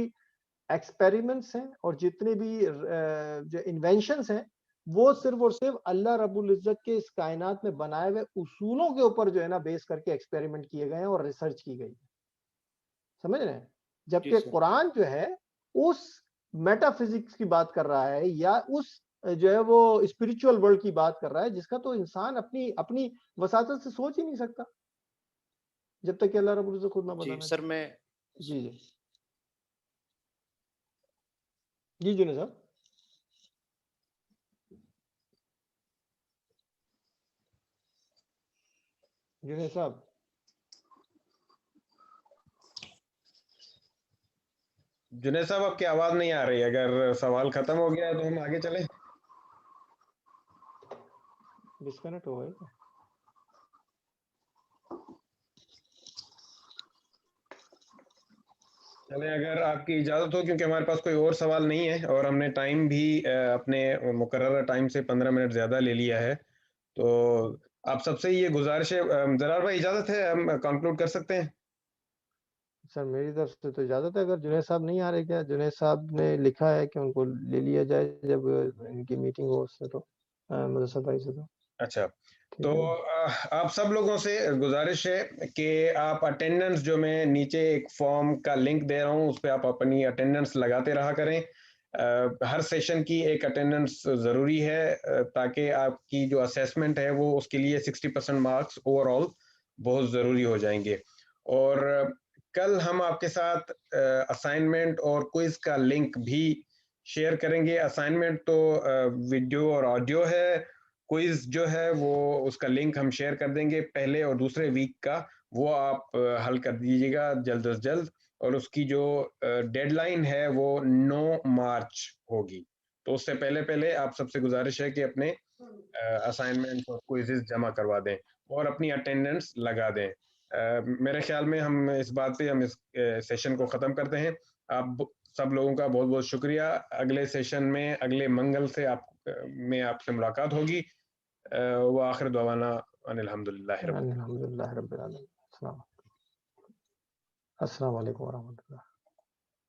ایکسپیریمنٹس ہیں اور جتنے بھی جو انوینشنس ہیں وہ صرف اور صرف اللہ رب العزت کے اس کائنات میں بنائے ہوئے اصولوں کے اوپر جو ہے نا بیس کر کے ایکسپیریمنٹ کیے گئے ہیں اور ریسرچ کی گئی ہے. سمجھ رہے ہیں؟ جبکہ قرآن جو ہے اس میٹا فزکس کی بات کر رہا ہے یا اس جو ہے وہ اسپرچول ورلڈ کی بات کر رہا ہے جس کا تو انسان اپنی وساطت سے سوچ ہی نہیں سکتا جب تک کہ اللہ رب العزت خود نہ بتانا. سر میں جی جنید صاحب. جنید صاحب جنید صاحب آپ کی آواز نہیں آ رہی, اگر سوال ختم ہو گیا تو ہم آگے چلیں. ڈسکنیکٹ ہو گئے. چلیں اگر آپ کی اجازت ہو, کیونکہ ہمارے پاس کوئی اور سوال نہیں ہے اور ہم نے ٹائم بھی اپنے مقررہ ٹائم سے 15 منٹ زیادہ لے لیا ہے, تو آپ سب سے یہ گزارش ہے. ضرار بھائی اجازت ہے, ہم کنکلوڈ کر سکتے ہیں؟ سر میری طرف سے تو اجازت ہے. اگر جنید صاحب نہیں آ رہے, کیا جنید صاحب نے لکھا ہے کہ ان کو لے لیا جائے جب ان کی میٹنگ ہو اس سے, تو مدرسہ بھائی سے. تو اچھا, تو آپ سب لوگوں سے گزارش ہے کہ آپ اٹینڈنس, جو میں نیچے ایک فارم کا لنک دے رہا ہوں, اس پہ آپ اپنی اٹینڈنس لگاتے رہا کریں. ہر سیشن کی ایک اٹینڈنس ضروری ہے تاکہ آپ کی جو اسیسمنٹ ہے وہ اس کے لیے 60% مارکس اوور آل بہت ضروری ہو جائیں گے. اور کل ہم آپ کے ساتھ اسائنمنٹ اور کوئز کا لنک بھی شیئر کریں گے. اسائنمنٹ تو ویڈیو اور آڈیو ہے, کوئز جو ہے وہ اس کا لنک ہم شیئر کر دیں گے پہلے اور دوسرے ویک کا, وہ آپ حل کر دیجیے گا جلد از جلد. اور اس کی جو ڈیڈ لائن ہے وہ 9 مارچ ہوگی, تو اس سے پہلے آپ سب سے گزارش ہے کہ اپنے اسائنمنٹ اور کوئزز جمع کروا دیں اور اپنی اٹینڈنس لگا دیں. میرے خیال میں ہم اس بات پہ ہم اس سیشن کو ختم کرتے ہیں. آپ سب لوگوں کا بہت بہت شکریہ. اگلے سیشن میں اگلے منگل سے آپ سے ملاقات ہوگی. وآخر دعوانا ان الحمدللہ رب الحمدللہ رب العالمین. السلام علیکم ورحمۃ اللہ.